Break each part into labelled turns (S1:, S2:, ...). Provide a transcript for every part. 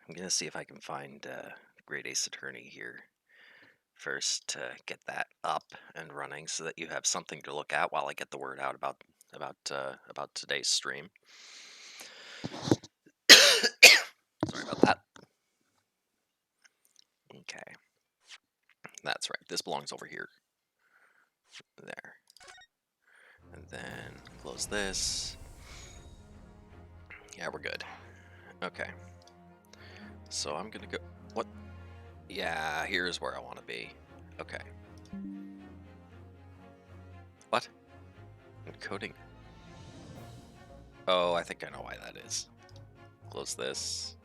S1: I'm gonna see if I can find Great Ace Attorney here first to get that up and running, so that you have something to look at while I get the word out about today's stream. Sorry about that. Okay, that's right. This belongs over here. There, and then close this. Yeah, we're good. Okay. So I'm gonna go. What? Yeah, here's where I want to be. Okay. What? Encoding. Oh, I think I know why that is. Close this.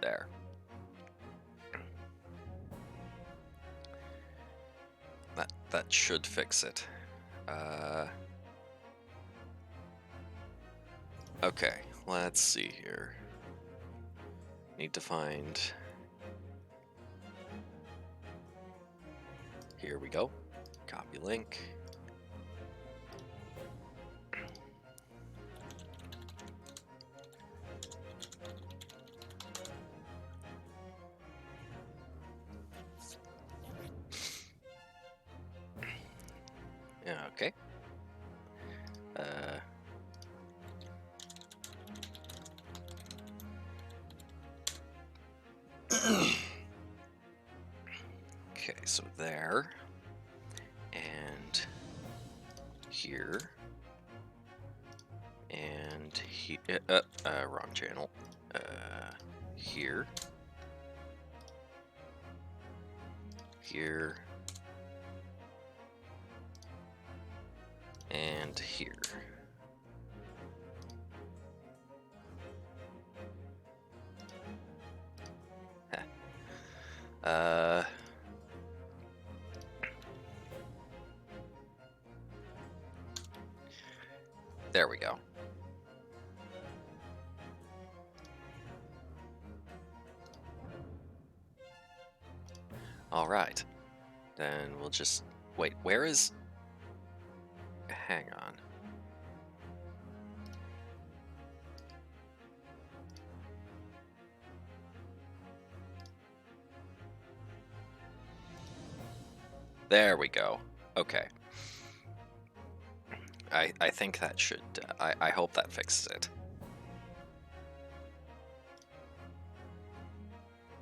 S1: There. That should fix it. Okay, let's see here. Need to find... Here we go. Copy link. Yeah, okay. Okay, so there. And here. And here. Wrong channel. Here. Here. And here. There we go. All right. Then we'll just wait. Where is? Hang on. There we go. Okay. I think that should... I hope that fixes it.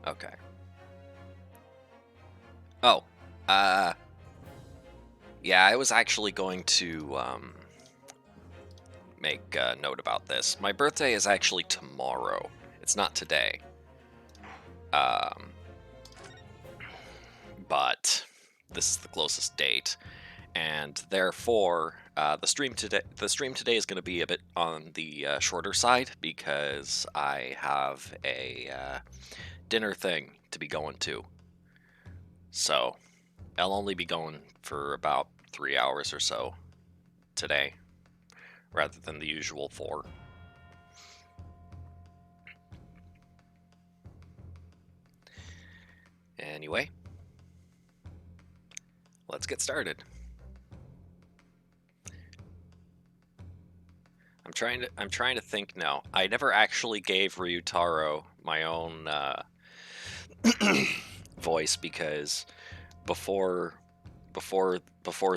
S1: Okay. Oh. Yeah, I was actually going to make a note about this. My birthday is actually tomorrow. It's not today. But this is the closest date, and therefore the stream today is going to be a bit on the shorter side, because I have a dinner thing to be going to. So I'll only be going for about 3 hours or so today, rather than the usual 4. Anyway, let's get started. I'm trying to think now. I never actually gave Ryutaro my own voice, because before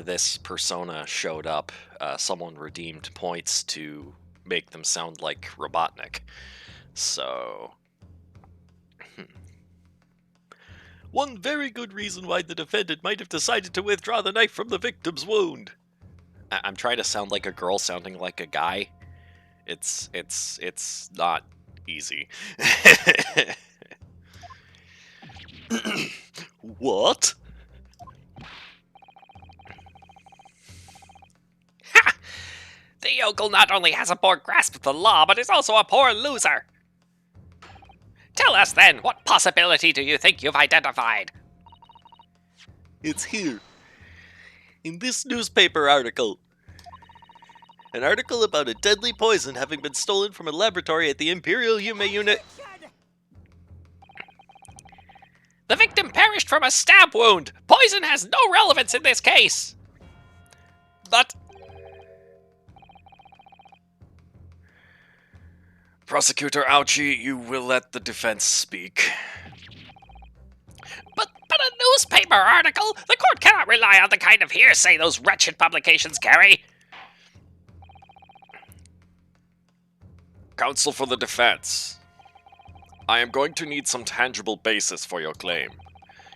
S1: this persona showed up, someone redeemed points to make them sound like Robotnik. So one very good reason why the defendant might have decided to withdraw the knife from the victim's wound. I'm trying to sound like a girl sounding like a guy. It's not easy. What? Ha! The yokel not only has a poor grasp of the law, but is also a poor loser. Tell us then, what possibility do you think you've identified? It's here. In this newspaper article. An article about a deadly poison having been stolen from a laboratory at the Imperial Yume unit. The victim perished from a stab wound. Poison has no relevance in this case. But Prosecutor Ouchie, you will let the defense speak.
S2: But a newspaper article? The court cannot rely on the kind of hearsay those wretched publications carry.
S1: Counsel for the defense. I am going to need some tangible basis for your claim.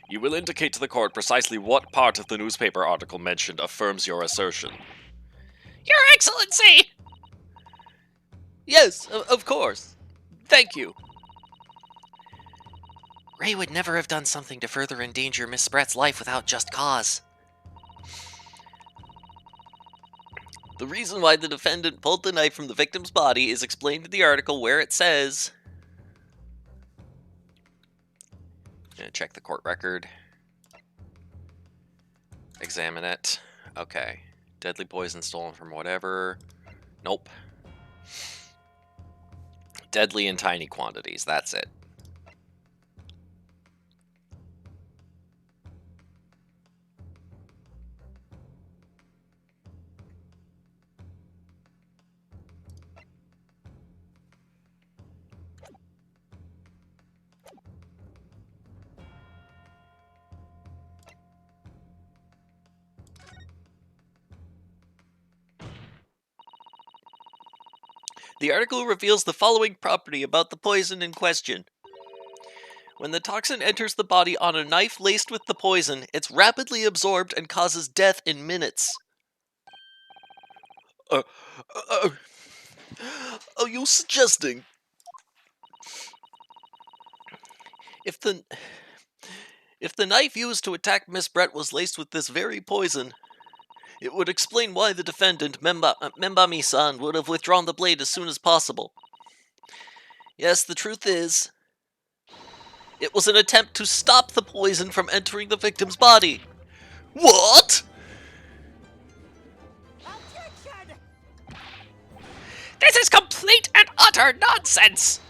S1: You will indicate to the court precisely what part of the newspaper article mentioned affirms your assertion.
S2: Your Excellency!
S1: Yes, of course. Thank you.
S2: Ray would never have done something to further endanger Miss Brett's life without just cause.
S1: The reason why the defendant pulled the knife from the victim's body is explained in the article where it says... Gonna check the court record. Examine it. Okay. Deadly poison stolen from whatever. Nope. Deadly in tiny quantities. That's it. The article reveals the following property about the poison in question. When the toxin enters the body on a knife laced with the poison, it's rapidly absorbed and causes death in minutes. Are you suggesting... If the knife used to attack Miss Brett was laced with this very poison, it would explain why the defendant, Membami-san, would have withdrawn the blade as soon as possible. Yes, the truth is, it was an attempt to stop the poison from entering the victim's body. What?
S2: Objection! This is complete and utter nonsense!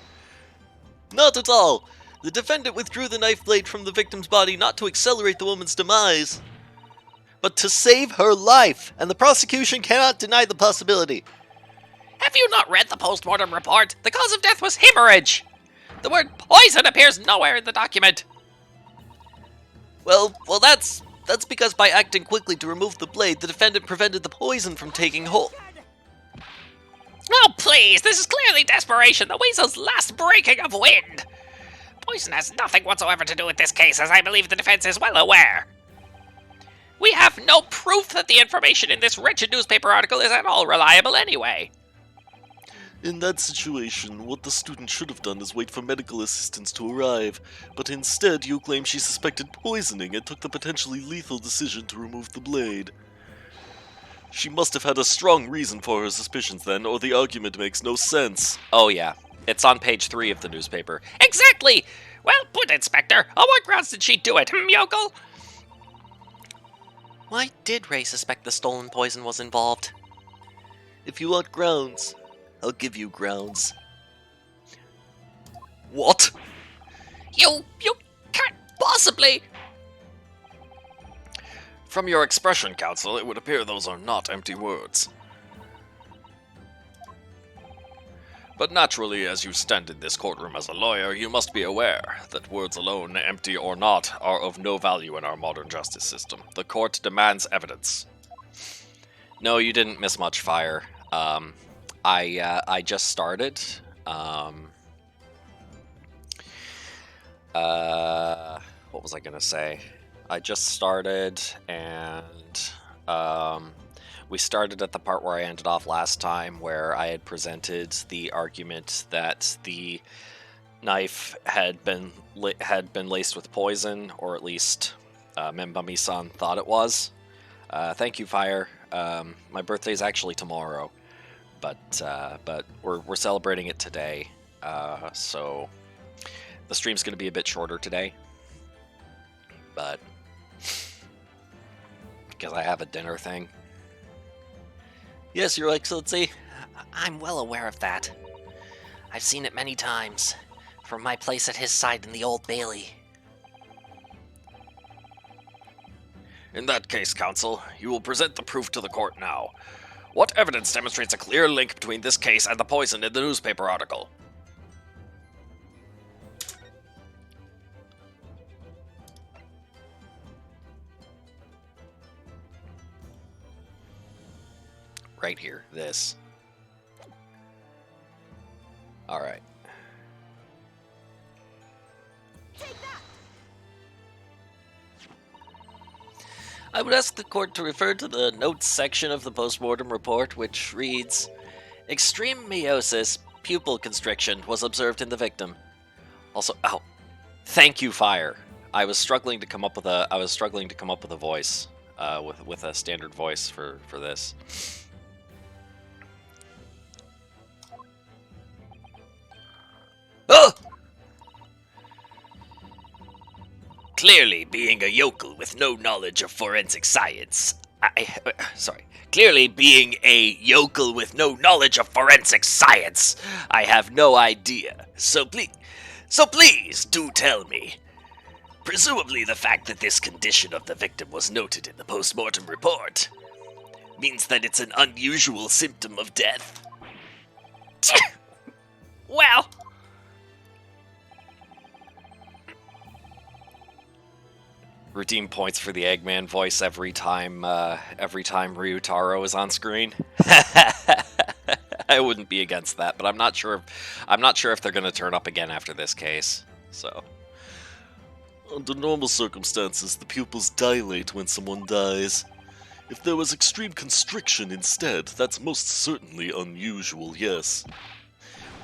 S1: Not at all. The defendant withdrew the knife blade from the victim's body not to accelerate the woman's demise, but to save her life, and the prosecution cannot deny the possibility.
S2: Have you not read the post-mortem report? The cause of death was hemorrhage. The word poison appears nowhere in the document.
S1: Well, that's because by acting quickly to remove the blade, the defendant prevented the poison from taking hold.
S2: Oh, please, this is clearly desperation, the weasel's last breaking of wind. Poison has nothing whatsoever to do with this case, as I believe the defense is well aware. We have no proof that the information in this wretched newspaper article is at all reliable anyway.
S3: In that situation, what the student should have done is wait for medical assistance to arrive, but instead you claim she suspected poisoning and took the potentially lethal decision to remove the blade. She must have had a strong reason for her suspicions then, or the argument makes no sense.
S1: Oh yeah, it's on page 3 of the newspaper.
S2: Exactly! Well put, Inspector. On what grounds did she do it, yokel?
S1: Why did Ray suspect the stolen poison was involved? If you want grounds, I'll give you grounds. What?
S2: You can't possibly...
S3: From your expression, counsel, it would appear those are not empty words. But naturally, as you stand in this courtroom as a lawyer, you must be aware that words alone, empty or not, are of no value in our modern justice system. The court demands evidence.
S1: No, you didn't miss much, Fire. I just started. What was I gonna say? I just started, and we started at the part where I ended off last time, where I had presented the argument that the knife had been laced with poison, or at least Membami-san thought it was. Thank you, Fire. My birthday's actually tomorrow, but we're celebrating it today, so the stream's going to be a bit shorter today, but because I have a dinner thing.
S2: Yes, Your Excellency. I'm well aware of that. I've seen it many times, from my place at his side in the Old Bailey.
S3: In that case, counsel, you will present the proof to the court now. What evidence demonstrates a clear link between this case and the poison in the newspaper article?
S1: right here. This. All right. I would ask the court to refer to the notes section of the postmortem report, which reads, "Extreme meiosis, pupil constriction was observed in the victim." Also, oh, thank you, fire. I was struggling to come up with a voice, with a standard voice for this. Oh! Clearly, being a yokel with no knowledge of forensic science. Clearly, being a yokel with no knowledge of forensic science, I have no idea. So please do tell me. Presumably, the fact that this condition of the victim was noted in the postmortem report means that it's an unusual symptom of death.
S2: Well,
S1: Redeem points for the Eggman voice every time Ryutaro is on screen. I wouldn't be against that, but I'm not sure if they're going to turn up again after this case. So,
S3: Under normal circumstances, the pupils dilate when someone dies. If there was extreme constriction instead, that's most certainly unusual, yes.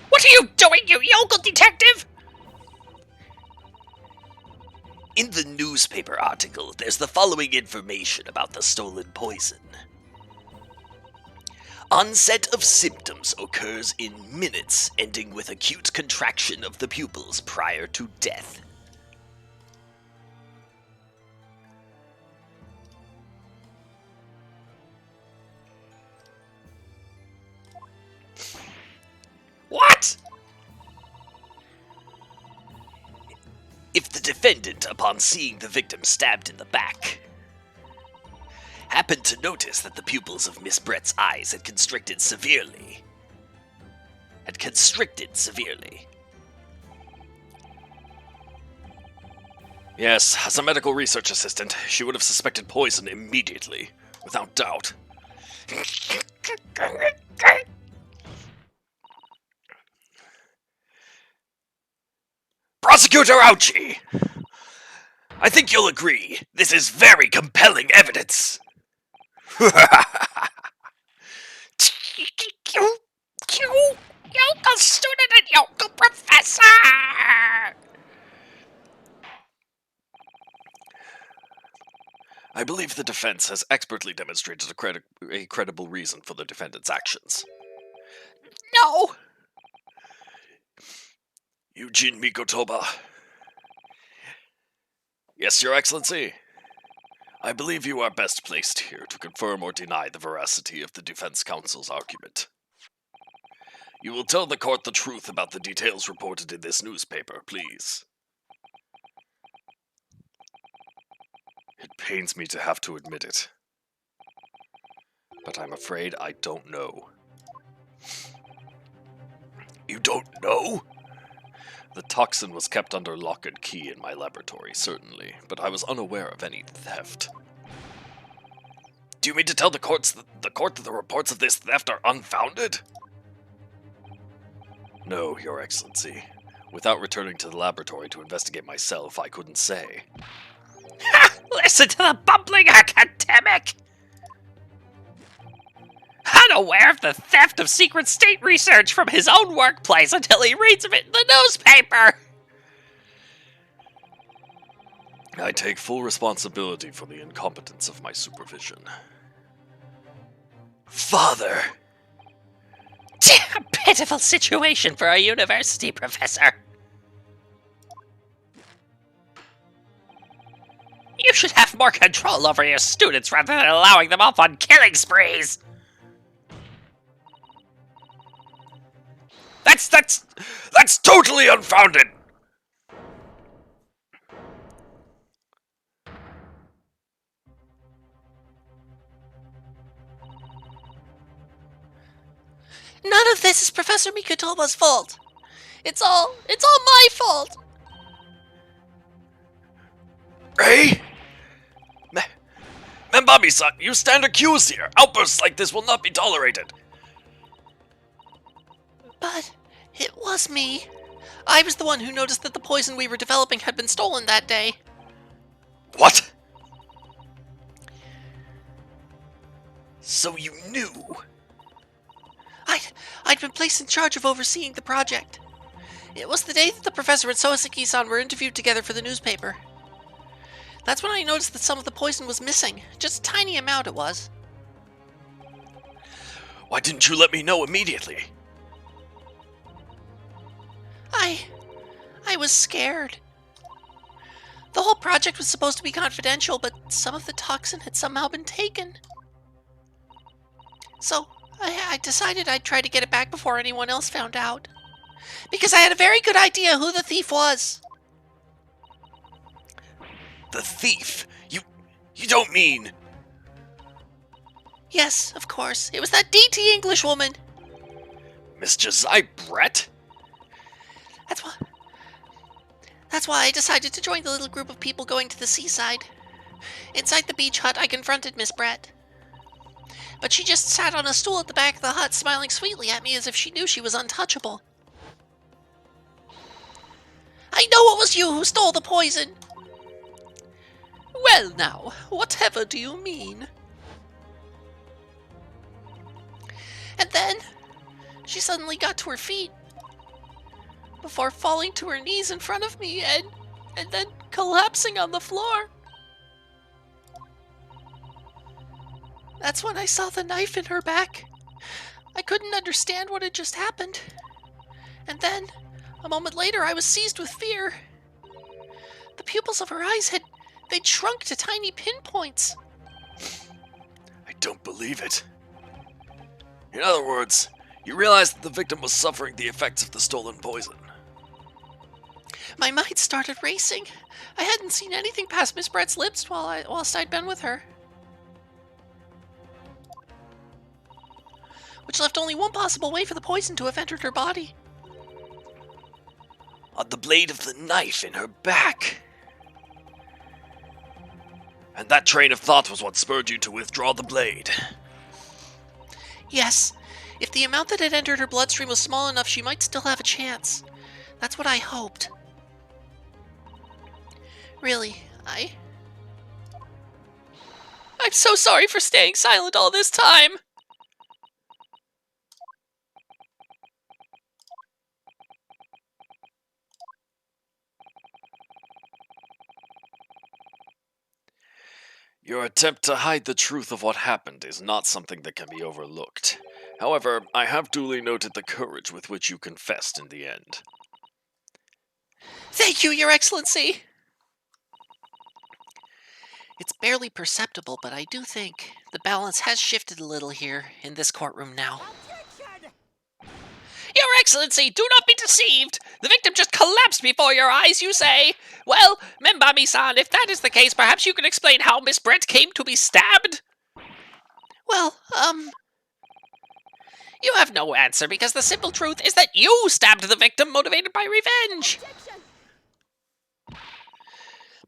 S2: what are you doing, you yokel detective?
S1: in the newspaper article, there's the following information about the stolen poison. Onset of symptoms occurs in minutes, ending with acute contraction of the pupils prior to death.
S2: What?
S1: If the defendant, upon seeing the victim stabbed in the back, happened to notice that the pupils of Miss Brett's eyes had constricted severely. Yes, as a medical research assistant, she would have suspected poison immediately, without doubt. Prosecutor Ouchie! I think you'll agree, this is very compelling evidence.
S2: Yokel student and yokel professor!
S1: I believe the defense has expertly demonstrated a credible reason for the defendant's actions.
S2: No!
S1: Eugene Mikotoba. Yes, Your Excellency. I believe you are best placed here to confirm or deny the veracity of the defense counsel's argument. You will tell the court the truth about the details reported in this newspaper, please. It pains me to have to admit it, but I'm afraid I don't know. You don't know? The toxin was kept under lock and key in my laboratory, certainly, but I was unaware of any theft. Do you mean to tell the court that the reports of this theft are unfounded? No, Your Excellency. Without returning to the laboratory to investigate myself, I couldn't say.
S2: Ha! Listen to the bumbling academic! Unaware of the theft of secret state research from his own workplace until he reads of it in the newspaper!
S1: I take full responsibility for the incompetence of my supervision. Father!
S2: A pitiful situation for a university professor. You should have more control over your students rather than allowing them off on killing sprees.
S1: That's totally unfounded!
S4: None of this is Professor Mikotoba's fault. It's all my fault.
S3: Membami-san, you stand accused here. Outbursts like this will not be tolerated.
S4: But it was me. I was the one who noticed that the poison we were developing had been stolen that day.
S3: What? So you knew?
S4: I'd been placed in charge of overseeing the project. It was the day that the professor and Sohaseki-san were interviewed together for the newspaper. That's when I noticed that some of the poison was missing. Just a tiny amount it was.
S3: Why didn't you let me know immediately?
S4: I was scared. The whole project was supposed to be confidential, but some of the toxin had somehow been taken. So, I decided I'd try to get it back before anyone else found out. Because I had a very good idea who the thief was.
S3: The thief? You don't mean...
S4: Yes, of course. It was that DT English woman.
S3: Miss Jazai Brett?
S4: That's why I decided to join the little group of people going to the seaside. Inside the beach hut, I confronted Miss Brett. But she just sat on a stool at the back of the hut, smiling sweetly at me as if she knew she was untouchable. I know it was you who stole the poison. Well now, whatever do you mean? And then, she suddenly got to her feet, before falling to her knees in front of me and then collapsing on the floor. That's when I saw the knife in her back. I couldn't understand what had just happened. And then, a moment later, I was seized with fear. The pupils of her eyes they'd shrunk to tiny pinpoints.
S3: I don't believe it. In other words, you realized that the victim was suffering the effects of the stolen poison.
S4: My mind started racing. I hadn't seen anything past Miss Brett's lips whilst I'd been with her. Which left only one possible way for the poison to have entered her body.
S3: On the blade of the knife in her back. And that train of thought was what spurred you to withdraw the blade.
S4: Yes, if the amount that had entered her bloodstream was small enough, she might still have a chance. That's what I hoped. Really, I'm so sorry for staying silent all this time!
S3: Your attempt to hide the truth of what happened is not something that can be overlooked. However, I have duly noted the courage with which you confessed in the end.
S4: Thank you, Your Excellency! It's barely perceptible, but I do think the balance has shifted a little here in this courtroom now.
S2: Your Excellency, do not be deceived! The victim just collapsed before your eyes, you say? Well, Membami-san, if that is the case, perhaps you can explain how Miss Brett came to be stabbed?
S4: Well,
S2: You have no answer, because the simple truth is that you stabbed the victim motivated by revenge!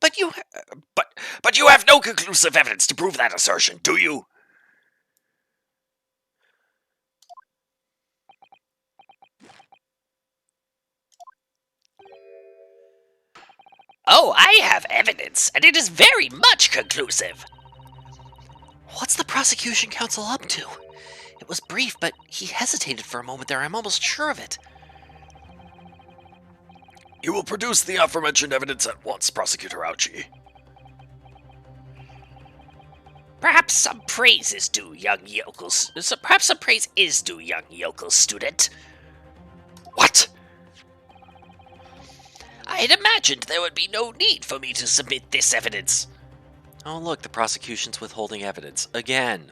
S4: but you...
S3: But you have no conclusive evidence to prove that assertion, do you?
S2: Oh, I have evidence, and it is very much conclusive.
S4: What's the prosecution counsel up to? It was brief, but he hesitated for a moment there. I'm almost sure of it.
S3: You will produce the aforementioned evidence at once, Prosecutor Auchi.
S2: Perhaps some praise is due, young yokels. Perhaps some praise is due, young yokel student.
S3: What?
S2: I had imagined there would be no need for me to submit this evidence.
S1: Oh, look, the prosecution's withholding evidence again.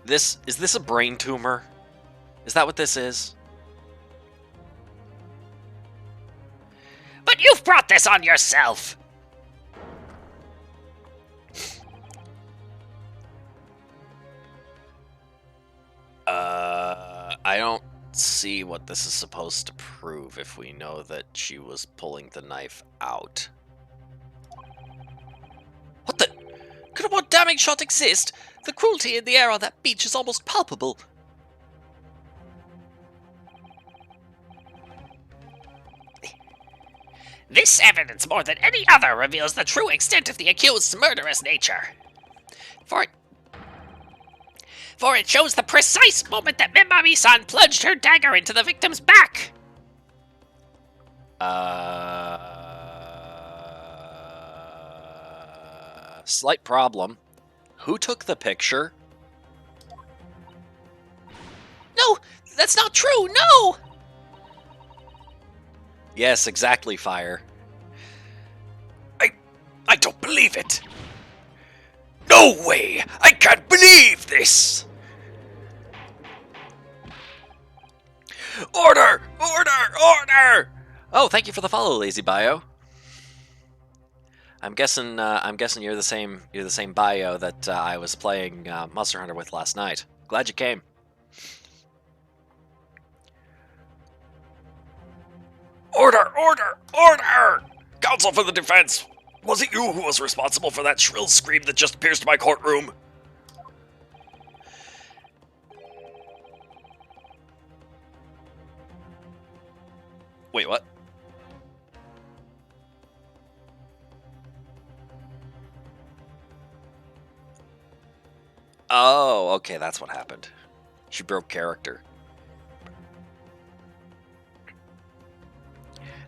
S1: Is this a brain tumor? Is that what this is?
S2: But you've brought this on yourself.
S1: I don't see what this is supposed to prove if we know that she was pulling the knife out.
S4: What the? Could a more damning shot exist? The cruelty in the air on that beach is almost palpable.
S2: This evidence, more than any other, reveals the true extent of the accused's murderous nature. For it shows the precise moment that Mimami-san plunged her dagger into the victim's back.
S1: Slight problem. Who took the picture?
S4: No, that's not true, no!
S1: Yes, exactly, Fire.
S2: I don't believe it. No way! I can't believe this! Order! Order! Order!
S1: Oh, thank you for the follow, Lazy Bio. I'm guessing you're the same bio that I was playing Monster Hunter with last night. Glad you came.
S2: Order! Order! Order! Counsel for the defense! Was it you who was responsible for that shrill scream that just pierced my courtroom?
S1: Wait, what? Oh, okay, that's what happened. She broke character.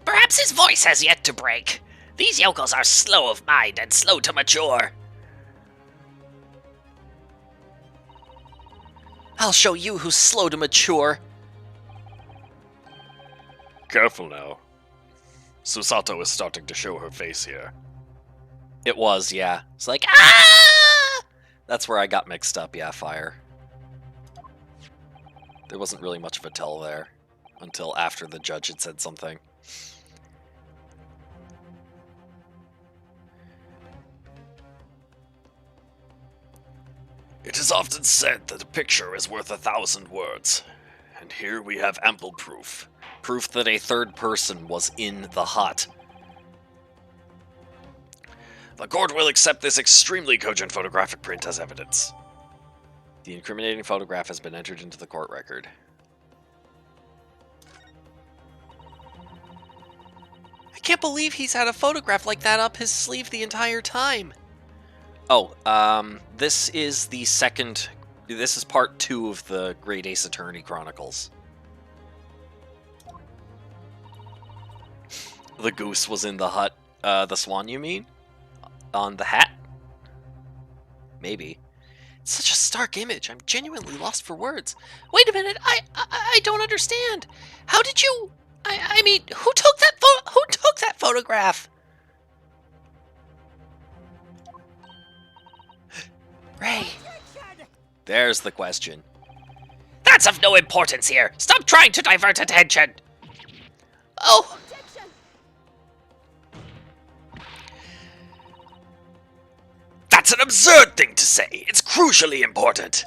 S2: Perhaps his voice has yet to break. These yokels are slow of mind and slow to mature.
S4: I'll show you who's slow to mature.
S3: Careful now. Susato is starting to show her face here.
S1: It was, yeah. It's like, ah! That's where I got mixed up, yeah, Fire. There wasn't really much of a tell there until after the judge had said something.
S3: It is often said that a picture is worth 1,000 words, and here we have ample proof.
S1: Proof that a third person was in the hut.
S3: The court will accept this extremely cogent photographic print as evidence.
S1: The incriminating photograph has been entered into the court record.
S4: I can't believe he's had a photograph like that up his sleeve the entire time.
S1: Oh, this is the second... This is part 2 of the Great Ace Attorney Chronicles. The goose was in the hut. The swan, you mean? On the hat? Maybe.
S4: It's such a stark image. I'm genuinely lost for words. Wait a minute. I don't understand. How did you... I mean, who took that photograph? Ray.
S1: There's the question.
S2: That's of no importance here. Stop trying to divert attention.
S4: Oh.
S2: That's an absurd thing to say. It's crucially important.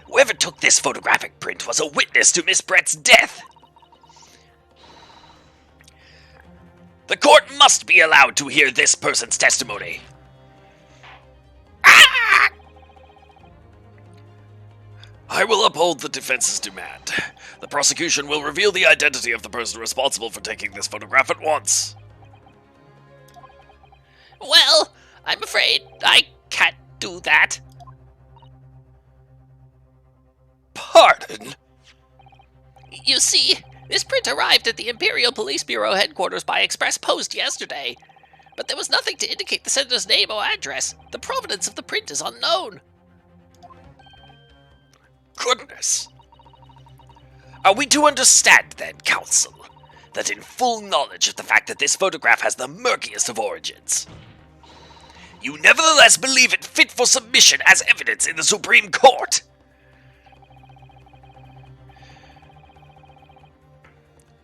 S2: Whoever took this photographic print was a witness to Miss Brett's death. The court must be allowed to hear this person's testimony. Ah!
S3: I will uphold the defense's demand. The prosecution will reveal the identity of the person responsible for taking this photograph at once.
S2: Well, I'm afraid I can't do that.
S3: Pardon?
S2: You see, this print arrived at the Imperial Police Bureau headquarters by express post yesterday. But there was nothing to indicate the sender's name or address. The provenance of the print is unknown.
S3: Goodness.
S2: Are we to understand, then, counsel, that in full knowledge of the fact that this photograph has the murkiest of origins, you nevertheless believe it fit for submission as evidence in the Supreme Court?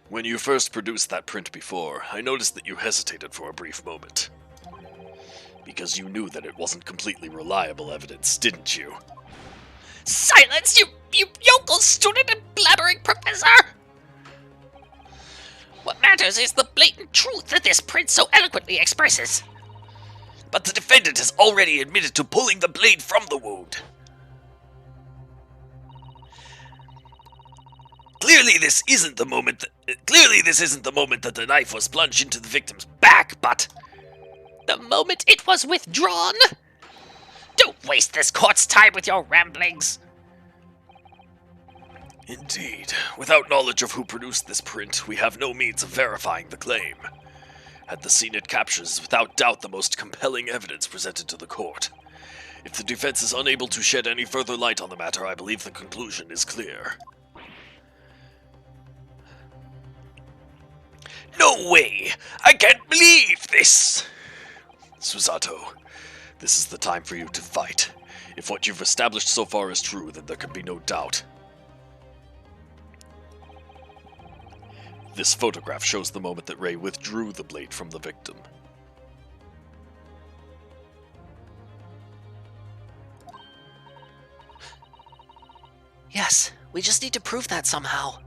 S3: When you first produced that print before, I noticed that you hesitated for a brief moment. Because you knew that it wasn't completely reliable evidence, didn't you?
S2: Silence, you yokel student and blabbering professor! What matters is the blatant truth that this print so eloquently expresses.
S1: But the defendant has already admitted to pulling the blade from the wound. Clearly this isn't the moment that the knife was plunged into the victim's back, but
S2: The moment it was withdrawn? Don't waste this court's time with your ramblings.
S3: Indeed. Without knowledge of who produced this print, we have no means of verifying the claim. And the scene it captures is without doubt the most compelling evidence presented to the court. If the defense is unable to shed any further light on the matter, I believe the conclusion is clear.
S1: no way! I can't believe this!
S3: Susato, this is the time for you to fight. If what you've established so far is true, then there can be no doubt. This photograph shows the moment that Ray withdrew the blade from the victim.
S4: Yes, we just need to prove that somehow.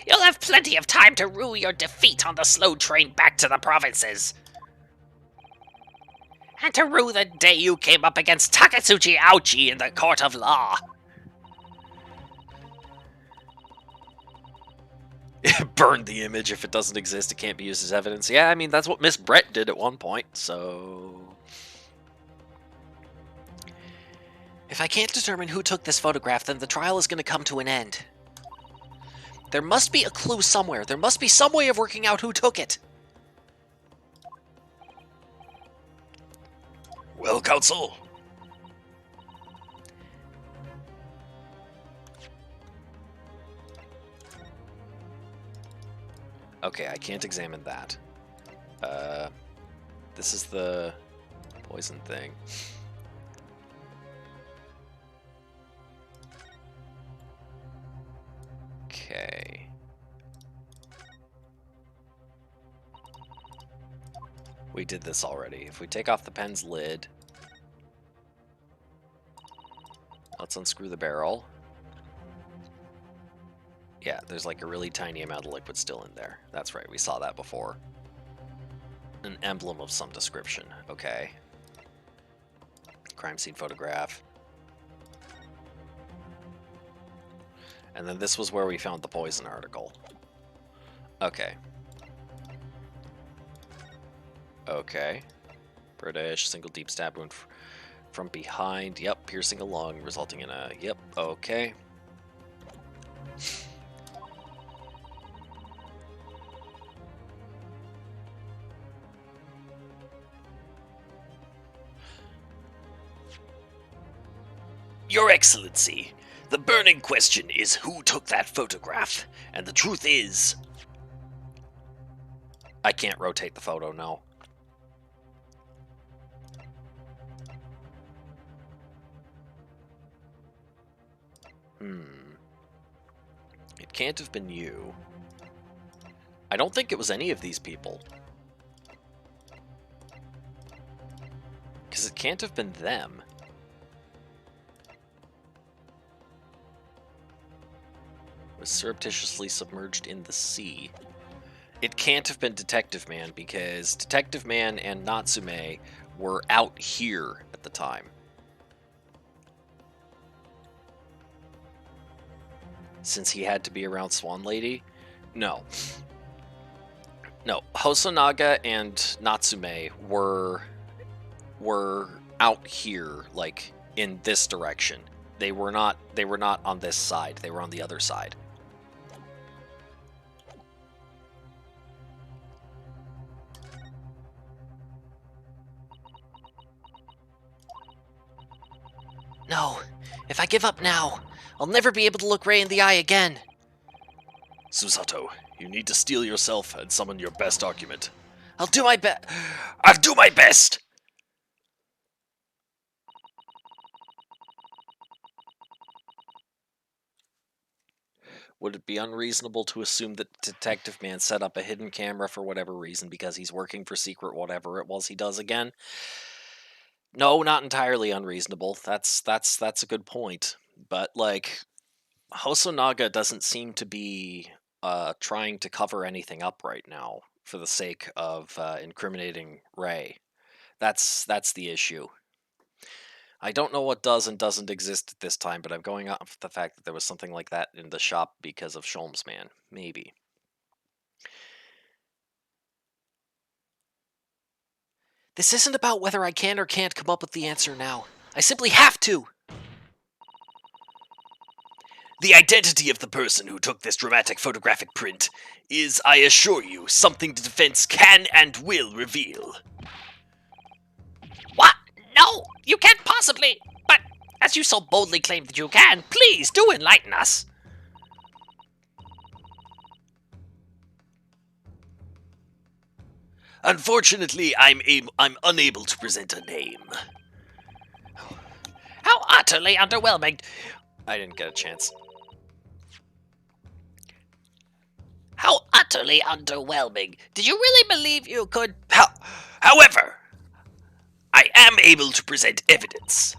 S2: You'll have plenty of time to rue your defeat on the slow train back to the provinces. And to rue the day you came up against Takatsuchi Aochi in the court of law.
S1: Burn the image. If it doesn't exist, it can't be used as evidence. Yeah, I mean, that's what Miss Brett did at one point, so...
S4: If I can't determine who took this photograph, then the trial is going to come to an end. There must be a clue somewhere. There must be some way of working out who took it.
S3: Well, counsel.
S1: Okay, I can't examine that. This is the poison thing. Okay. We did this already. If we take off the pen's lid, let's unscrew the barrel. Yeah, there's like a really tiny amount of liquid still in there. That's right, we saw that before. An emblem of some description. Okay. Crime scene photograph. And then this was where we found the poison article. Okay. Okay. British, single deep stab wound from behind. Yep, piercing a lung, resulting in a... Yep, okay.
S3: Your Excellency, the burning question is who took that photograph, and the truth is...
S1: I can't rotate the photo, no. It can't have been you. I don't think it was any of these people. Because it can't have been them. Was surreptitiously submerged in the sea. It can't have been Detective Man, because Detective Man and Natsume were out here at the time. Since he had to be around Swan Lady? No. No, Hosonaga and Natsume were out here, like, in this direction. They were not on this side, they were on the other side.
S4: No, if I give up now, I'll never be able to look Ray in the eye again.
S3: Susato, you need to steel yourself and summon your best argument.
S4: I'll do my best.
S3: I'll do my best!
S1: Would it be unreasonable to assume that Detective Man set up a hidden camera for whatever reason because he's working for secret whatever it was he does again? No, not entirely unreasonable. That's a good point. But like Hosonaga doesn't seem to be trying to cover anything up right now for the sake of incriminating Ray. That's the issue. I don't know what does and doesn't exist at this time, but I'm going off the fact that there was something like that in the shop because of Sholmes Man. Maybe. This isn't about whether I can or can't come up with the answer now. I simply have to!
S3: The identity of the person who took this dramatic photographic print is, I assure you, something the defense can and will reveal.
S2: What? No, you can't possibly. But as you so boldly claim that you can, please do enlighten us.
S3: Unfortunately, I'm unable to present a name.
S2: How utterly underwhelming.
S1: I didn't get a chance.
S2: How utterly underwhelming. Did you really believe you could...
S3: However, I am able to present evidence.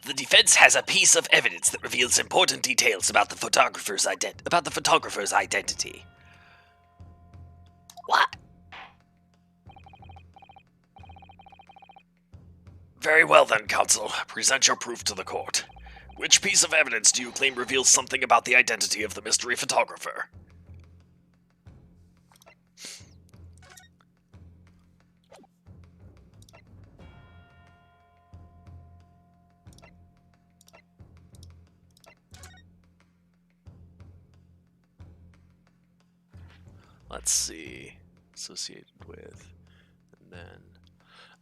S3: The defense has a piece of evidence that reveals important details about the photographer's identity.
S2: What?
S3: Very well then, counsel. Present your proof to the court. Which piece of evidence do you claim reveals something about the identity of the mystery photographer?
S1: Let's see. Associated with. And then.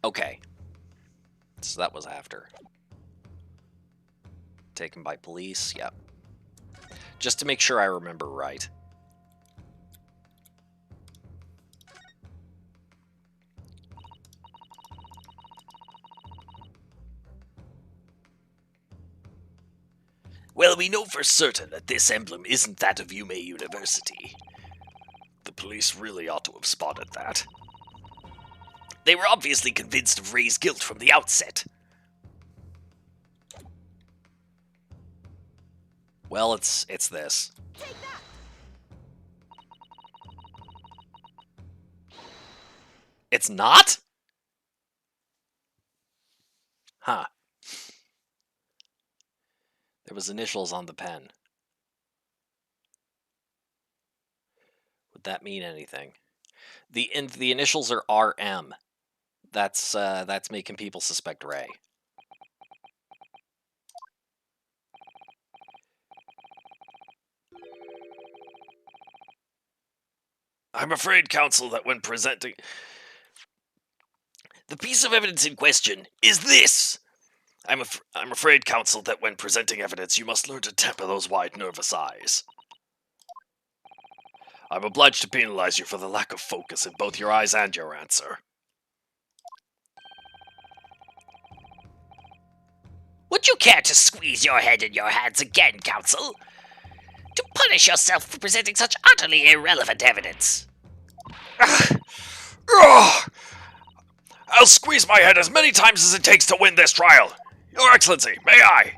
S1: Okay. So that was after. Taken by police, yep. Just to make sure I remember right.
S3: Well, we know for certain that this emblem isn't that of Yume University. The police really ought to have spotted that. They were obviously convinced of Ray's guilt from the outset.
S1: Well, it's this. It's not? Huh. There was initials on the pen. Would that mean anything? The initials are RM. That's making people suspect Ray.
S3: I'm afraid, counsel, that when presenting... The piece of evidence in question is this! I'm afraid, counsel, that when presenting evidence, you must learn to temper those wide, nervous eyes. I'm obliged to penalize you for the lack of focus in both your eyes and your answer.
S2: Would you care to squeeze your head in your hands again, counsel? To punish yourself for presenting such utterly irrelevant evidence.
S3: I'll squeeze my head as many times as it takes to win this trial. Your Excellency, may I?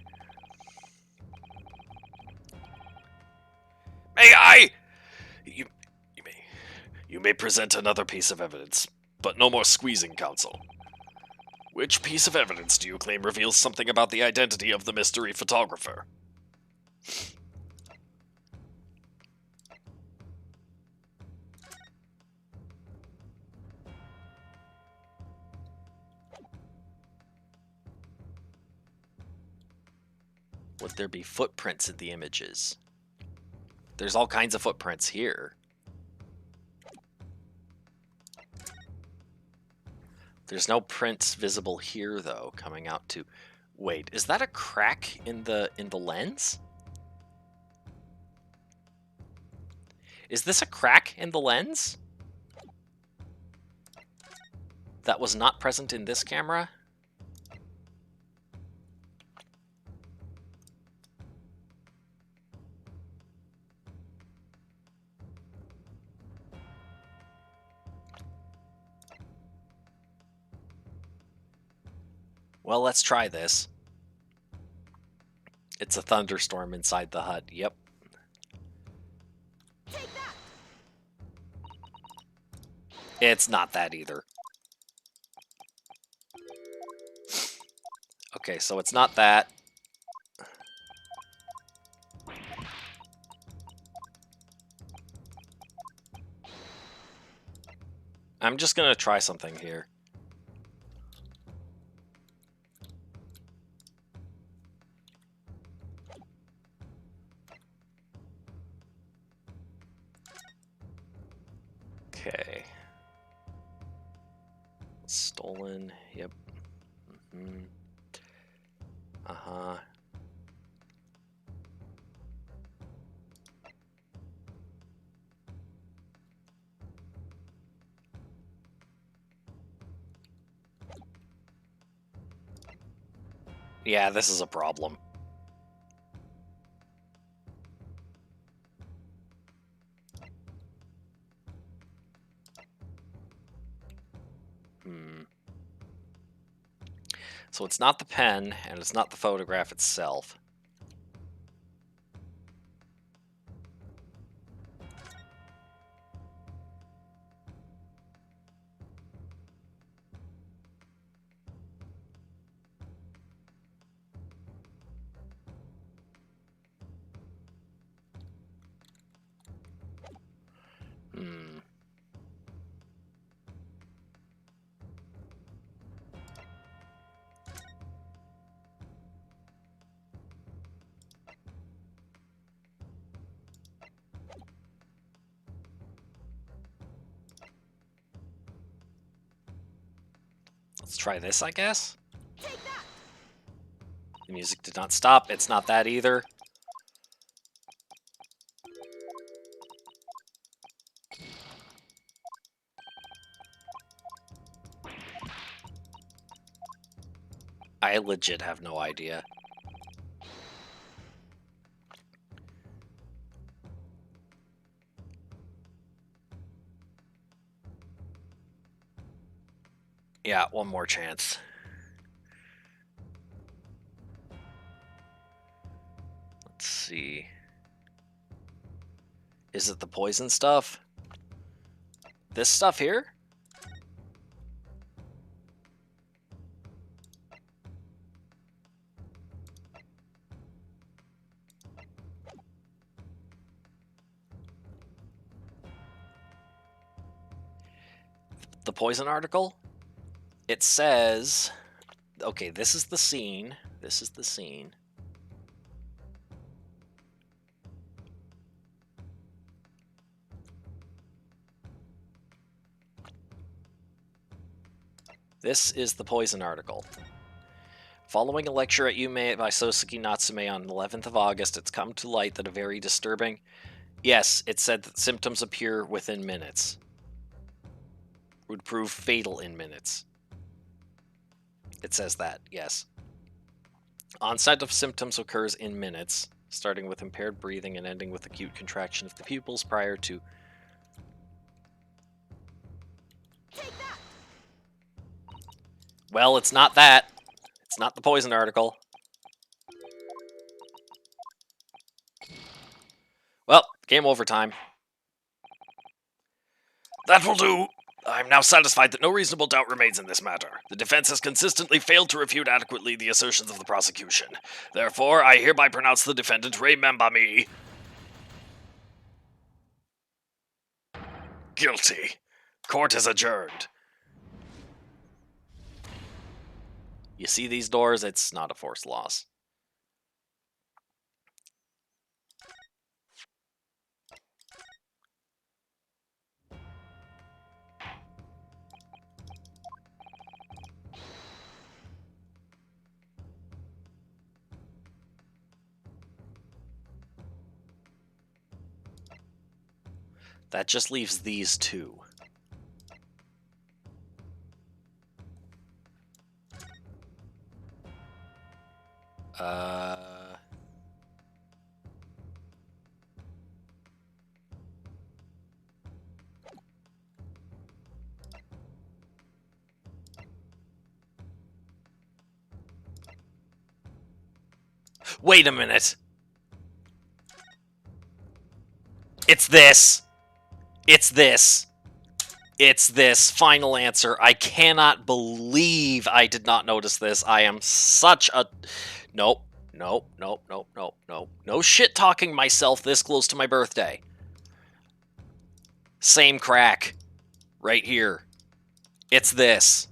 S3: May I? You may present another piece of evidence, but no more squeezing, counsel. Which piece of evidence do you claim reveals something about the identity of the mystery photographer?
S1: Would there be footprints in the images? There's all kinds of footprints here. There's no prints visible here, though, coming out to... Wait, is that a crack in the lens? Is this a crack in the lens? That was not present in this camera? Well, let's try this. It's a thunderstorm inside the hut. Yep. It's not that either. Okay, so it's not that. I'm just gonna try something here. Okay. Stolen. Yep. Mm-hmm. Uh-huh. Yeah, this is a problem. Hmm. So it's not the pen, and it's not the photograph itself. Hmm. Let's try this, I guess. The music did not stop. It's not that either. I legit have no idea. Yeah, one more chance. Let's see. Is it the poison stuff? This stuff here? The poison article? It says... Okay, this is the scene. This is the scene. This is the poison article. Following a lecture at Yume by Sosuke Natsume on 11th of August, it's come to light that a very disturbing... Yes, it said that symptoms appear within minutes. Would prove fatal in minutes. It says that, yes. Onset of symptoms occurs in minutes, starting with impaired breathing and ending with acute contraction of the pupils prior to... Well, it's not that. It's not the poison article. Well, game over time.
S3: That will do. I'm now satisfied that no reasonable doubt remains in this matter. The defense has consistently failed to refute adequately the assertions of the prosecution. Therefore, I hereby pronounce the defendant Ray Membami guilty. Court is adjourned.
S1: You see these doors? It's not a forced loss. That just leaves these two. Uh... Wait a minute. It's this. It's this. It's this. Final answer. I cannot believe I did not notice this. I am such a... Nope. Nope. Nope. Nope. Nope. Nope. No shit talking myself this close to my birthday. Same crack. Right here. It's this.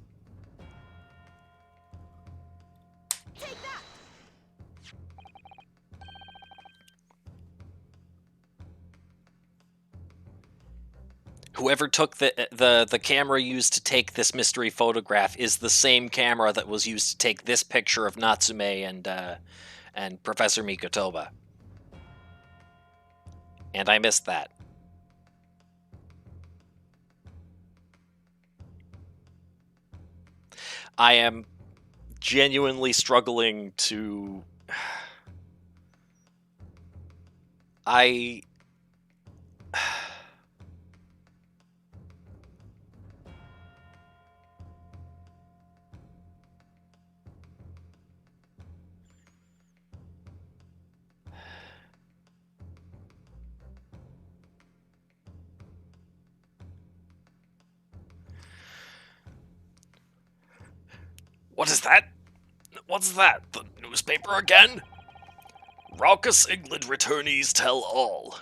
S1: Whoever took the camera used to take this mystery photograph is the same camera that was used to take this picture of Natsume and Professor Mikotoba. And I missed that. I am genuinely struggling to... I... What is that? What's that? The newspaper again? Raucous England returnees tell all.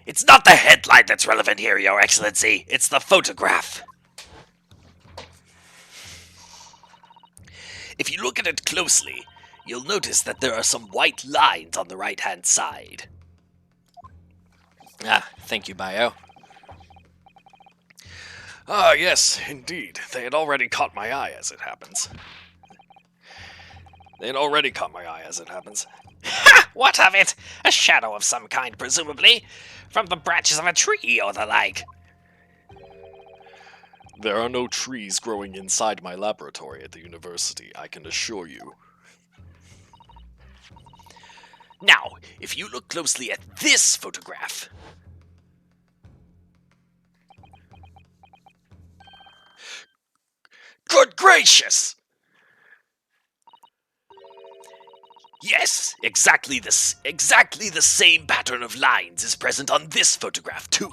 S1: It's not the headline that's relevant here, Your Excellency. It's the photograph. If you look at it closely, you'll notice that there are some white lines on the right-hand side. Ah, thank you, Bio.
S3: Ah, yes, indeed. They had already caught my eye, as it happens.
S2: Ha! What of it? A shadow of some kind, presumably. From the branches of a tree or the like.
S3: There are no trees growing inside my laboratory at the university, I can assure you.
S2: Now, if you look closely at this photograph...
S3: Good gracious!
S2: Yes, exactly the same pattern of lines is present on this photograph, too.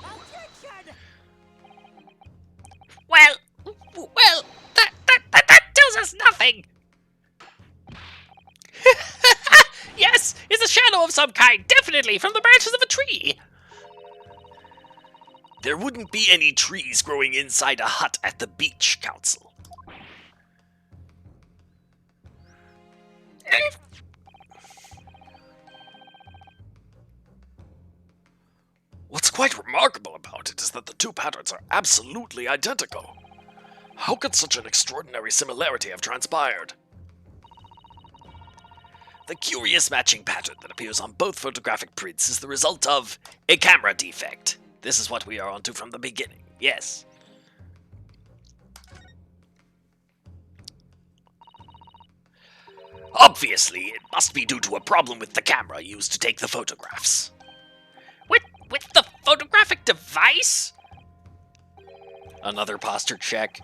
S2: Well, that tells us nothing. Yes, it's a shadow of some kind, definitely from the branches of a tree.
S3: There wouldn't be any trees growing inside a hut at the beach, Council. What's quite remarkable about it is that the two patterns are absolutely identical. How could such an extraordinary similarity have transpired?
S2: The curious matching pattern that appears on both photographic prints is the result of a camera defect. This is what we are onto from the beginning, yes. Obviously, it must be due to a problem with the camera used to take the photographs. With the photographic device?
S1: Another posture check.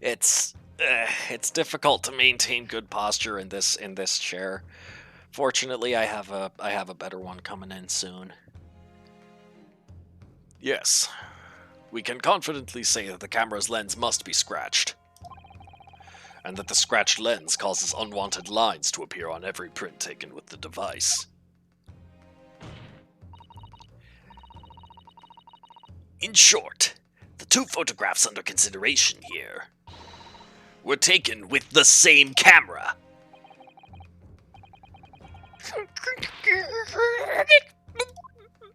S1: It's difficult to maintain good posture in this chair. Fortunately, I have a better one coming in soon.
S3: Yes. We can confidently say that the camera's lens must be scratched. And that the scratched lens causes unwanted lines to appear on every print taken with the device.
S2: In short, the two photographs under consideration here were taken with the same camera.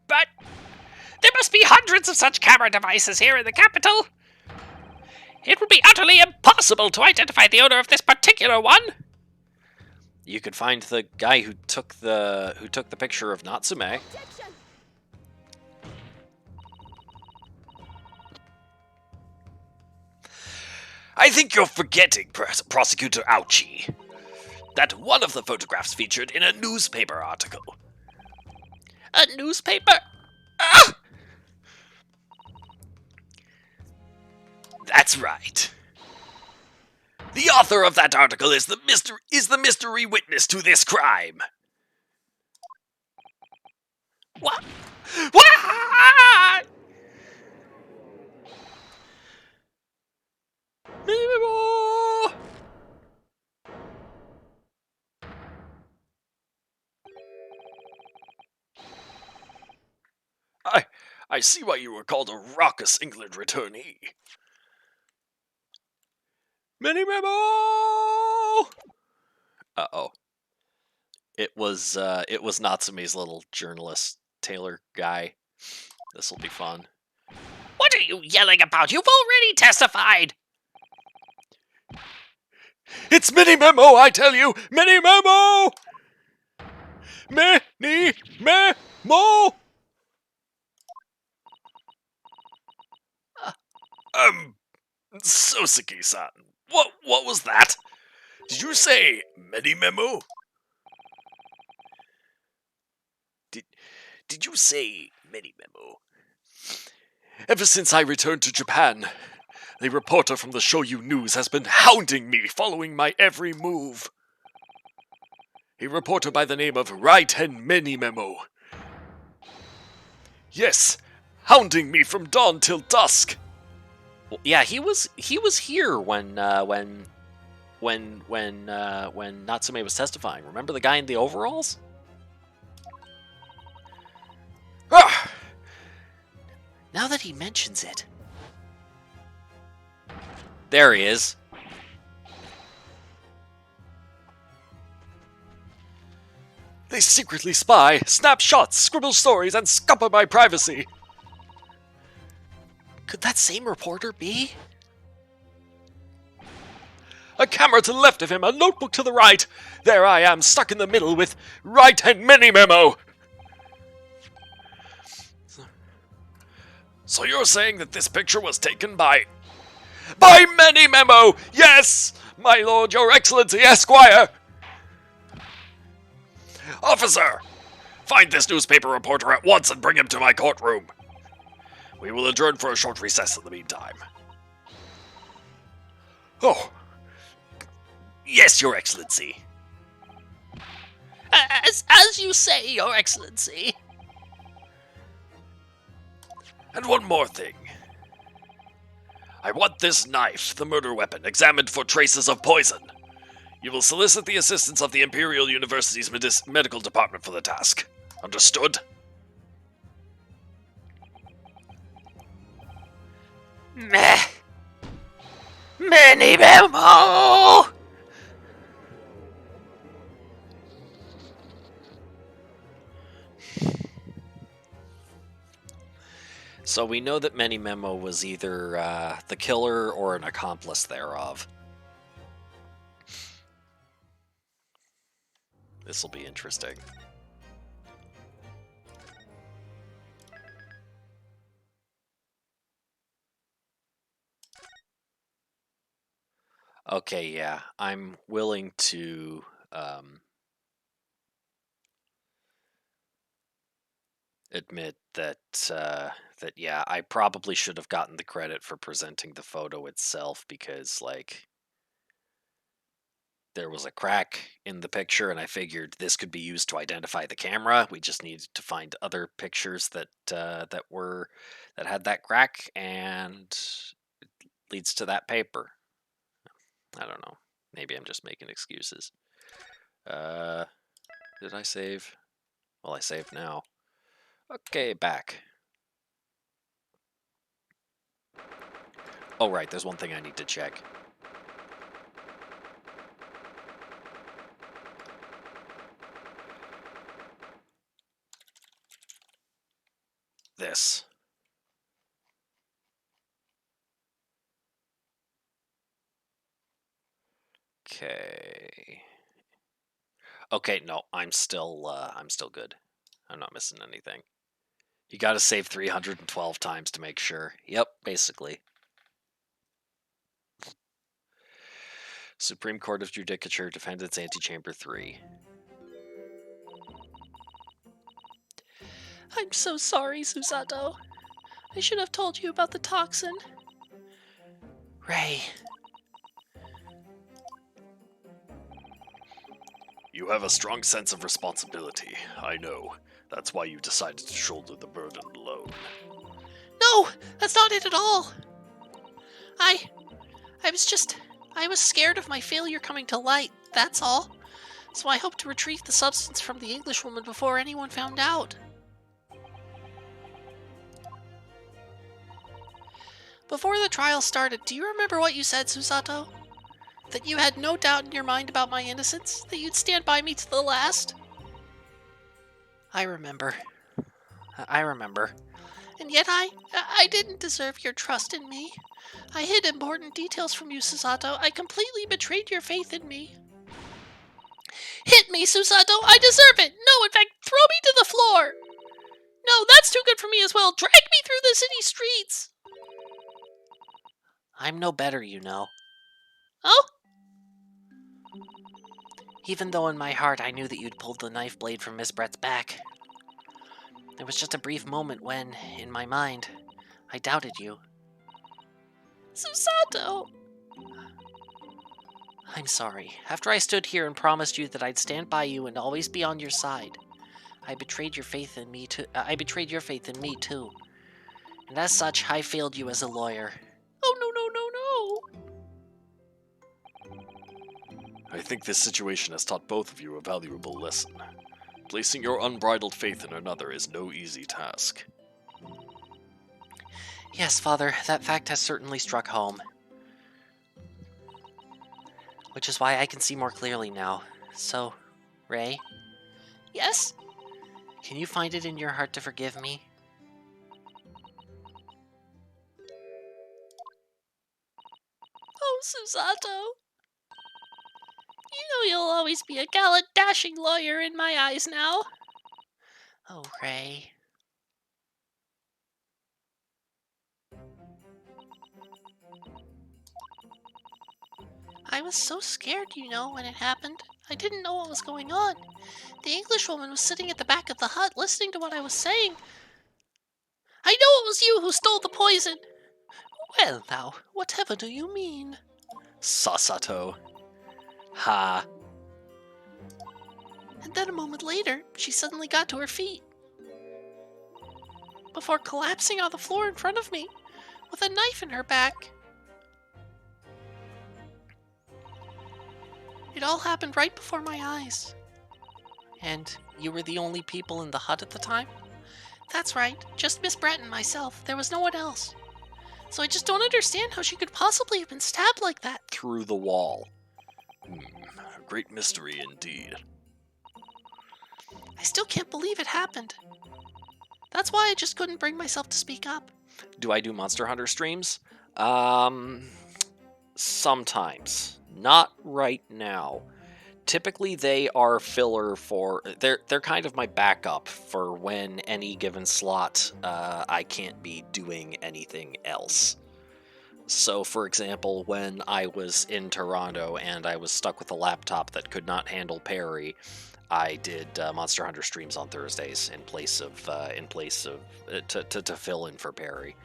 S2: But there must be hundreds of such camera devices here in the capital. It would be utterly impossible to identify the owner of this particular one.
S1: You could find the guy who took the picture of Natsume.
S2: I think you're forgetting, Prosecutor Ouchie, that one of the photographs featured in a newspaper article. A newspaper? Ah!
S1: That's right. The author of that article is the mystery witness to this crime.
S2: What? What?
S3: I see why you were called a raucous England returnee.
S1: Mini memo. Uh-oh. It was Natsume's little journalist Taylor guy. This'll be fun.
S2: What are you yelling about? You've already testified.
S3: It's Mini Memo, I tell you! Mini Memo! Mini Memo! Soseki-san, what was that? Did you say Mini Memo? Did you say Mini Memo? Ever since I returned to Japan, the reporter from the Shoyu News has been hounding me, following my every move. A reporter by the name of Raiten Mini Memo. Yes, hounding me from dawn till dusk.
S1: Well, yeah, he was here when Natsume was testifying. Remember the guy in the overalls?
S3: Ah!
S4: Now that he mentions it.
S1: There he is.
S3: They secretly spy, snap shots, scribble stories, and scupper my privacy.
S4: Could that same reporter be?
S3: A camera to the left of him, a notebook to the right. There I am, stuck in the middle with Raiten Mini Memo. So you're saying that this picture was taken by Mini Memo? Yes, my lord, your excellency, Esquire. Officer, find this newspaper reporter at once and bring him to my courtroom. We will adjourn for a short recess in the meantime. Oh, yes, your excellency.
S4: As you say, Your Excellency.
S3: And one more thing. I want this knife, the murder weapon, examined for traces of poison. You will solicit the assistance of the Imperial University's medical department for the task. Understood?
S2: Meh. Mini Memo.
S1: So we know that Mini Memo was either the killer or an accomplice thereof. This will be interesting. Okay, yeah, I'm willing to admit that yeah, I probably should have gotten the credit for presenting the photo itself, because like there was a crack in the picture and I figured this could be used to identify the camera. We just needed to find other pictures that had that crack, and it leads to that paper. I don't know. Maybe I'm just making excuses. Did I save? Well, I saved now. Okay, back. Oh, right, there's one thing I need to check. This. Okay. Okay, no, I'm still good. I'm not missing anything. You gotta save 312 times to make sure. Yep, basically. Supreme Court of Judicature, Defendant's Antechamber 3.
S4: I'm so sorry, Susato. I should have told you about the toxin. Ray.
S3: You have a strong sense of responsibility, I know. That's why you decided to shoulder the burden alone.
S4: No, that's not it at all. I was scared of my failure coming to light, that's all. So I hoped to retrieve the substance from the Englishwoman before anyone found out. Before the trial started, do you remember what you said, Susato? That you had no doubt in your mind about my innocence? That you'd stand by me to the last? I remember. And yet I didn't deserve your trust in me. I hid important details from you, Susato. I completely betrayed your faith in me. Hit me, Susato! I deserve it! No, in fact, throw me to the floor! No, that's too good for me as well! Drag me through the city streets! I'm no better, you know. Oh? Even though in my heart I knew that you'd pulled the knife blade from Miss Brett's back. There was just a brief moment when, in my mind, I doubted you. Susato! I'm sorry. After I stood here and promised you that I'd stand by you and always be on your side, I betrayed your faith in me too. And as such, I failed you as a lawyer. Oh, no.
S3: I think this situation has taught both of you a valuable lesson. Placing your unbridled faith in another is no easy task.
S4: Yes, Father, that fact has certainly struck home. Which is why I can see more clearly now. So, Ray? Yes? Can you find it in your heart to forgive me? Oh, Susato. You know you'll always be a gallant, dashing lawyer in my eyes now. Oh, Ray. I was so scared, when it happened. I didn't know what was going on. The Englishwoman was sitting at the back of the hut, listening to what I was saying. I know it was you who stole the poison. Well, now, whatever do you mean?
S3: Sasato. Ha.
S4: And then a moment later, she suddenly got to her feet. Before collapsing on the floor in front of me, with a knife in her back. It all happened right before my eyes. And you were the only people in the hut at the time? That's right, just Miss Brett and myself. There was no one else. So I just don't understand how she could possibly have been stabbed like that.
S3: Through the wall. A great mystery indeed.
S4: I still can't believe it happened. That's why I just couldn't bring myself to speak up.
S1: Do I do Monster Hunter streams? Sometimes. Not right now. Typically they are filler for... They're kind of my backup for when any given slot I can't be doing anything else. So, for example, when I was in Toronto and I was stuck with a laptop that could not handle parry, I did Monster Hunter streams on Thursdays in place of to fill in for parry.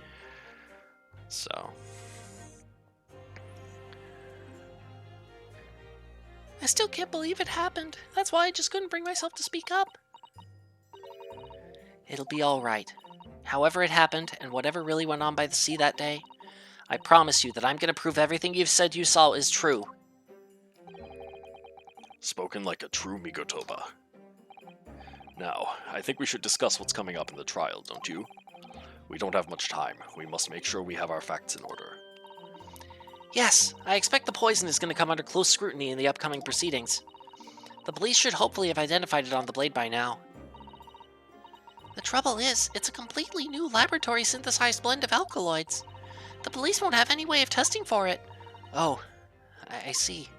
S1: So...
S4: I still can't believe it happened. That's why I just couldn't bring myself to speak up. It'll be all right. However it happened, and whatever really went on by the sea that day, I promise you that I'm going to prove everything you've said you saw is true.
S3: Spoken like a true Migotoba. Now, I think we should discuss what's coming up in the trial, don't you? We don't have much time. We must make sure we have our facts in order.
S4: Yes, I expect the poison is going to come under close scrutiny in the upcoming proceedings. The police should hopefully have identified it on the blade by now. The trouble is, it's a completely new laboratory synthesized blend of alkaloids. The police won't have any way of testing for it. Oh, I see.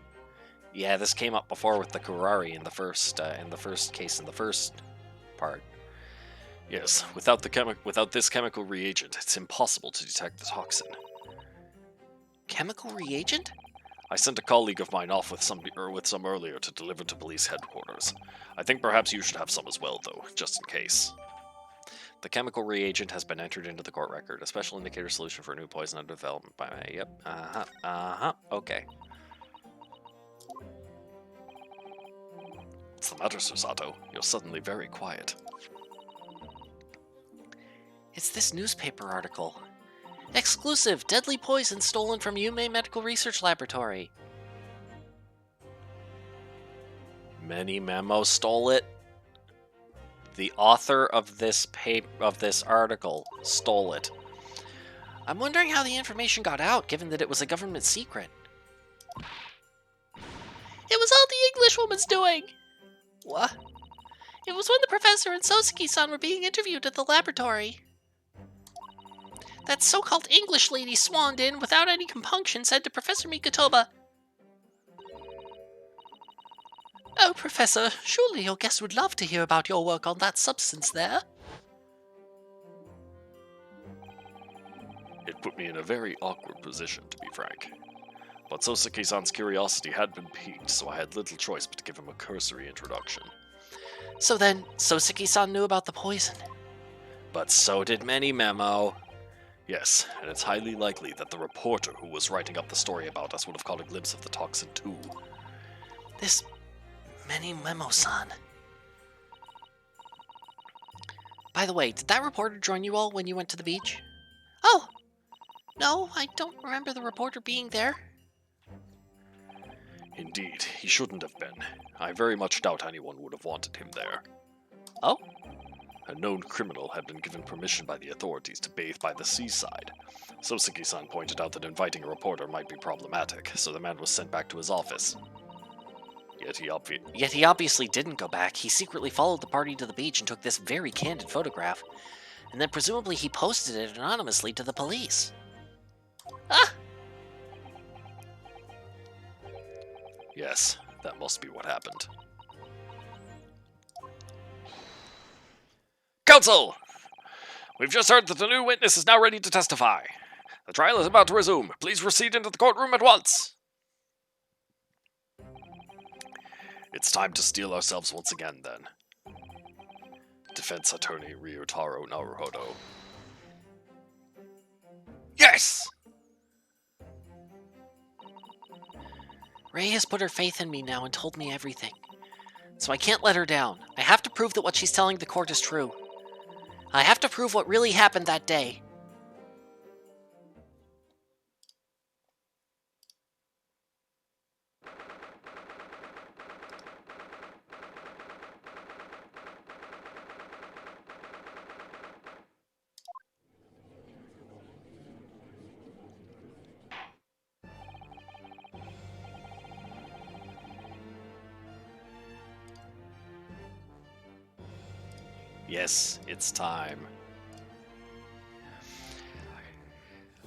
S1: Yeah, this came up before with the curare in the first part.
S3: Yes, without this chemical reagent, it's impossible to detect the toxin.
S4: Chemical reagent?
S3: I sent a colleague of mine off with some earlier to deliver to police headquarters. I think perhaps you should have some as well, though, just in case.
S1: The chemical reagent has been entered into the court record. A special indicator solution for a new poison under development by me. Yep. Okay.
S3: What's the matter, Susato? You're suddenly very quiet.
S4: It's this newspaper article. Exclusive, deadly poison stolen from Yume Medical Research Laboratory.
S1: Many Memo stole it. The author of this article stole it.
S4: I'm wondering how the information got out, given that it was a government secret. It was all the English woman's doing! What? It was when the professor and Sosuke-san were being interviewed at the laboratory. That so-called English lady swanned in without any compunction, said to Professor Mikotoba, "Oh, Professor, surely your guest would love to hear about your work on that substance there."
S3: It put me in a very awkward position, to be frank. But Sosuke-san's curiosity had been piqued, so I had little choice but to give him a cursory introduction.
S4: So then, Sosuke-san knew about the poison.
S1: But so did many Memo.
S3: Yes, and it's highly likely that the reporter who was writing up the story about us would have caught a glimpse of the toxin too.
S4: This Many Memo-san. By the way, did that reporter join you all when you went to the beach? Oh! No, I don't remember the reporter being there.
S3: Indeed, he shouldn't have been. I very much doubt anyone would have wanted him there.
S4: Oh?
S3: A known criminal had been given permission by the authorities to bathe by the seaside. Sosuke-san pointed out that inviting a reporter might be problematic, so the man was sent back to his office. Yet
S4: he obviously didn't go back. He secretly followed the party to the beach and took this very candid photograph. And then presumably he posted it anonymously to the police. Ah!
S3: Yes, that must be what happened.
S2: Counsel! We've just heard that the new witness is now ready to testify. The trial is about to resume. Please proceed into the courtroom at once.
S3: It's time to steel ourselves once again, then. Defense Attorney Ryotaro Naruhodo.
S2: Yes!
S4: Ray has put her faith in me now and told me everything. So I can't let her down. I have to prove that what she's telling the court is true. I have to prove what really happened that day.
S1: Yes, it's time.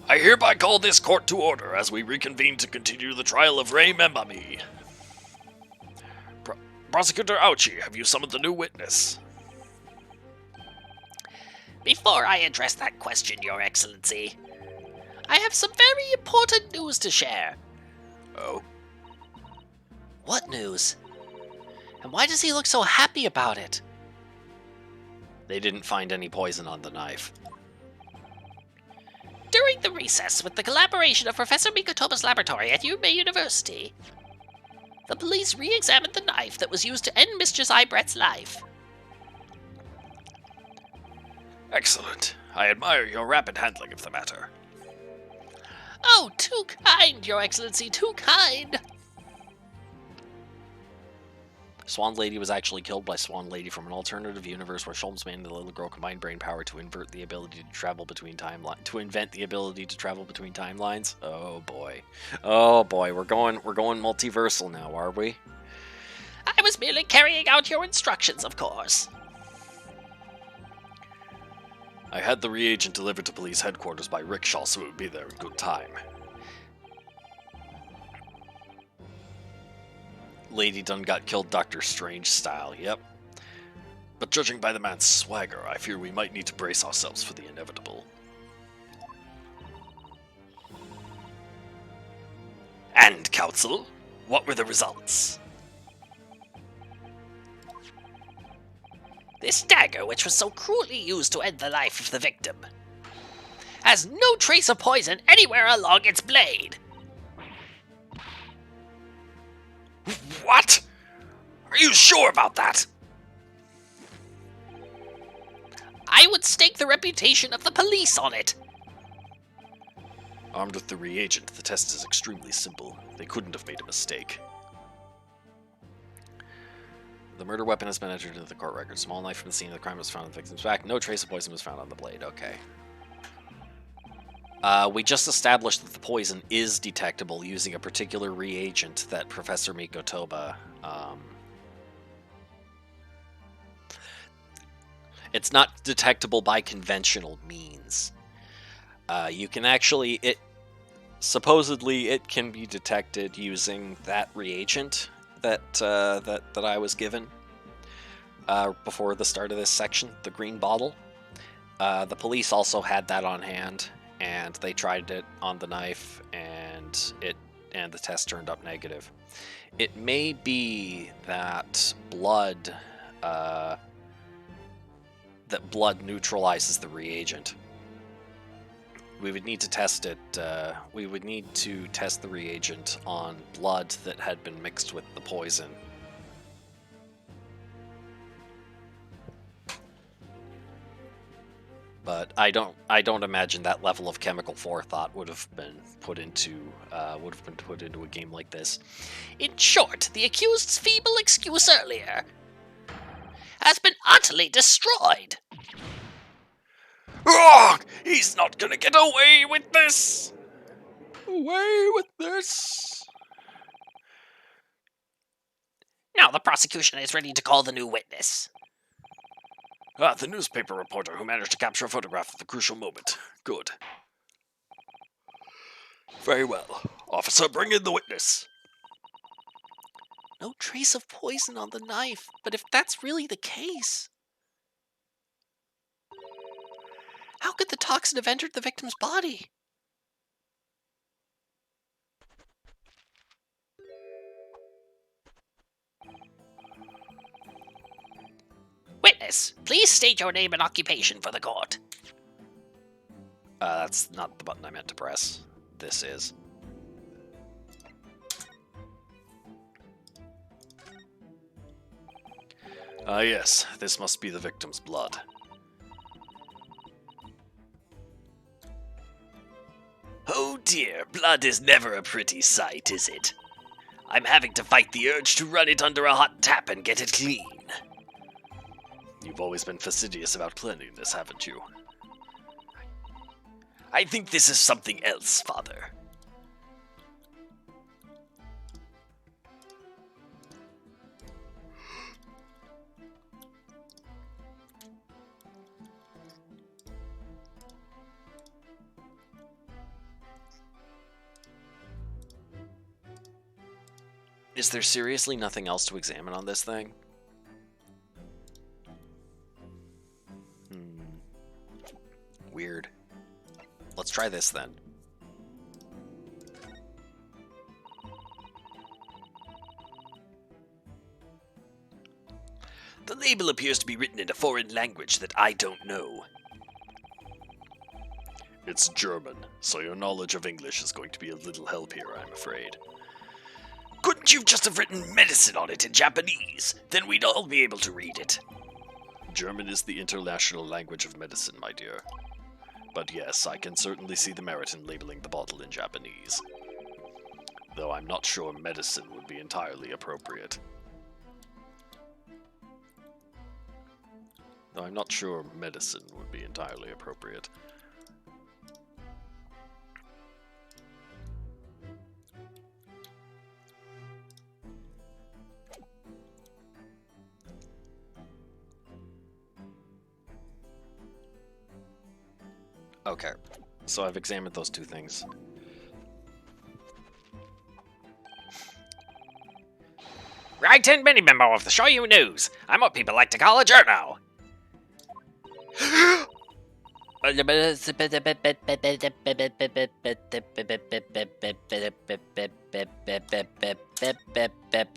S3: I hereby call this court to order as we reconvene to continue the trial of Rei Membami. Prosecutor Ouchi, have you summoned the new witness?
S4: Before I address that question, Your Excellency, I have some very important news to share.
S3: Oh?
S4: What news? And why does he look so happy about it?
S1: They didn't find any poison on the knife.
S4: During the recess, with the collaboration of Professor Mikotoba's laboratory at Yume University, the police re-examined the knife that was used to end Mistress Ibret's life.
S3: Excellent. I admire your rapid handling of the matter.
S4: Oh, too kind, Your Excellency, too kind!
S1: Swan Lady was actually killed by Swan Lady from an alternative universe where Sholmesman and the little girl combined brain power to invent the ability to travel between timelines. Oh boy. Oh boy, we're going multiversal now, are we?
S4: I was merely carrying out your instructions, of course.
S3: I had the reagent delivered to police headquarters by rickshaw, so it would be there in good time.
S1: Lady Dunn got killed Doctor Strange style, yep.
S3: But judging by the man's swagger, I fear we might need to brace ourselves for the inevitable.
S2: And, Counsel, what were the results? This dagger, which was so cruelly used to end the life of the victim, has no trace of poison anywhere along its blade.
S1: What? Are you sure about that?
S2: I would stake the reputation of the police on it.
S3: Armed with the reagent, the test is extremely simple. They couldn't have made a mistake.
S1: The murder weapon has been entered into the court record. Small knife from the scene of the crime was found on the victim's back. No trace of poison was found on the blade. Okay. We just established that the poison is detectable using a particular reagent that Professor Mikotoba... It's not detectable by conventional means. You can actually... Supposedly, it can be detected using that reagent that I was given before the start of this section, the green bottle. The police also had that on hand, and they tried it on the knife, and the test turned up negative. It may be that blood neutralizes the reagent. We would need to test it. We would need to test the reagent on blood that had been mixed with the poison. But I don't imagine that level of chemical forethought would have been put into a game like this.
S2: In short, the accused's feeble excuse earlier has been utterly destroyed.
S1: Oh, he's not gonna get away with this! Away with this!
S2: Now the prosecution is ready to call the new witness.
S3: Ah, the newspaper reporter who managed to capture a photograph of the crucial moment. Good. Very well. Officer, bring in the witness.
S4: No trace of poison on the knife, but if that's really the case... How could the toxin have entered the victim's body?
S2: Witness, please state your name and occupation for the court.
S1: That's not the button I meant to press. This is.
S3: Ah, yes. This must be the victim's blood.
S2: Oh dear, blood is never a pretty sight, is it? I'm having to fight the urge to run it under a hot tap and get it clean.
S3: You've always been fastidious about cleanliness, haven't you?
S2: I think this is something else, Father.
S1: Is there seriously nothing else to examine on this thing? Weird. Let's try this then.
S2: The label appears to be written in a foreign language that I don't know.
S3: It's German, so your knowledge of English is going to be a little help here, I'm afraid.
S2: Couldn't you just have written medicine on it in Japanese? Then we'd all be able to read it.
S3: German is the international language of medicine, my dear. But yes, I can certainly see the merit in labeling the bottle in Japanese. Though I'm not sure medicine would be entirely appropriate.
S1: Okay, so I've examined those two things.
S2: Right in mini memo of the Show You News. I'm what people like to call a journal.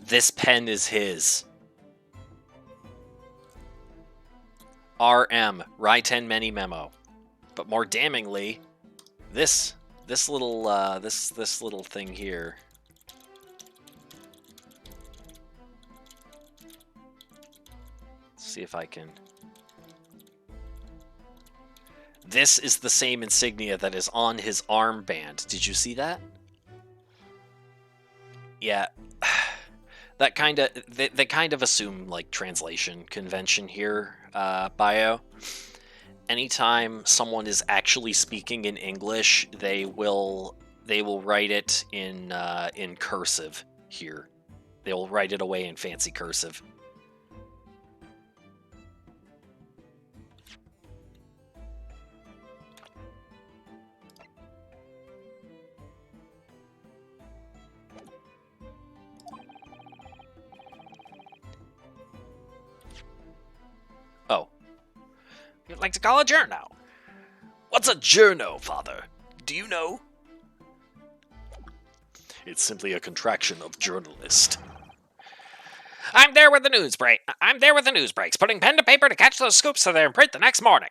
S1: This pen is his. RM, Raiten Many Memo. But more damningly, this little this little thing here. Let's see if I can. This is the same insignia that is on his armband. Did you see that? Yeah. That kind of they kind of assume like translation convention here, bio. Anytime someone is actually speaking in English, they will write it in cursive here. They'll write it away in fancy cursive. Oh.
S2: You'd like to call a journo?
S3: What's a journo, Father? Do you know? It's simply a contraction of journalist.
S2: I'm there with the news breaks, putting pen to paper to catch those scoops so they're in print the next morning.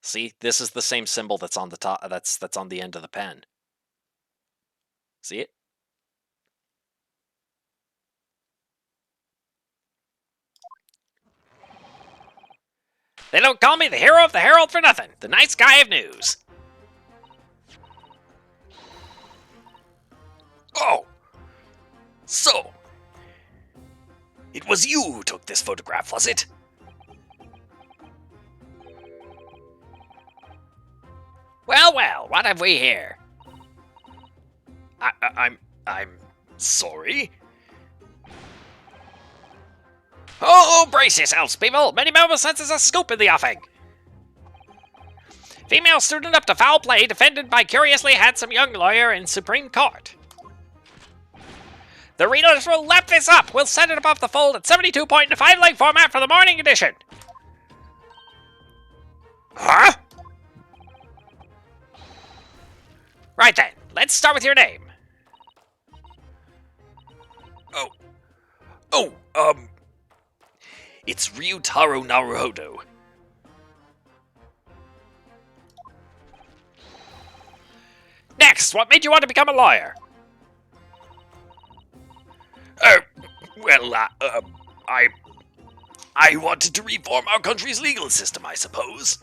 S1: See, this is the same symbol that's on the top. That's on the end of the pen. See it?
S2: They don't call me the hero of the Herald for nothing. The nice guy of news.
S3: Oh! So, it was you who took this photograph, was it?
S2: Well, well, what have we here?
S3: I'm sorry?
S2: Oh, brace yourselves, people! Many Memo senses a scoop in the offing. Female student up to foul play defended by curiously handsome young lawyer in Supreme Court. The readers will lap this up. We'll set it above the fold at 72 point in a 5-leg format for the morning edition.
S3: Huh?
S2: Right then, let's start with your name.
S3: It's Ryutaro Naruhodo.
S2: Next, what made you want to become a lawyer?
S3: I wanted to reform our country's legal system, I suppose.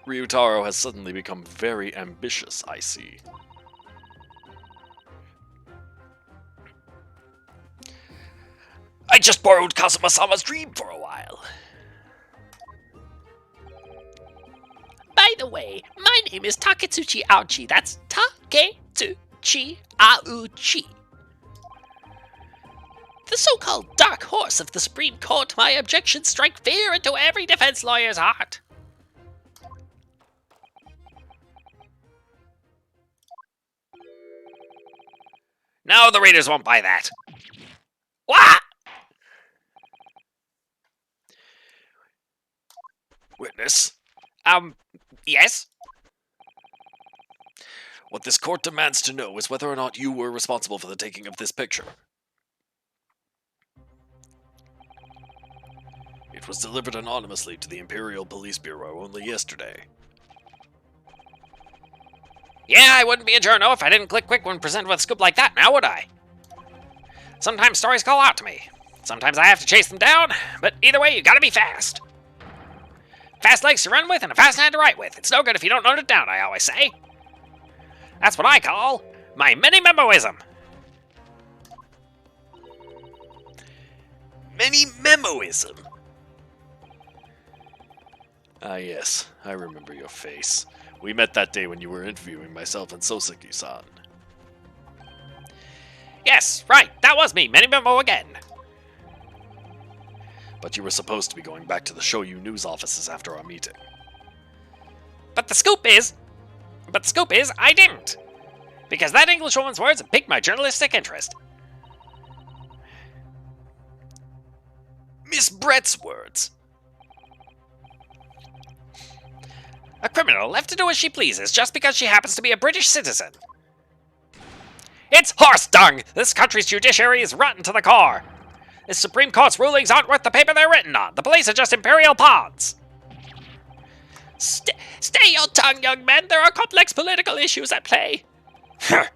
S3: Ryutaro has suddenly become very ambitious, I see. I just borrowed Kazuma-sama's dream for a while.
S4: By the way, my name is Taketsuchi Auchi. That's Taketsuchi Auchi. The so-called dark horse of the Supreme Court, my objections strike fear into every defense lawyer's heart.
S2: No, the readers won't buy that. What?
S3: Witness,
S2: Yes?
S3: what this court demands to know is whether or not you were responsible for the taking of this picture. It was delivered anonymously to the Imperial Police Bureau only yesterday.
S2: Yeah, I wouldn't be a journo if I didn't click quick when presented with a scoop like that, now would I? Sometimes stories call out to me. Sometimes I have to chase them down, but either way, you gotta be fast. Fast legs to run with and a fast hand to write with. It's no good if you don't note it down, I always say. That's what I call my mini-memoism.
S3: Many-memoism? Ah yes, I remember your face. We met that day when you were interviewing myself and Soseki-san.
S2: Yes, right, that was me, mini-memo again.
S3: But you were supposed to be going back to the Shoyu news offices after our meeting.
S2: But the scoop is, I didn't. Because that Englishwoman's words piqued my journalistic interest.
S3: Miss Brett's words.
S2: A criminal left to do as she pleases just because she happens to be a British citizen. It's horse dung! This country's judiciary is rotten to the core. This Supreme Court's rulings aren't worth the paper they're written on. The police are just imperial pawns.
S4: Stay your tongue, young man. There are complex political issues at play.
S2: Well,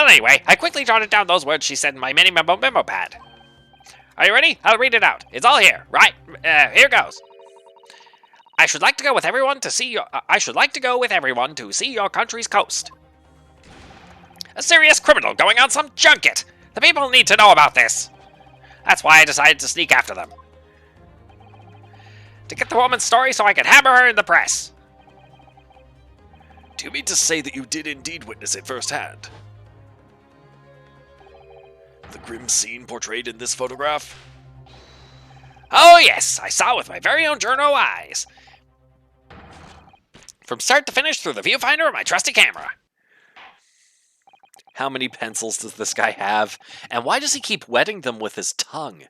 S2: anyway, I quickly jotted down those words she said in my mini memo pad. Are you ready? I'll read it out. It's all here. Right, here goes. I should like to go with everyone to see your country's coast. A serious criminal going on some junket. The people need to know about this. That's why I decided to sneak after them. To get the woman's story so I could hammer her in the press.
S3: Do you mean to say that you did indeed witness it firsthand? The grim scene portrayed in this photograph?
S2: Oh yes, I saw with my very own journo eyes. From start to finish through the viewfinder of my trusty camera.
S1: How many pencils does this guy have? And why does he keep wetting them with his tongue?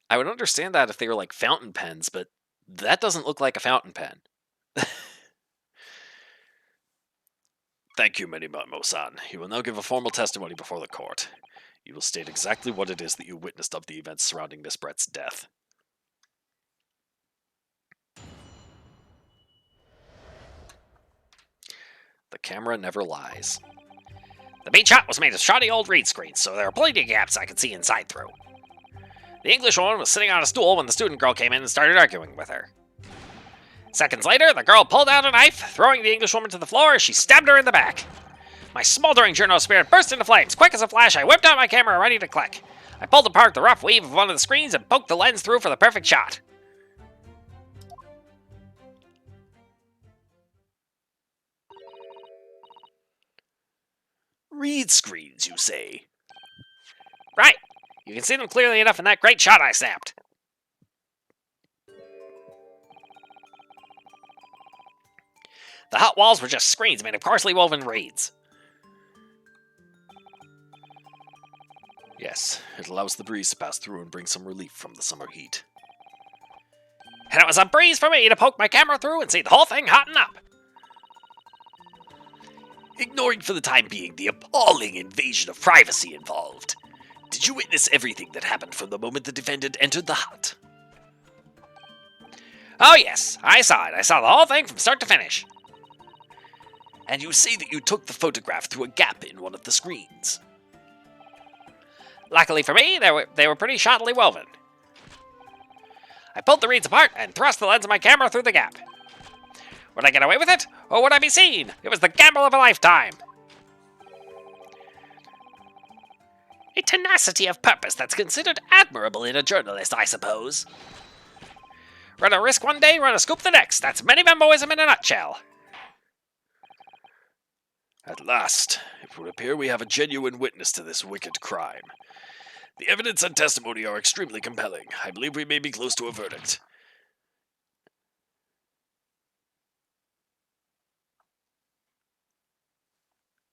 S1: I would understand that if they were like fountain pens, but that doesn't look like a fountain pen.
S3: Thank you, Minimomo-san. You will now give a formal testimony before the court. You will state exactly what it is that you witnessed of the events surrounding Miss Brett's death.
S1: The camera never lies.
S2: The beach hut was made of shoddy old reed screens, so there were plenty of gaps I could see inside through. The English woman was sitting on a stool when the student girl came in and started arguing with her. Seconds later, the girl pulled out a knife, throwing the English woman to the floor as she stabbed her in the back. My smoldering journo spirit burst into flames. Quick as a flash, I whipped out my camera ready to click. I pulled apart the rough weave of one of the screens and poked the lens through for the perfect shot.
S3: Reed screens, you say?
S2: Right. You can see them clearly enough in that great shot I snapped. The hut walls were just screens made of coarsely woven reeds.
S3: Yes, it allows the breeze to pass through and bring some relief from the summer heat.
S2: And it was a breeze for me to poke my camera through and see the whole thing hotting up.
S3: Ignoring for the time being the appalling invasion of privacy involved, did you witness everything that happened from the moment the defendant entered the hut?
S2: Oh yes, I saw it. I saw the whole thing from start to finish.
S3: And you say that you took the photograph through a gap in one of the screens.
S2: Luckily for me, they were pretty shoddily woven. I pulled the reeds apart and thrust the lens of my camera through the gap. Would I get away with it, or would I be seen? It was the gamble of a lifetime.
S4: A tenacity of purpose that's considered admirable in a journalist, I suppose.
S2: Run a risk one day, run a scoop the next. That's Minimemboism in a nutshell.
S3: At last, it would appear we have a genuine witness to this wicked crime. The evidence and testimony are extremely compelling. I believe we may be close to a verdict.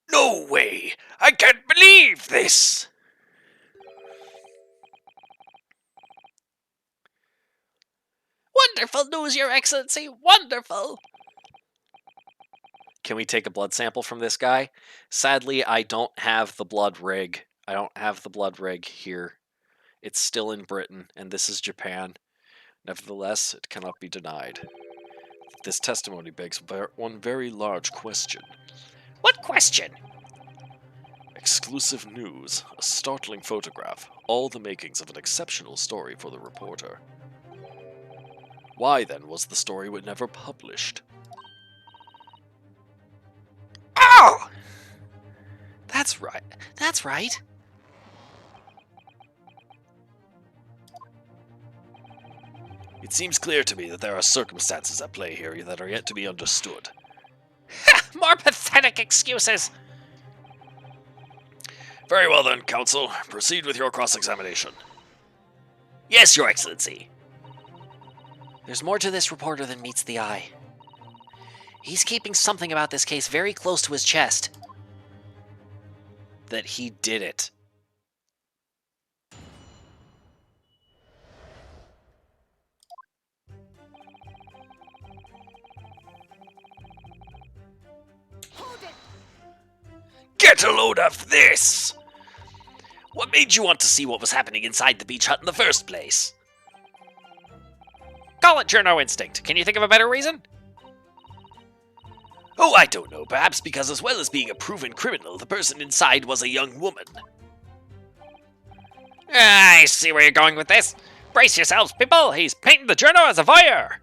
S3: No way! I can't believe this!
S4: Wonderful news, Your Excellency! Wonderful!
S1: Can we take a blood sample from this guy? Sadly, I don't have the blood rig. I don't have the blood rig here. It's still in Britain, and this is Japan. Nevertheless, it cannot be denied. This testimony begs one very large question.
S2: What question?
S3: Exclusive news, a startling photograph, all the makings of an exceptional story for the reporter. Why then was the story never published?
S4: Oh! That's right. That's right.
S3: It seems clear to me that there are circumstances at play here that are yet to be understood.
S2: More pathetic excuses.
S3: Very well then, counsel. Proceed with your cross-examination.
S4: Yes, Your Excellency.
S1: There's more to this reporter than meets the eye. He's keeping something about this case very close to his chest. That he did it.
S3: Get a load of this!
S1: What made you want to see what was happening inside the beach hut in the first place?
S2: Call it journo instinct. Can you think of a better reason?
S1: Oh, I don't know. Perhaps because as well as being a proven criminal, the person inside was a young woman.
S2: I see where you're going with this. Brace yourselves, people. He's painting the journo as a voyeur.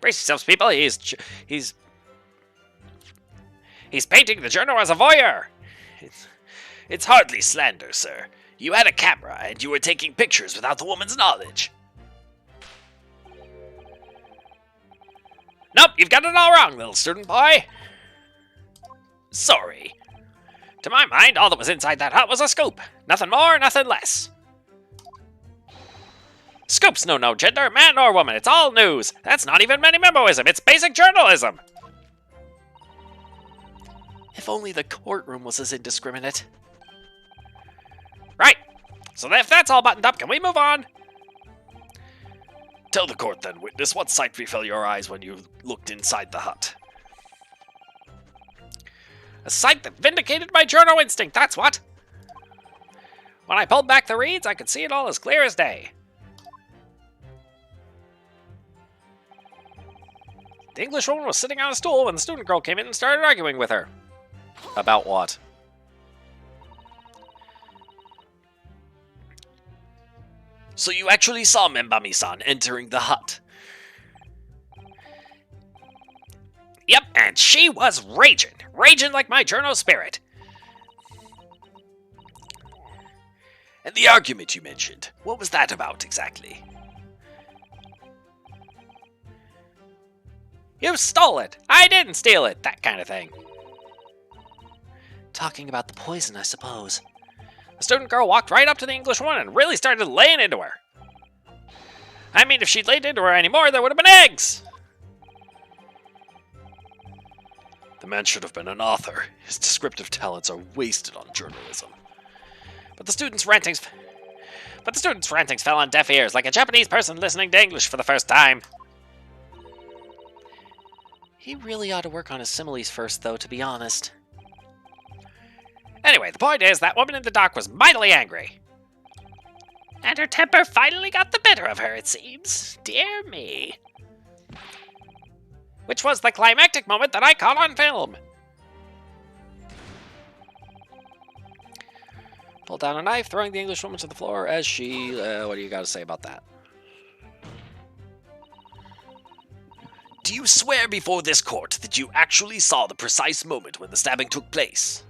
S2: Brace yourselves, people. He's painting the journo as a voyeur.
S1: It's hardly slander, sir. You had a camera, and you were taking pictures without the woman's knowledge.
S2: Nope, you've got it all wrong, little student boy.
S1: Sorry.
S2: To my mind, all that was inside that hut was a scoop. Nothing more, nothing less. Scoops know no gender, man or woman. It's all news. That's not even many-memoism. It's basic journalism.
S4: If only the courtroom was as indiscriminate.
S2: Right. So if that's all buttoned up, can we move on?
S1: Tell the court then, witness, what sight befell your eyes when you looked inside the hut?
S2: A sight that vindicated my journo instinct, that's what. When I pulled back the reeds, I could see it all as clear as day. The English woman was sitting on a stool when the student girl came in and started arguing with her.
S1: About what? So you actually saw Membami-san entering the hut?
S2: Yep, and she was raging. Raging like my journo spirit.
S1: And the argument you mentioned, what was that about exactly?
S2: You stole it. I didn't steal it. That kind of thing.
S4: Talking about the poison, I suppose.
S2: The student girl walked right up to the English woman and really started laying into her. I mean, if she'd laid into her anymore, there would have been eggs.
S1: The man should have been an author. His descriptive talents are wasted on journalism.
S2: But the student's rantings fell on deaf ears, like a Japanese person listening to English for the first time.
S4: He really ought to work on his similes first, though, to be honest.
S2: Anyway, the point is, that woman in the dock was mightily angry. And her temper finally got the better of her, it seems. Dear me. Which was the climactic moment that I caught on film.
S1: Pulled down a knife, throwing the English woman to the floor as she... what do you got to say about that? Do you swear before this court that you actually saw the precise moment when the stabbing took place?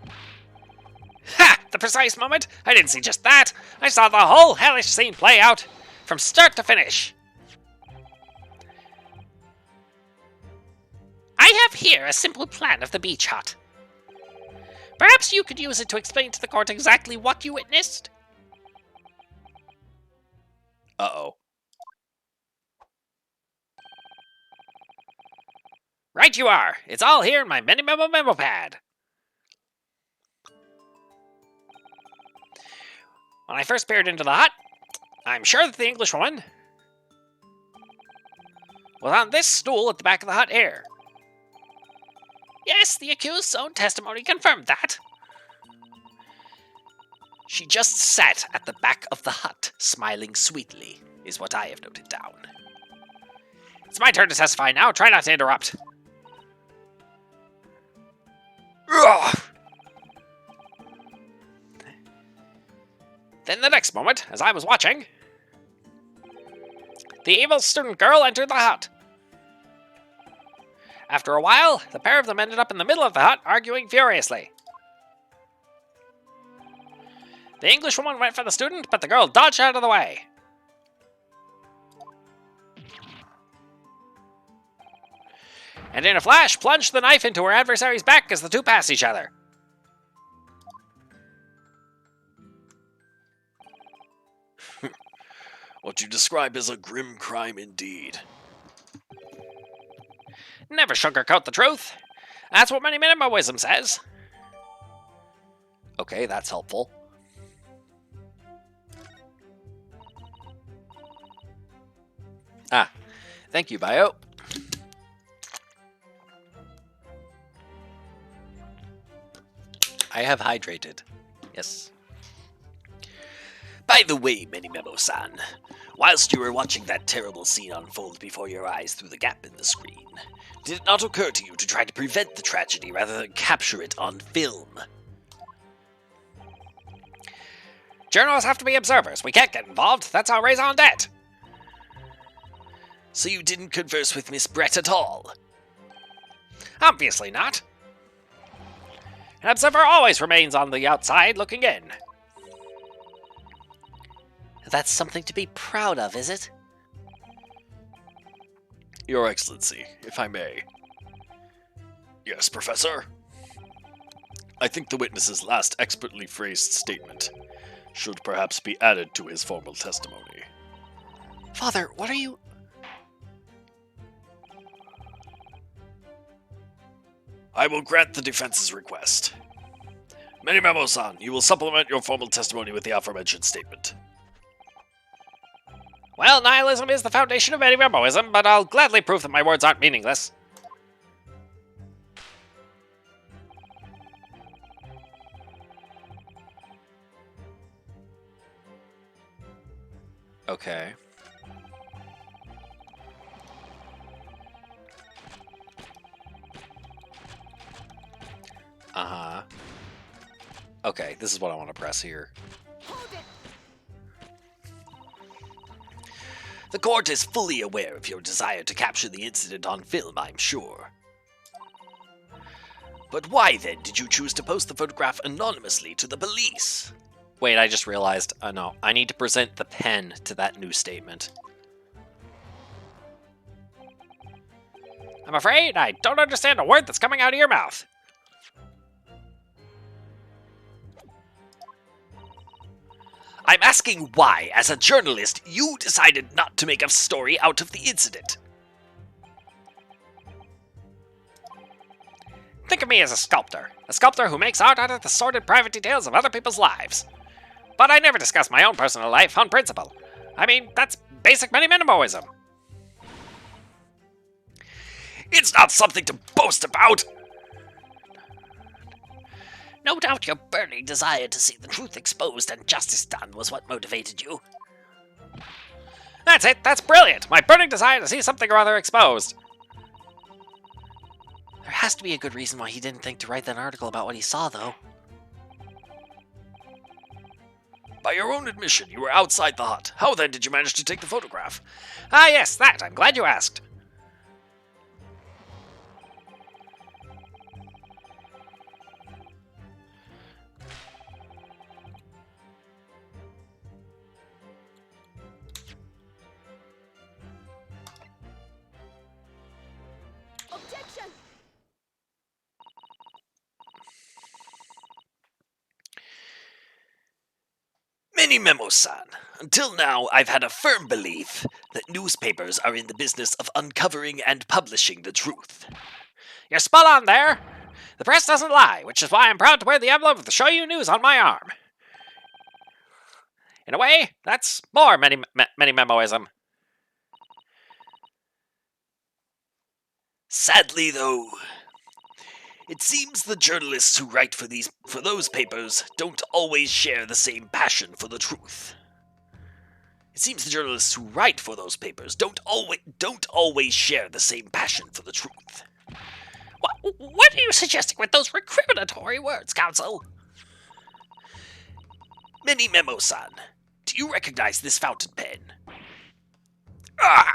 S2: Ha! The precise moment? I didn't see just that. I saw the whole hellish scene play out, from start to finish. I have here a simple plan of the beach hut. Perhaps you could use it to explain to the court exactly what you witnessed?
S1: Uh-oh.
S2: Right you are. It's all here in my memo pad. When I first peered into the hut, I'm sure that the Englishwoman was on this stool at the back of the hut here. Yes, the accused's own testimony confirmed that.
S1: She just sat at the back of the hut, smiling sweetly, is what I have noted down.
S2: It's my turn to testify now. Try not to interrupt.
S1: Ugh!
S2: Then the next moment, as I was watching, the evil student girl entered the hut. After a while, the pair of them ended up in the middle of the hut, arguing furiously. The Englishwoman went for the student, but the girl dodged out of the way. And in a flash, plunged the knife into her adversary's back as the two passed each other.
S1: What you describe as a grim crime indeed.
S2: Never sugarcoat the truth. That's what many-memoism says.
S1: Okay, that's helpful. Ah, thank you, Bio. I have hydrated. Yes.
S5: By the way, Memo-san, whilst you were watching that terrible scene unfold before your eyes through the gap in the screen, did it not occur to you to try to prevent the tragedy rather than capture it on film?
S2: Journalists have to be observers. We can't get involved. That's our raison d'etre.
S5: So you didn't converse with Miss Brett at all?
S2: Obviously not. An observer always remains on the outside looking in.
S4: That's something to be proud of, is it?
S3: Your Excellency, if I may. Yes, Professor? I think the witness's last expertly phrased statement should perhaps be added to his formal testimony.
S4: Father, what are you...
S3: I will grant the defense's request. Memo-san, you will supplement your formal testimony with the aforementioned statement.
S2: Well, nihilism is the foundation of any memoism, but I'll gladly prove that my words aren't meaningless.
S1: Okay. Uh-huh. Okay, this is what I want to press here.
S5: The court is fully aware of your desire to capture the incident on film, I'm sure. But why then did you choose to post the photograph anonymously to the police?
S1: Wait, I just realized, no, I need to present the pen to that new statement.
S2: I'm afraid I don't understand a word that's coming out of your mouth.
S5: I'm asking why, as a journalist, you decided not to make a story out of the incident.
S2: Think of me as a sculptor who makes art out of the sordid private details of other people's lives. But I never discuss my own personal life on principle. I mean, that's basic minimalism.
S5: It's not something to boast about!
S4: No doubt your burning desire to see the truth exposed and justice done was what motivated you.
S2: That's it, that's brilliant! My burning desire to see something or other exposed.
S4: There has to be a good reason why he didn't think to write that article about what he saw, though.
S5: By your own admission, you were outside the hut. How then did you manage to take the photograph?
S2: Ah yes, that, I'm glad you asked.
S5: Memo-san, until now I've had a firm belief that newspapers are in the business of uncovering and publishing the truth.
S2: You're spot on there. The press doesn't lie, which is why I'm proud to wear the emblem of the Show You News on my arm. In a way, that's more many memoism.
S5: Sadly, though, it seems the journalists who write for those papers don't always share the same passion for the truth. It seems the journalists who write for those papers don't always share the same passion for the truth.
S4: What are you suggesting with those recriminatory words, Counsel?
S5: Memo-san, do you recognize this fountain pen? Ah!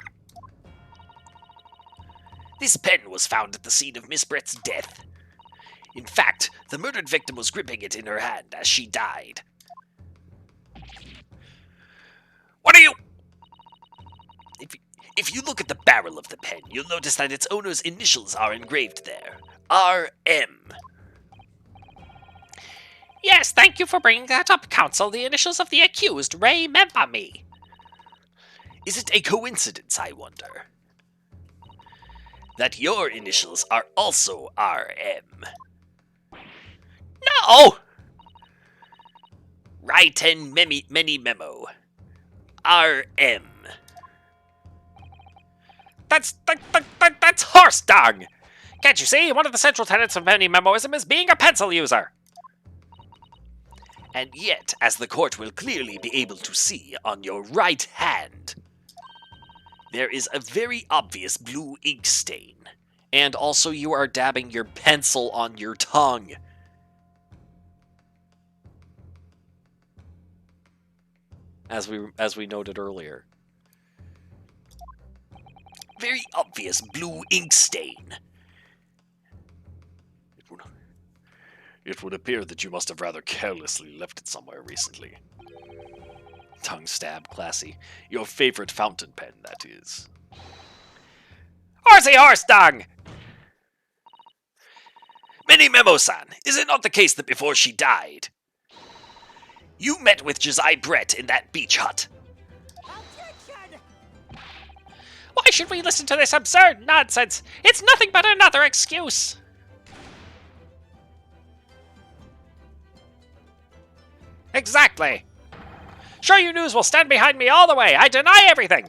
S5: This pen was found at the scene of Miss Brett's death. In fact, the murdered victim was gripping it in her hand as she died. What are you... If you look at the barrel of the pen, you'll notice that its owner's initials are engraved there. R.M.
S2: Yes, thank you for bringing that up, Counsel. The initials of the accused, remember me.
S5: Is it a coincidence, I wonder, that your initials are also R.M.?
S2: No!
S5: Raiten many memo. R.M.
S2: That's horse dung! Can't you see? One of the central tenets of many memoism is being a pencil user.
S5: And yet, as the court will clearly be able to see on your right hand, there is a very obvious blue ink stain.
S1: And also you are dabbing your pencil on your tongue. As we noted earlier.
S5: Very obvious blue ink stain.
S3: It would appear that you must have rather carelessly left it somewhere recently.
S1: Tongue stab, classy.
S3: Your favorite fountain pen, that is.
S2: Horsey horse dung!
S5: Many Memo-san, is it not the case that before she died, you met with Josiah Brett in that beach hut?
S2: Why should we listen to this absurd nonsense? It's nothing but another excuse. Exactly. Sure You News will stand behind me all the way. I deny everything.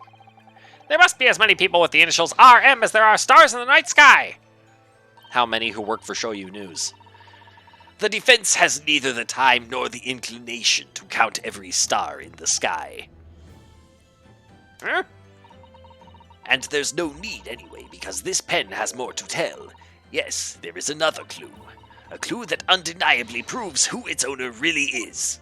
S2: There must be as many people with the initials RM as there are stars in the night sky.
S1: How many who work for Show You News?
S5: The defense has neither the time nor the inclination to count every star in the sky.
S2: Huh?
S5: And there's no need anyway, because this pen has more to tell. Yes, there is another clue. A clue that undeniably proves who its owner really is.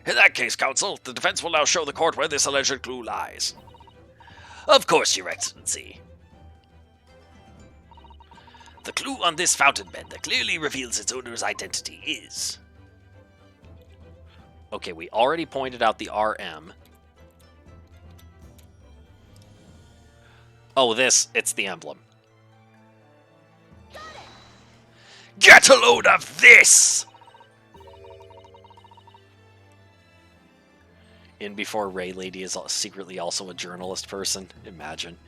S3: In that case, counsel, the defense will now show the court where this alleged clue lies.
S5: Of course, Your Excellency. The clue on this fountain pen that clearly reveals its owner's identity is...
S1: Okay, we already pointed out the RM. Oh, it's the emblem.
S5: Get a load of this!
S1: In before Ray Lady is secretly also a journalist person. Imagine.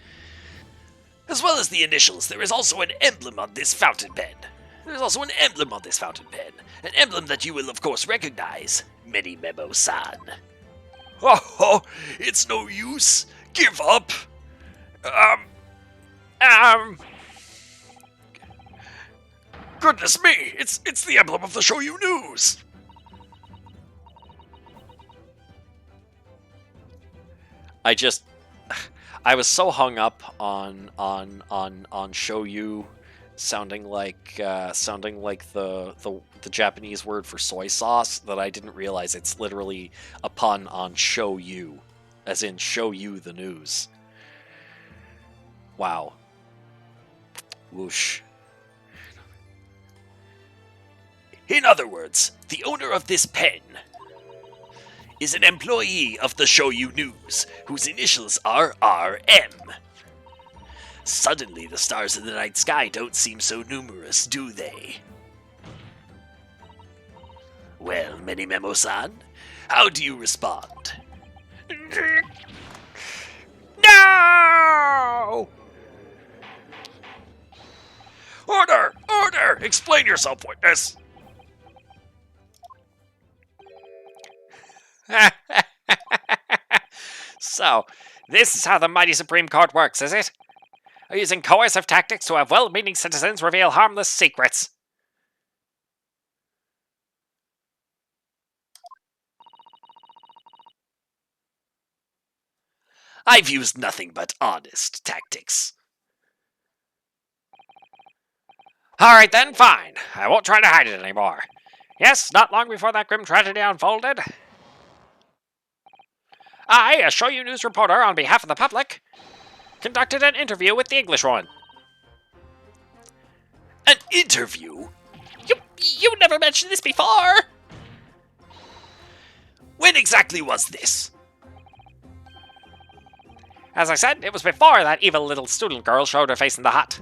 S5: As well as the initials, there is also an emblem on this fountain pen. There's also an emblem on this fountain pen. An emblem that you will, of course, recognize. Many Memo-san.
S3: Oh, it's no use. Give up. Goodness me, it's the emblem of the Show You News.
S1: I was so hung up on Show You sounding like the Japanese word for soy sauce that I didn't realize it's literally a pun on show you, as in show you the news. Wow. Whoosh.
S5: In other words, the owner of this pen is an employee of the Show You News, whose initials are RM. Suddenly, the stars in the night sky don't seem so numerous, do they? Well, Many Memo-san, how do you respond?
S2: No!
S3: Order! Order! Explain yourself, witness.
S2: So, this is how the mighty Supreme Court works, is it? Are using coercive tactics to have well-meaning citizens reveal harmless secrets.
S5: I've used nothing but honest tactics.
S2: Alright then, fine. I won't try to hide it anymore. Yes, not long before that grim tragedy unfolded, I, a Show You News reporter on behalf of the public, conducted an interview with the English woman.
S5: An interview?
S2: You never mentioned this before!
S5: When exactly was this?
S2: As I said, it was before that evil little student girl showed her face in the hut.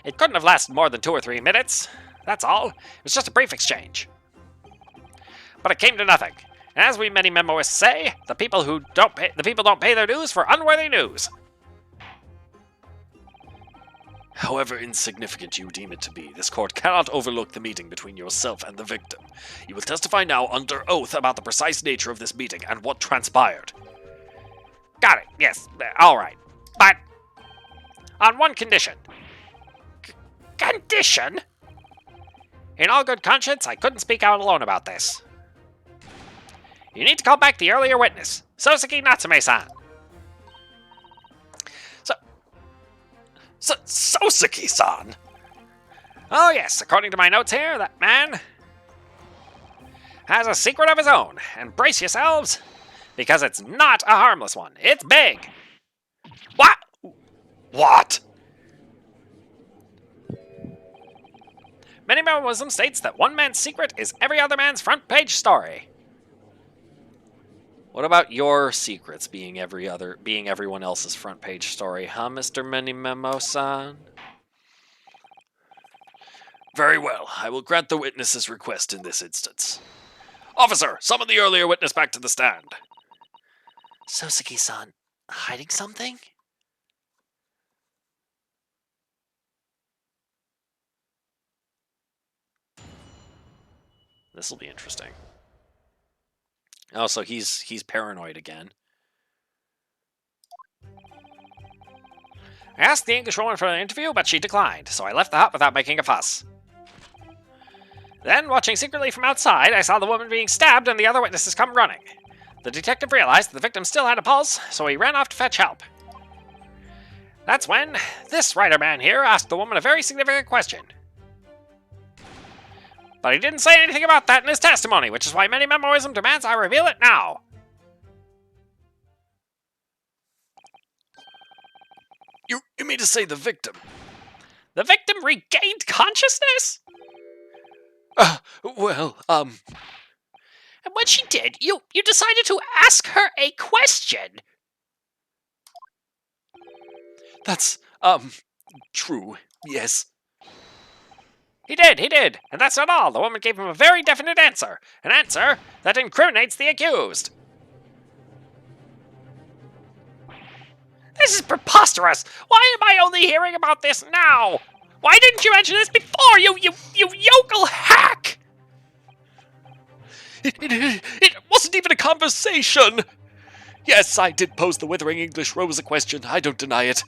S2: It couldn't have lasted more than 2 or 3 minutes. That's all. It was just a brief exchange. But it came to nothing. And as we many memoists say, the people don't pay their dues for unworthy news.
S3: However insignificant you deem it to be, this court cannot overlook the meeting between yourself and the victim. You will testify now under oath about the precise nature of this meeting and what transpired.
S2: Got it, yes, alright. But On one condition. Condition? In all good conscience, I couldn't speak out alone about this. You need to call back the earlier witness, Sosuke Natsume-san.
S5: Sosuke-san!
S2: Oh yes, according to my notes here, that man has a secret of his own. And brace yourselves, because it's not a harmless one. It's big.
S5: What? What?
S2: Minimalism states that one man's secret is every other man's front page story.
S1: What about your secrets being everyone else's front page story, huh, Mr. Minimemo-san?
S5: Very well. I will grant the witness's request in this instance. Officer, summon the earlier witness back to the stand.
S4: Sosuke-san, hiding something?
S1: This will be interesting. Oh, so he's paranoid again.
S2: I asked the English woman for an interview, but she declined, so I left the hut without making a fuss. Then, watching secretly from outside, I saw the woman being stabbed and the other witnesses come running. The detective realized that the victim still had a pulse, so he ran off to fetch help. That's when this writer man here asked the woman a very significant question. But he didn't say anything about that in his testimony, which is why many memoism demands I reveal it now.
S5: You mean to say the victim?
S2: The victim regained consciousness?
S5: And
S2: And when she did, you decided to ask her a question.
S5: that's, true, yes.
S2: He did. And that's not all. The woman gave him a very definite answer. An answer that incriminates the accused. This is preposterous. Why am I only hearing about this now? Why didn't you mention this before, you yokel hack?
S5: It wasn't even a conversation. Yes, I did pose the withering English rose a question. I don't deny it.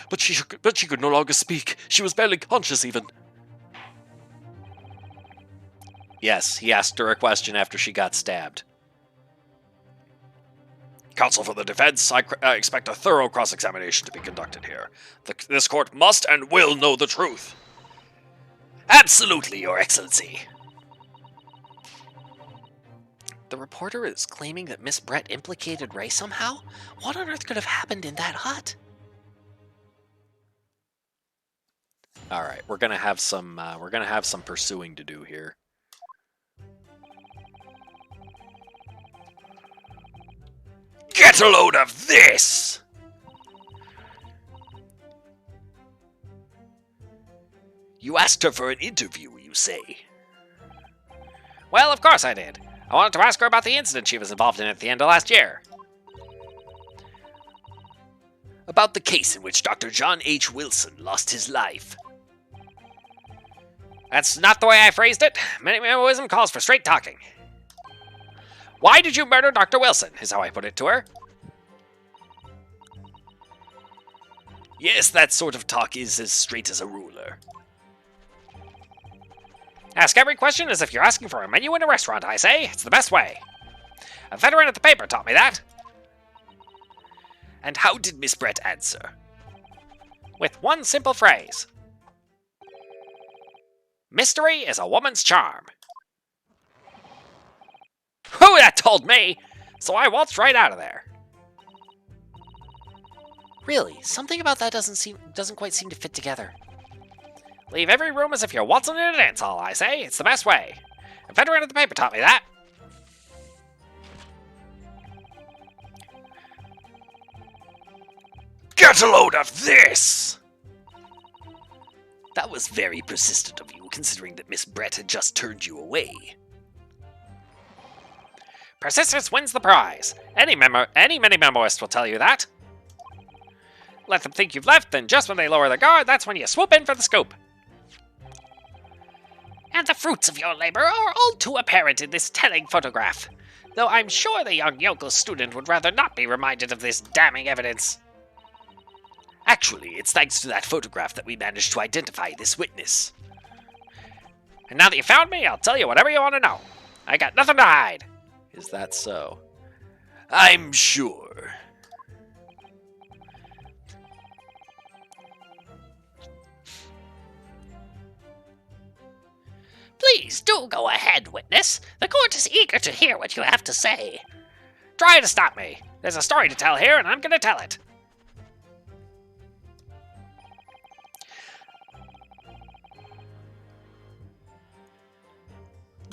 S5: But she could no longer speak. She was barely conscious even.
S1: Yes, he asked her a question after she got stabbed.
S5: Counsel for the defense, I expect a thorough cross-examination to be conducted here. This court must and will know the truth. Absolutely, Your Excellency.
S4: The reporter is claiming that Miss Brett implicated Ray somehow? What on earth could have happened in that hut?
S1: All right, we're gonna have some pursuing to do here.
S5: Get a load of this! You asked her for an interview, you say?
S2: Well, of course I did. I wanted to ask her about the incident she was involved in at the end of last year.
S5: About the case in which Dr. John H. Wilson lost his life.
S2: That's not the way I phrased it. Minimalism calls for straight talking. Why did you murder Dr. Wilson, is how I put it to her.
S5: Yes, that sort of talk is as straight as a ruler.
S2: Ask every question as if you're asking for a menu in a restaurant, I say. It's the best way. A veteran at the paper taught me that.
S5: And how did Miss Brett answer?
S2: With one simple phrase. Mystery is a woman's charm. Who that told me? So I waltzed right out of there.
S4: Really, something about that doesn't quite seem to fit together.
S2: Leave every room as if you're waltzing in a dance hall, I say. It's the best way. A veteran at the paper taught me that.
S5: Get a load of this! That was very persistent of you, considering that Miss Brett had just turned you away.
S2: Persistence wins the prize. Any mini-memoist will tell you that. Let them think you've left, then just when they lower their guard, that's when you swoop in for the scoop. And the fruits of your labor are all too apparent in this telling photograph, though I'm sure the young yokel student would rather not be reminded of this damning evidence.
S5: Actually, it's thanks to that photograph that we managed to identify this witness.
S2: And now that you found me, I'll tell you whatever you want to know. I got nothing to hide.
S1: Is that so?
S5: I'm sure.
S2: Please do go ahead, witness. The court is eager to hear what you have to say. Try to stop me. There's a story to tell here, and I'm going to tell it.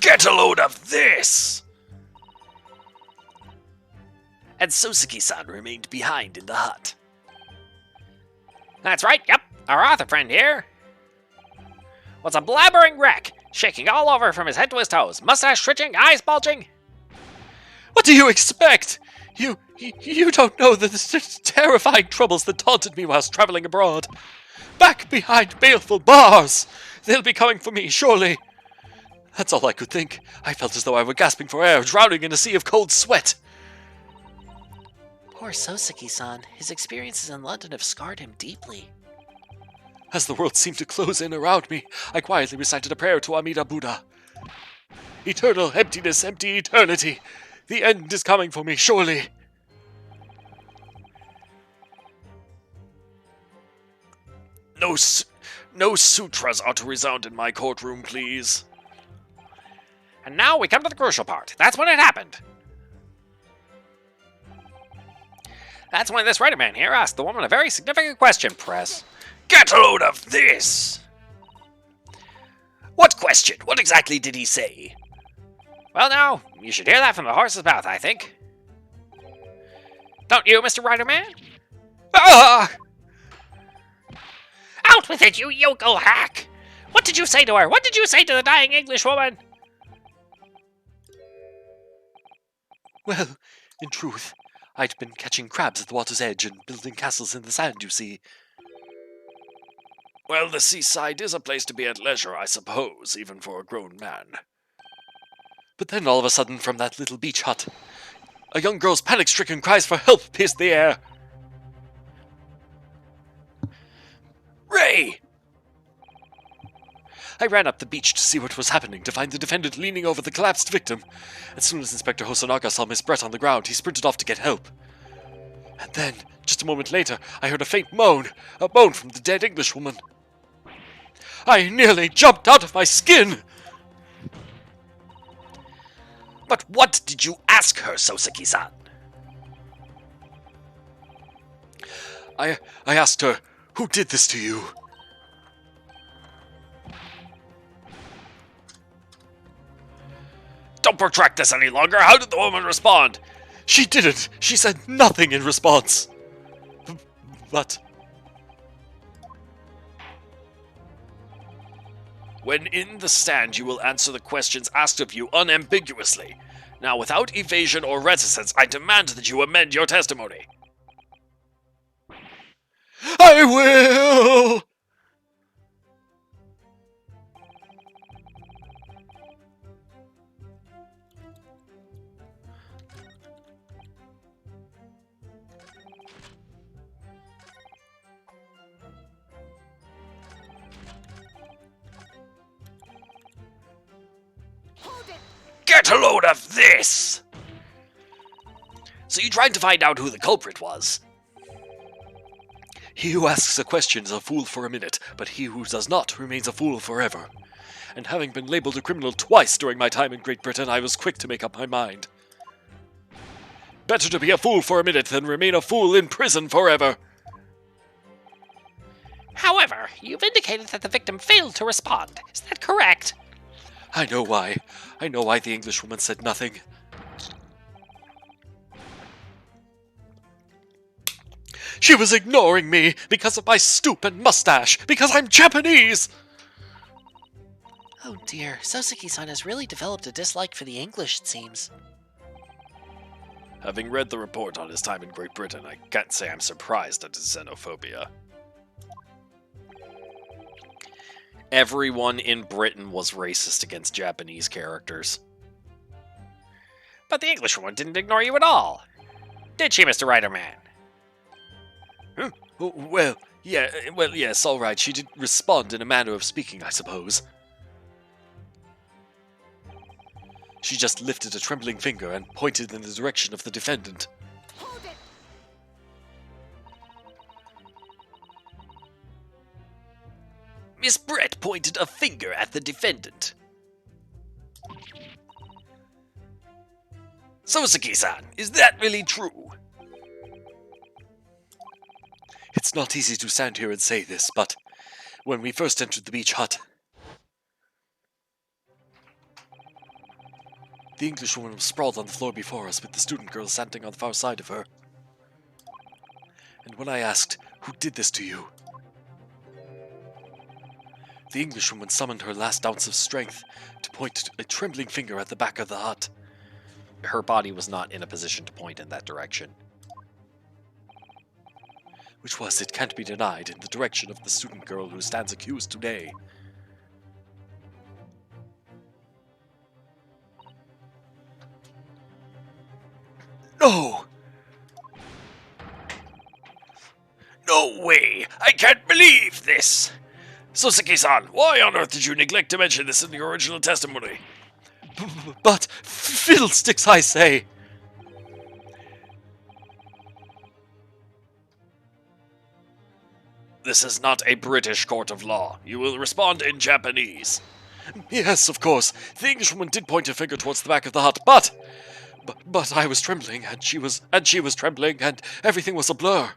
S5: Get a load of this! And Soseki-san remained behind in the hut.
S2: That's right, yep. Our author friend here was a blabbering wreck, shaking all over from his head to his toes, mustache twitching, eyes bulging.
S3: What do you expect? You don't know the terrifying troubles that taunted me whilst traveling abroad. Back behind baleful bars! They'll be coming for me, surely. That's all I could think. I felt as though I were gasping for air, drowning in a sea of cold sweat.
S4: Poor Soseki-san. His experiences in London have scarred him deeply.
S3: As the world seemed to close in around me, I quietly recited a prayer to Amida Buddha. Eternal emptiness, empty eternity. The end is coming for me, surely.
S5: No sutras are to resound in my courtroom, please.
S2: And now we come to the crucial part. That's when it happened. That's when this writer man here asked the woman a very significant question, press.
S5: Get a load of this! What question? What exactly did he say?
S2: Well, now, you should hear that from the horse's mouth, I think. Don't you, Mr. Writer Man?
S3: Ah!
S2: Out with it, you yokel hack! What did you say to her? What did you say to the dying English woman?
S3: Well, in truth, I'd been catching crabs at the water's edge and building castles in the sand, you see.
S5: Well, the seaside is a place to be at leisure, I suppose, even for a grown man.
S3: But then all of a sudden, from that little beach hut, a young girl's panic-stricken cries for help pierced the air.
S5: Ray!
S3: I ran up the beach to see what was happening, to find the defendant leaning over the collapsed victim. As soon as Inspector Hosonaga saw Miss Brett on the ground, he sprinted off to get help. And then, just a moment later, I heard a faint moan, a moan from the dead Englishwoman. I nearly jumped out of my skin!
S5: But what did you ask her, Soseki-san?
S3: I asked her, who did this to you?
S5: Don't protract this any longer. How did the woman respond?
S3: She didn't. She said nothing in response. But
S5: when in the stand, you will answer the questions asked of you unambiguously. Now, without evasion or reticence, I demand that you amend your testimony.
S3: I will!
S5: Get a load of this! So you tried to find out who the culprit was?
S3: He who asks a question is a fool for a minute, but he who does not remains a fool forever. And having been labelled a criminal twice during my time in Great Britain, I was quick to make up my mind. Better to be a fool for a minute than remain a fool in prison forever.
S2: However, you've indicated that the victim failed to respond. Is that correct?
S3: I know why. I know why the Englishwoman said nothing. She was ignoring me because of my stoop and mustache, because I'm Japanese!
S4: Oh dear, Soseki-san has really developed a dislike for the English, it seems.
S5: Having read the report on his time in Great Britain, I can't say I'm surprised at his xenophobia.
S1: Everyone in Britain was racist against Japanese characters.
S2: But the Englishwoman didn't ignore you at all. Did she, Mr. Writer Man?
S3: Oh, well, yeah, well, yes, all right. She did respond in a manner of speaking, I suppose. She just lifted a trembling finger and pointed in the direction of the defendant.
S6: Hold it!
S5: Miss Brett pointed a finger at the defendant. Soseki-san, is that really true?
S3: It's not easy to stand here and say this, but when we first entered the beach hut, the Englishwoman was sprawled on the floor before us with the student girl standing on the far side of her. And when I asked, "Who did this to you?" the Englishwoman summoned her last ounce of strength to point a trembling finger at the back of the hut.
S1: Her body was not in a position to point in that direction.
S3: Which was, it can't be denied, in the direction of the student girl who stands accused today.
S5: No! No way! I can't believe this! Soseki-san, why on earth did you neglect to mention this in your original testimony?
S3: But, fiddlesticks, I say!
S5: This is not a British court of law. You will respond in Japanese.
S3: Yes, of course, the Englishwoman did point a finger towards the back of the hut, but I was trembling, and she was trembling, and everything was a blur.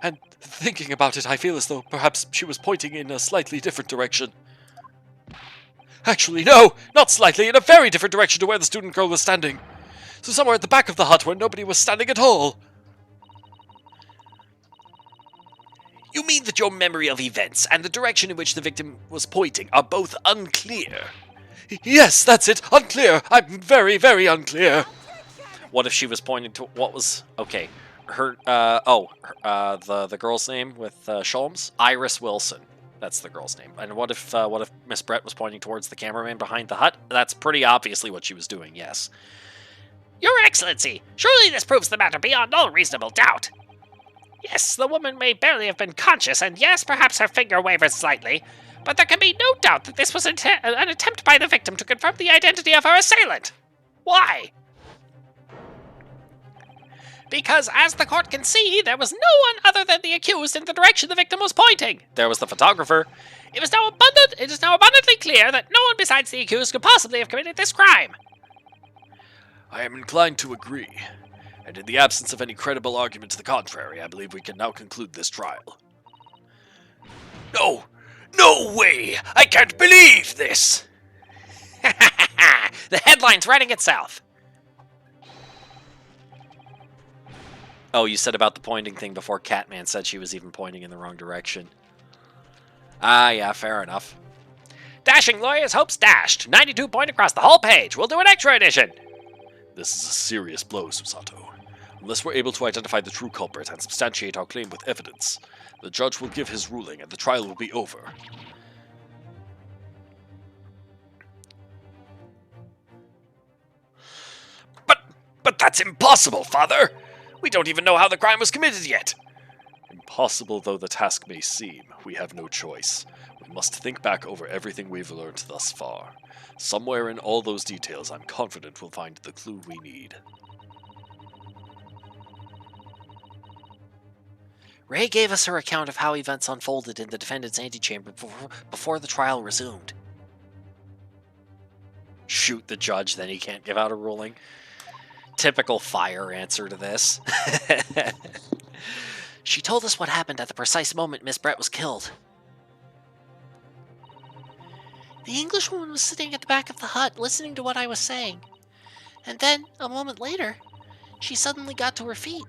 S3: And thinking about it, I feel as though perhaps she was pointing in a slightly different direction. Actually, no, not slightly, in a very different direction to where the student girl was standing. So somewhere at the back of the hut where nobody was standing at all.
S5: You mean that your memory of events and the direction in which the victim was pointing are both unclear?
S3: Yes, that's it, unclear. I'm very, very unclear.
S1: What if she was pointing to what was okay? The girl's name with Sholmes? Iris Wilson. That's the girl's name. And what if Miss Brett was pointing towards the cameraman behind the hut? That's pretty obviously what she was doing. Yes.
S2: Your Excellency, surely this proves the matter beyond all reasonable doubt. Yes, the woman may barely have been conscious, and yes, perhaps her finger wavered slightly, but there can be no doubt that this was an attempt by the victim to confirm the identity of her assailant. Why? Because, as the court can see, there was no one other than the accused in the direction the victim was pointing.
S1: There was the photographer.
S2: It is now abundantly clear that no one besides the accused could possibly have committed this crime.
S3: I am inclined to agree. And in the absence of any credible argument to the contrary, I believe we can now conclude this trial.
S5: No! No way! I can't believe this!
S2: The headline's writing itself.
S1: Oh, you said about the pointing thing before Catman said she was even pointing in the wrong direction. Ah, yeah, fair enough.
S2: Dashing lawyers hopes dashed. 92 point across the whole page. We'll do an extra edition.
S3: This is a serious blow, Susato. Unless we're able to identify the true culprit and substantiate our claim with evidence, the judge will give his ruling and the trial will be over.
S5: But that's impossible, Father! We don't even know how the crime was committed yet!
S3: Impossible though the task may seem, we have no choice. We must think back over everything we've learned thus far. Somewhere in all those details, I'm confident we'll find the clue we need.
S4: Ray gave us her account of how events unfolded in the defendant's antechamber before the trial resumed.
S1: Shoot the judge, then he can't give out a ruling. Typical fire answer to this.
S4: She told us what happened at the precise moment Miss Brett was killed. The Englishwoman was sitting at the back of the hut listening to what I was saying. And then, a moment later, she suddenly got to her feet.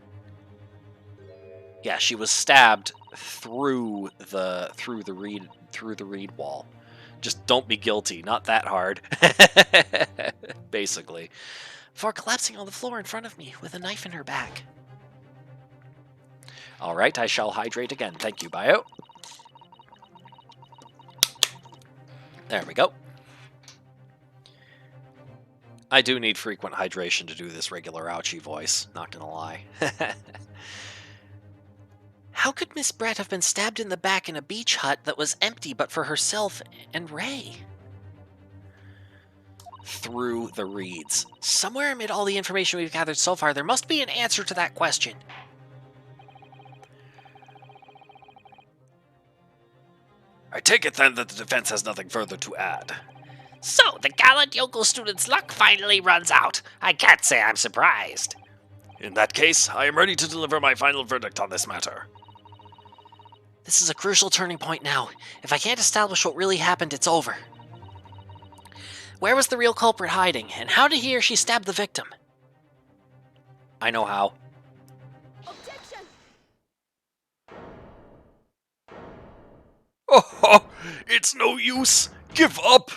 S1: Yeah, she was stabbed through the reed wall. Just don't be guilty, not that hard. Basically.
S4: Before collapsing on the floor in front of me with a knife in her back.
S1: All right, I shall hydrate again. Thank you, Bio. There we go. I do need frequent hydration to do this regular ouchie voice, not gonna lie.
S4: How could Miss Brett have been stabbed in the back in a beach hut that was empty but for herself and Ray? Through the reeds. Somewhere amid all the information we've gathered so far, there must be an answer to that question.
S5: I take it then that the defense has nothing further to add.
S2: So, the gallant yokel student's luck finally runs out. I can't say I'm surprised.
S5: In that case, I am ready to deliver my final verdict on this matter.
S4: This is a crucial turning point now. If I can't establish what really happened, it's over. Where was the real culprit hiding, and how did he or she stab the victim? I know how.
S5: Oh, it's no use. Give up.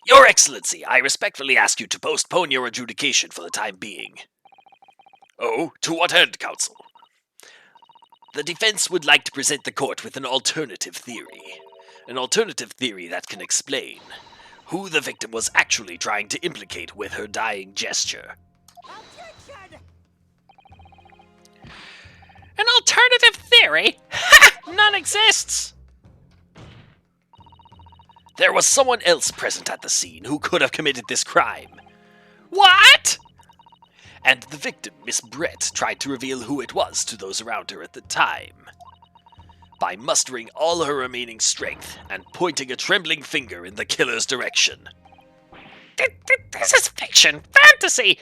S5: Your Excellency, I respectfully ask you to postpone your adjudication for the time being. Oh, to what end, Counsel? The defense would like to present the court with an alternative theory. An alternative theory that can explain who the victim was actually trying to implicate with her dying gesture.
S2: An alternative theory? Ha! None exists!
S5: There was someone else present at the scene who could have committed this crime.
S2: What?
S5: And the victim, Miss Brett, tried to reveal who it was to those around her at the time. By mustering all her remaining strength and pointing a trembling finger in the killer's direction.
S2: This is fiction! Fantasy!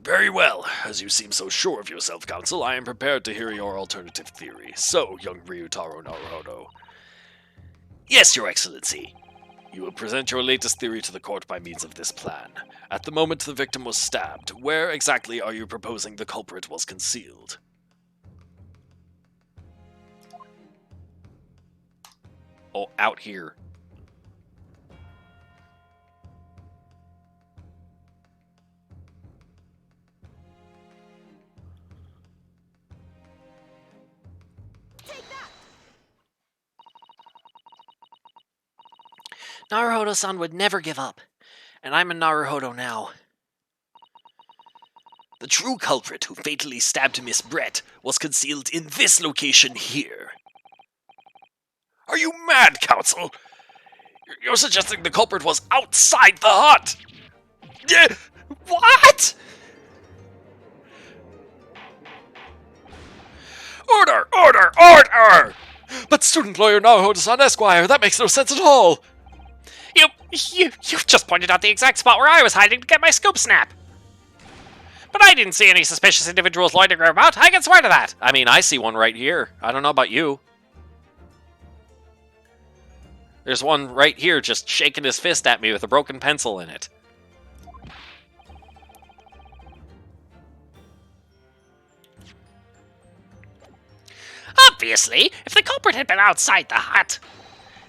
S5: Very well. As you seem so sure of yourself, Counsel, I am prepared to hear your alternative theory. So, young Ryutaro Naruhodo. Yes, Your Excellency. You will present your latest theory to the court by means of this plan. At the moment the victim was stabbed, where exactly are you proposing the culprit was concealed?
S1: Oh, out here.
S4: Naruhodo-san would never give up, and I'm a Naruhodo now.
S5: The true culprit who fatally stabbed Miss Brett was concealed in this location here. Are you mad, Counsel? You're suggesting the culprit was outside the hut! What? Order! Order! Order! But student lawyer Naruhodo-san Esquire, that makes no sense at all!
S2: You've just pointed out the exact spot where I was hiding to get my scoop snap. But I didn't see any suspicious individuals loitering about. I can swear to that.
S1: I mean, I see one right here. I don't know about you. There's one right here just shaking his fist at me with a broken pencil in it.
S2: Obviously, if the culprit had been outside the hut,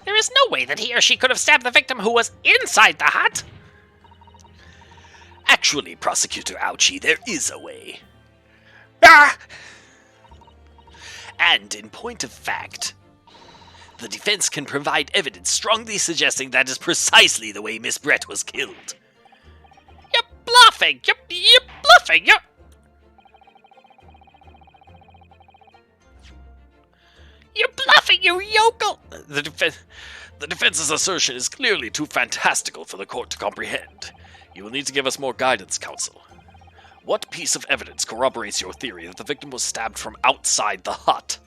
S2: there is no way that he or she could have stabbed the victim who was inside the hut.
S5: Actually, Prosecutor Ouchie, there is a way.
S2: Ah!
S5: And in point of fact, the defense can provide evidence strongly suggesting that is precisely the way Miss Brett was killed.
S2: You're bluffing! You're bluffing! You're bluffing, you yokel!
S5: The defense's assertion is clearly too fantastical for the court to comprehend. You will need to give us more guidance, Counsel. What piece of evidence corroborates your theory that the victim was stabbed from outside the hut?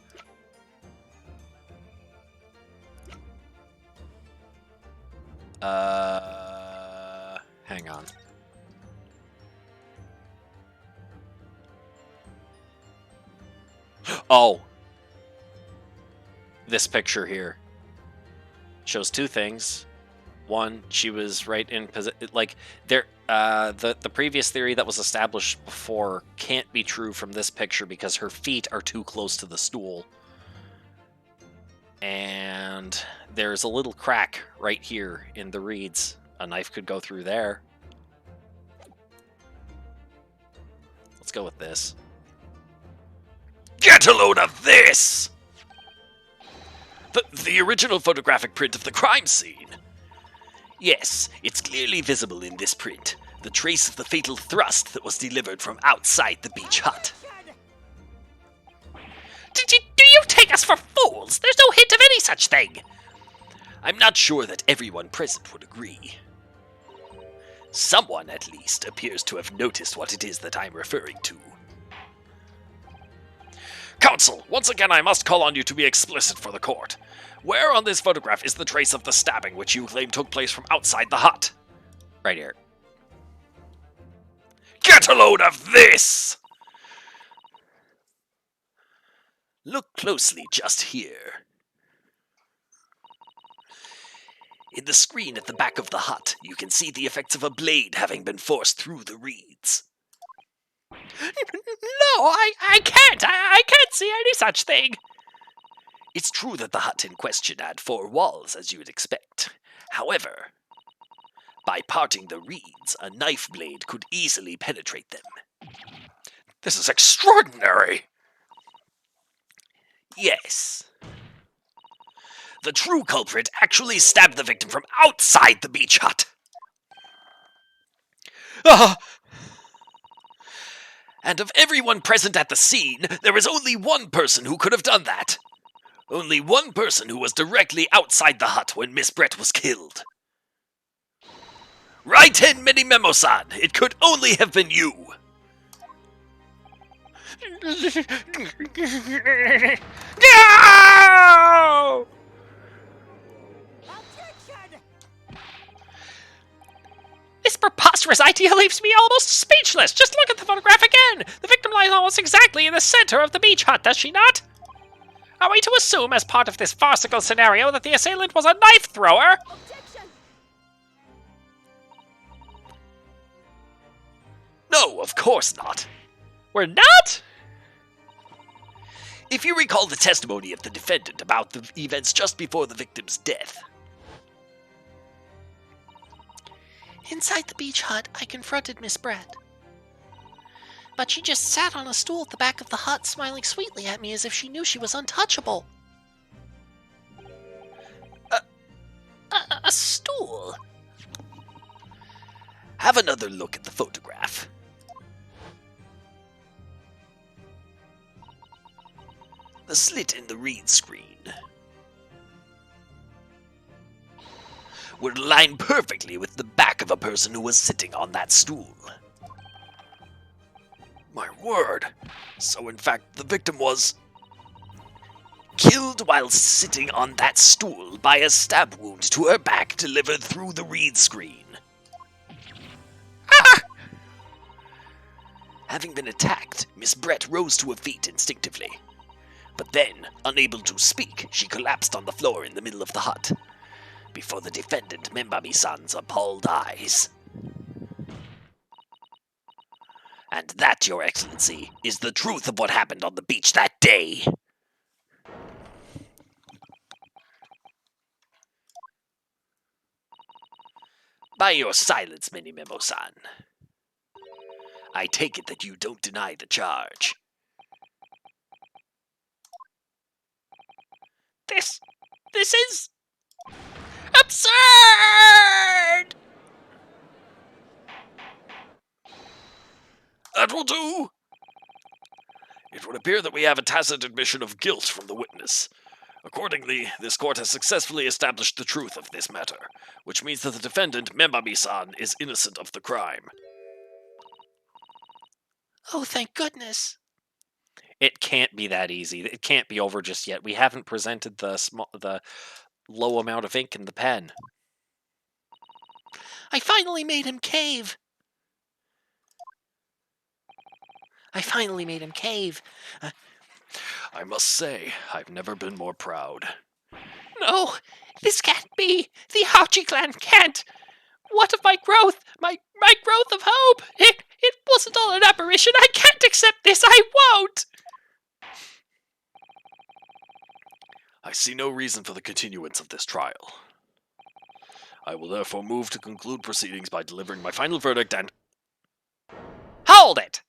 S1: Hang on. Oh. This picture here shows two things. One, she was right in position. Like there, the previous theory that was established before can't be true from this picture because her feet are too close to the stool. And there's a little crack right here in the reeds. A knife could go through there. Let's go with this.
S5: Get a load of this! The original photographic print of the crime scene. Yes, it's clearly visible in this print. The trace of the fatal thrust that was delivered from outside the beach hut.
S2: Do you take us for fools? There's no hint of any such thing.
S5: I'm not sure that everyone present would agree. Someone, at least, appears to have noticed what it is that I'm referring to.
S2: Counsel, once again I must call on you to be explicit for the court. Where on this photograph is the trace of the stabbing which you claim took place from outside the hut?
S1: Right here.
S2: Get a load of this!
S5: Look closely just here. In the screen at the back of the hut, you can see the effects of a blade having been forced through the reeds.
S2: No, I can't. I can't see any such thing.
S5: It's true that the hut in question had 4 walls, as you would expect. However, by parting the reeds, a knife blade could easily penetrate them.
S2: This is extraordinary.
S5: Yes. The true culprit actually stabbed the victim from outside the beach hut.
S2: Ah!
S5: And of everyone present at the scene, there is only one person who could have done that. Only one person who was directly outside the hut when Miss Brett was killed. Right in, Mini Memo-san! It could only have been you!
S2: No! This preposterous idea leaves me almost speechless. Just look at the photograph again. The victim lies almost exactly in the center of the beach hut, does she not? Are we to assume, as part of this farcical scenario, that the assailant was a knife thrower?
S5: No, of course not.
S2: We're not?
S5: If you recall the testimony of the defendant about the events just before the victim's death.
S4: Inside the beach hut, I confronted Miss Brett. But she just sat on a stool at the back of the hut, smiling sweetly at me as if she knew she was untouchable. A stool?
S5: Have another look at the photograph. The slit in the reed screen would align perfectly with the back of a person who was sitting on that stool. My word! So in fact, the victim was killed while sitting on that stool by a stab wound to her back delivered through the reed screen.
S2: Ah!
S5: Having been attacked, Miss Brett rose to her feet instinctively. But then, unable to speak, she collapsed on the floor in the middle of the hut, before the defendant Membami-san's appalled eyes. And that, Your Excellency, is the truth of what happened on the beach that day. By your silence, Mini Memo-san, I take it that you don't deny the charge.
S2: This is absurd!
S5: That will do. It would appear that we have a tacit admission of guilt from the witness. Accordingly, this court has successfully established the truth of this matter, which means that the defendant, Membami-san, is innocent of the crime.
S4: Oh, thank goodness.
S1: It can't be that easy. It can't be over just yet. We haven't presented the low amount of ink in the pen.
S4: I finally made him cave.
S5: I must say, I've never been more proud.
S2: No, this can't be. The Hachi clan can't. What of my growth? My growth of hope? It wasn't all an apparition. I can't accept this. I won't.
S3: I see no reason for the continuance of this trial. I will therefore move to conclude proceedings by delivering my final verdict and...
S2: Hold it.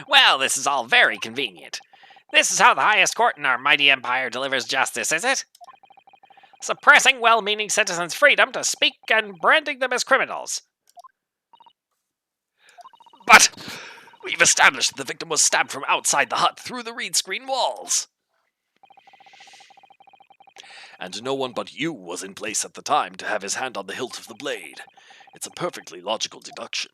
S2: Well, Well, this is all very convenient. This is how the highest court in our mighty empire delivers justice, is it? Suppressing well-meaning citizens' freedom to speak and branding them as criminals.
S5: But we've established that the victim was stabbed from outside the hut through the reed screen walls. And no one but you was in place at the time to have his hand on the hilt of the blade. It's a perfectly logical deduction.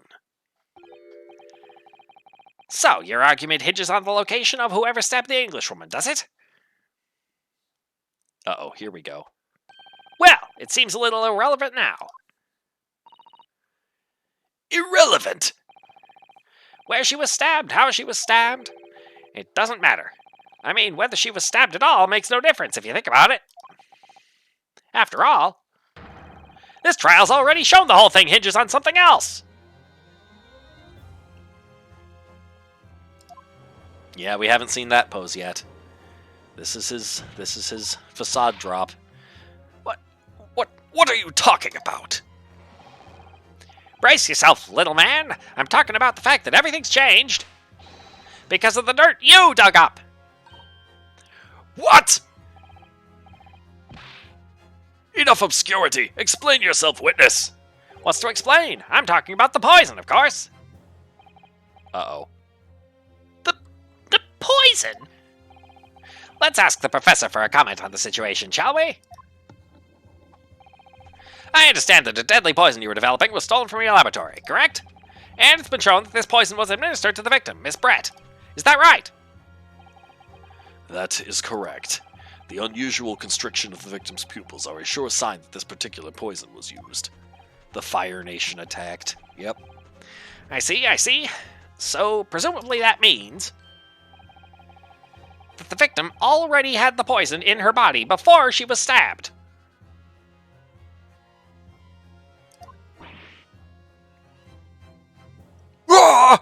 S2: So, your argument hinges on the location of whoever stabbed the Englishwoman, does it?
S1: Uh-oh, here we go.
S2: Well, it seems a little irrelevant now.
S5: Irrelevant!
S2: Where she was stabbed, how she was stabbed, it doesn't matter. I mean, whether she was stabbed at all makes no difference if you think about it. After all, this trial's already shown the whole thing hinges on something else.
S1: Yeah, we haven't seen that pose yet. This is his facade drop.
S5: What are you talking about?
S2: Brace yourself, little man. I'm talking about the fact that everything's changed because of the dirt you dug up.
S5: What? Enough obscurity. Explain yourself, witness.
S2: What's to explain? I'm talking about the poison, of course.
S1: Uh-oh.
S2: The poison? Let's ask the professor for a comment on the situation, shall we? I understand that the deadly poison you were developing was stolen from your laboratory, correct? And it's been shown that this poison was administered to the victim, Miss Brett. Is that right?
S3: That is correct. The unusual constriction of the victim's pupils are a sure sign that this particular poison was used.
S1: The Fire Nation attacked. Yep.
S2: I see. So, presumably that means that the victim already had the poison in her body before she was stabbed.
S5: Ah!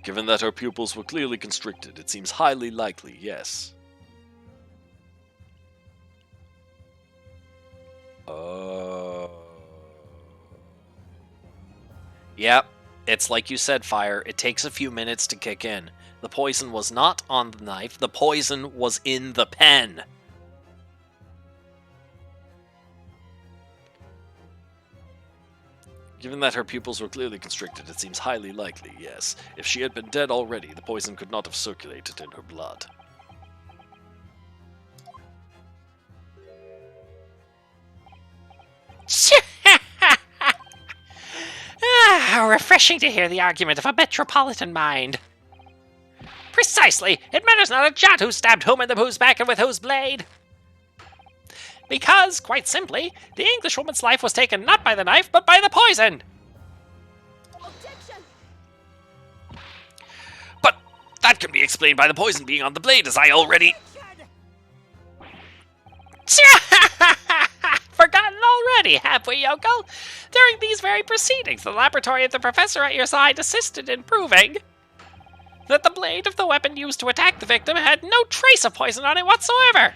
S3: Given that her pupils were clearly constricted, it seems highly likely, yes.
S1: Yep. It's like you said, Fire. It takes a few minutes to kick in. The poison was not on the knife. The poison was in the pen.
S3: Given that her pupils were clearly constricted, it seems highly likely, yes. If she had been dead already, the poison could not have circulated in her blood.
S2: Refreshing to hear the argument of a metropolitan mind. Precisely. It matters not a jot who stabbed whom in the whose back and with whose blade. Because, quite simply, the Englishwoman's life was taken not by the knife, but by the poison.
S5: Objection! But that can be explained by the poison being on the blade, as I already...
S2: Forgotten already, have we, Yoko? During these very proceedings, the laboratory of the professor at your side assisted in proving that the blade of the weapon used to attack the victim had no trace of poison on it whatsoever.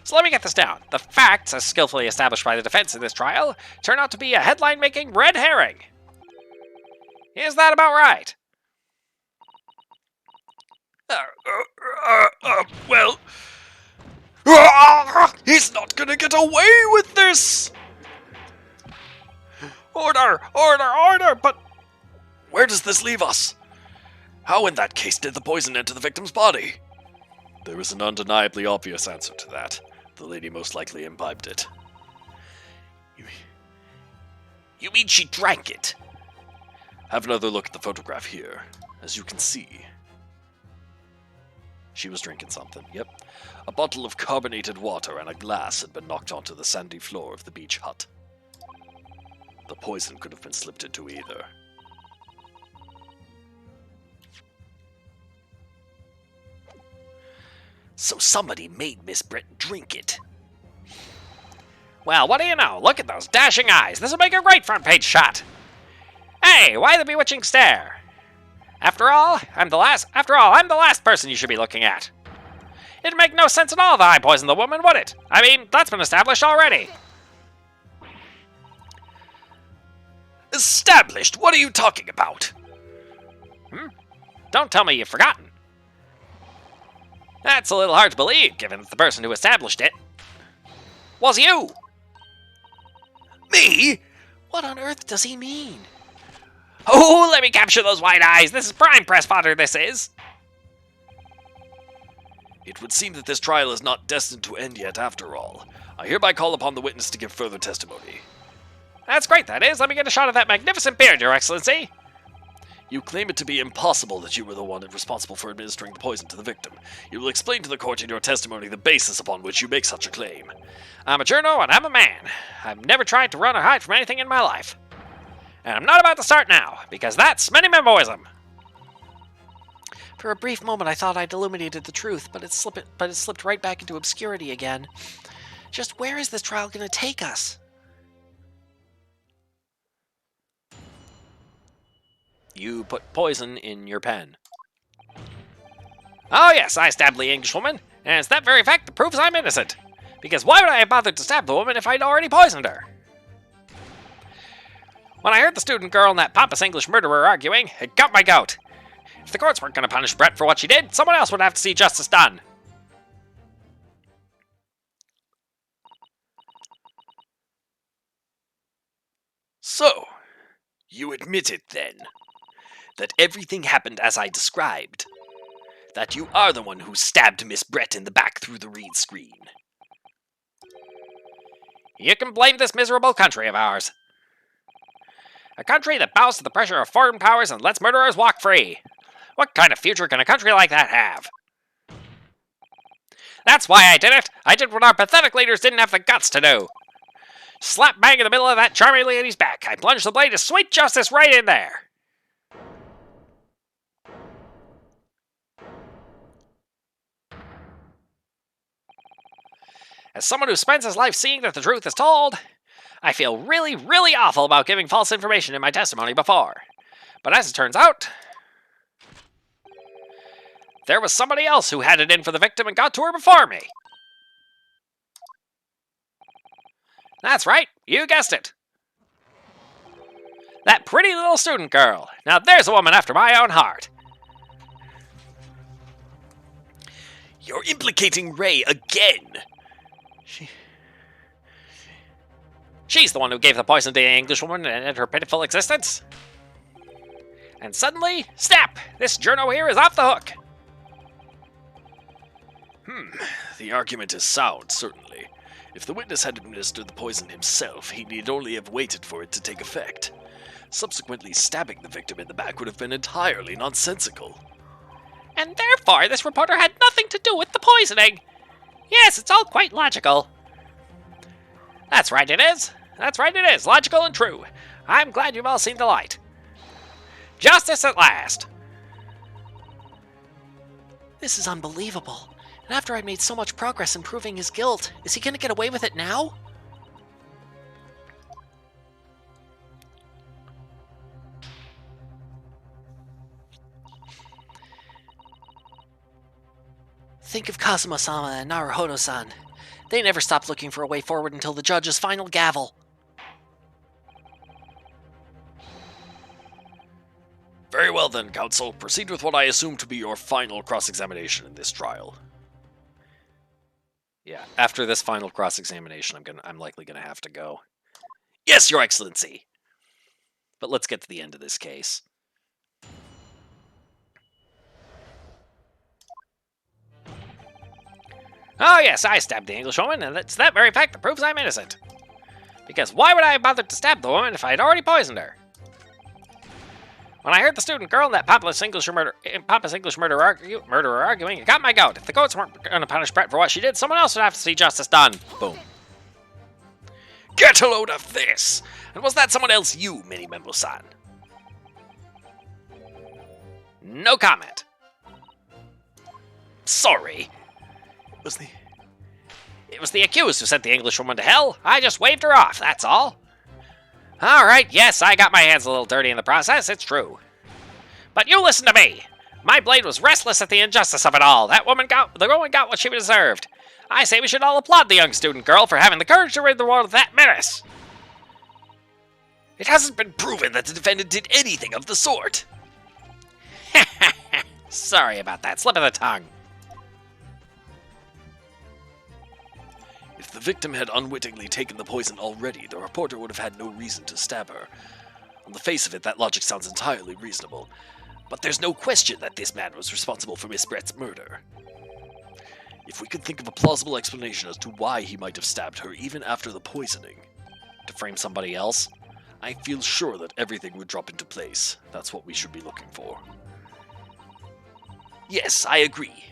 S2: So let me get this down. The facts, as skillfully established by the defense in this trial, turn out to be a headline-making red herring. Is that about right?
S5: Well... He's not gonna get away with this! Order! But where does this leave us? How in that case did the poison enter the victim's body?
S3: There is an undeniably obvious answer to that. The lady most likely imbibed it.
S5: You mean she drank it?
S3: Have another look at the photograph here. As you can see, she was drinking something. Yep. A bottle of carbonated water and a glass had been knocked onto the sandy floor of the beach hut. The poison could have been slipped into either.
S5: So somebody made Miss Brett drink it.
S2: Well, what do you know? Look at those dashing eyes. This will make a great front-page shot. Hey, why the bewitching stare? After all, I'm the last person you should be looking at. It'd make no sense at all that I poisoned the woman, would it? I mean, that's been established already.
S5: Established? What are you talking about?
S2: Don't tell me you've forgotten. That's a little hard to believe, given that the person who established it was you.
S5: Me?
S4: What on earth does he mean?
S2: Oh, let me capture those wide eyes. This is prime press fodder, this is.
S5: It would seem that this trial is not destined to end yet after all. I hereby call upon the witness to give further testimony.
S2: That's great, that is. Let me get a shot of that magnificent beard, Your Excellency.
S5: You claim it to be impossible that you were the one responsible for administering the poison to the victim. You will explain to the court in your testimony the basis upon which you make such a claim.
S2: I'm a journo and I'm a man. I've never tried to run or hide from anything in my life. And I'm not about to start now, because that's many-memboism.
S4: For a brief moment I thought I'd illuminated the truth, but it slipped right back into obscurity again. Just where is this trial going to take us?
S1: You put poison in your pen.
S2: Oh yes, I stabbed the Englishwoman, and it's that very fact that proves I'm innocent. Because why would I have bothered to stab the woman if I'd already poisoned her? When I heard the student girl and that pompous English murderer arguing, it got my goat. If the courts weren't going to punish Brett for what she did, someone else would have to see justice done.
S5: So, you admit it then? That everything happened as I described? That you are the one who stabbed Miss Brett in the back through the reed screen?
S2: You can blame this miserable country of ours. A country that bows to the pressure of foreign powers and lets murderers walk free. What kind of future can a country like that have? That's why I did it. I did what our pathetic leaders didn't have the guts to do. Slap bang in the middle of that charming lady's back, I plunged the blade of sweet justice right in there. As someone who spends his life seeing that the truth is told, I feel really, really awful about giving false information in my testimony before. But as it turns out, there was somebody else who had it in for the victim and got to her before me. That's right, you guessed it. That pretty little student girl. Now there's a woman after my own heart.
S5: You're implicating Ray again!
S2: She's the one who gave the poison to the Englishwoman and ended her pitiful existence. And suddenly, snap! This journo here is off the hook.
S5: The argument is sound, certainly. If the witness had administered the poison himself, he need only have waited for it to take effect. Subsequently stabbing the victim in the back would have been entirely nonsensical.
S2: And therefore, this reporter had nothing to do with the poisoning. Yes, it's all quite logical. That's right, it is. That's right, it is. Logical and true. I'm glad you've all seen the light. Justice at last.
S4: This is unbelievable. And after I'd made so much progress in proving his guilt, is he going to get away with it now? Think of Kazuma-sama and Naruhodo-san. They never stopped looking for a way forward until the judge's final gavel.
S5: Very well then, counsel. Proceed with what I assume to be your final cross-examination in this trial.
S1: Yeah, after this final cross-examination, I'm likely gonna have to go.
S5: Yes, Your Excellency!
S1: But let's get to the end of this case.
S2: Oh yes, I stabbed the Englishwoman, and it's that very fact that proves I'm innocent. Because why would I have bothered to stab the woman if I had already poisoned her? When I heard the student girl and that pompous English murderer arguing, it got my goat. If the courts weren't going to punish Brett for what she did, someone else would have to see justice done.
S1: Boom.
S5: Get a load of this! And was that someone else you, Minimembo-san?
S2: No comment.
S5: Sorry.
S2: It was the accused who sent the Englishwoman to hell. I just waved her off, that's all. Alright, yes, I got my hands a little dirty in the process, it's true. But you listen to me! My blade was restless at the injustice of it all. The woman got what she deserved. I say we should all applaud the young student girl for having the courage to rid the world of that menace.
S5: It hasn't been proven that the defendant did anything of the sort.
S2: Sorry about that. Slip of the tongue.
S3: If the victim had unwittingly taken the poison already, the reporter would have had no reason to stab her. On the face of it, that logic sounds entirely reasonable.
S5: But there's no question that this man was responsible for Miss Brett's murder.
S3: If we could think of a plausible explanation as to why he might have stabbed her even after the poisoning,
S1: To frame somebody else?
S3: I feel sure that everything would drop into place. That's what we should be looking for.
S5: Yes, I agree.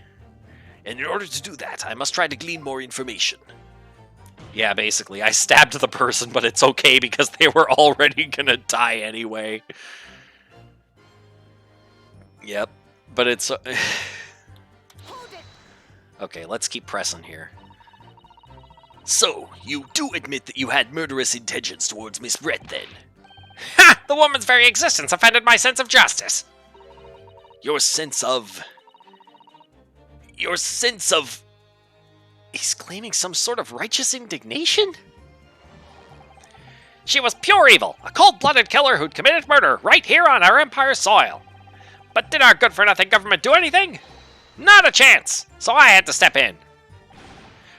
S5: And in order to do that, I must try to glean more information.
S1: Yeah, basically, I stabbed the person, but it's okay because they were already gonna die anyway. Yep, but it's... Okay, let's keep pressing here.
S5: So, you do admit that you had murderous intentions towards Miss Brett, then?
S2: Ha! The woman's very existence offended my sense of justice.
S5: Your sense of...
S1: He's claiming some sort of righteous indignation?
S2: She was pure evil, a cold-blooded killer who'd committed murder right here on our empire's soil. But did our good-for-nothing government do anything? Not a chance, so I had to step in.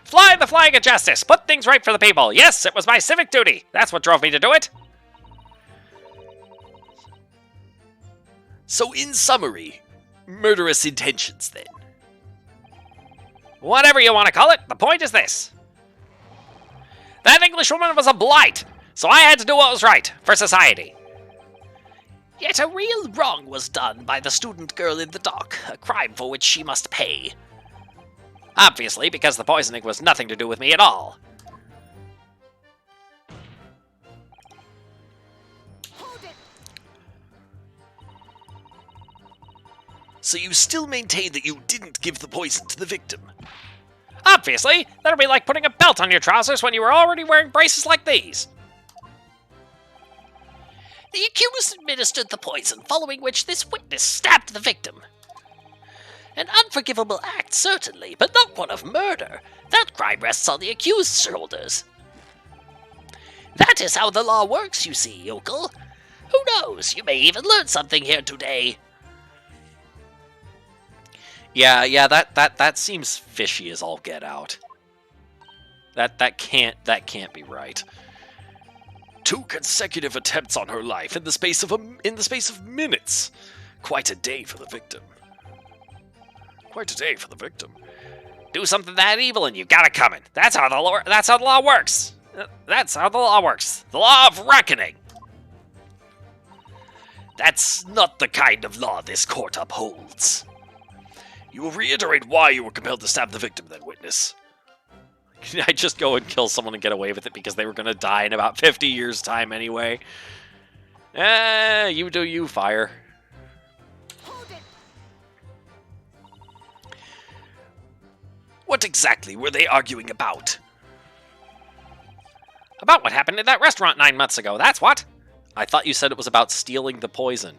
S2: Fly the flag of justice, put things right for the people. Yes, it was my civic duty. That's what drove me to do it.
S5: So, in summary, murderous intentions, then?
S2: Whatever you want to call it, the point is this. That Englishwoman was a blight, so I had to do what was right for society.
S5: Yet a real wrong was done by the student girl in the dock, a crime for which she must pay.
S2: Obviously, because the poisoning was nothing to do with me at all.
S5: So you still maintain that you didn't give the poison to the victim?
S2: Obviously, that'd be like putting a belt on your trousers when you were already wearing braces like these.
S5: The accused administered the poison, following which this witness stabbed the victim. An unforgivable act, certainly, but not one of murder. That crime rests on the accused's shoulders. That is how the law works, you see, yokel. Who knows, you may even learn something here today.
S1: Yeah, that seems fishy as all get out. That can't be right.
S3: 2 consecutive attempts on her life in the space of minutes. Quite a day for the victim.
S2: Do something that evil and you got it coming. That's how the law works. That's how the law works. The law of reckoning.
S5: That's not the kind of law this court upholds. You will reiterate why you were compelled to stab the victim, then, witness.
S1: Can I just go and kill someone and get away with it because they were going to die in about 50 years' time anyway? You do you, fire.
S5: What exactly were they arguing about?
S2: About what happened in that restaurant 9 months ago, that's what.
S1: I thought you said it was about stealing the poison.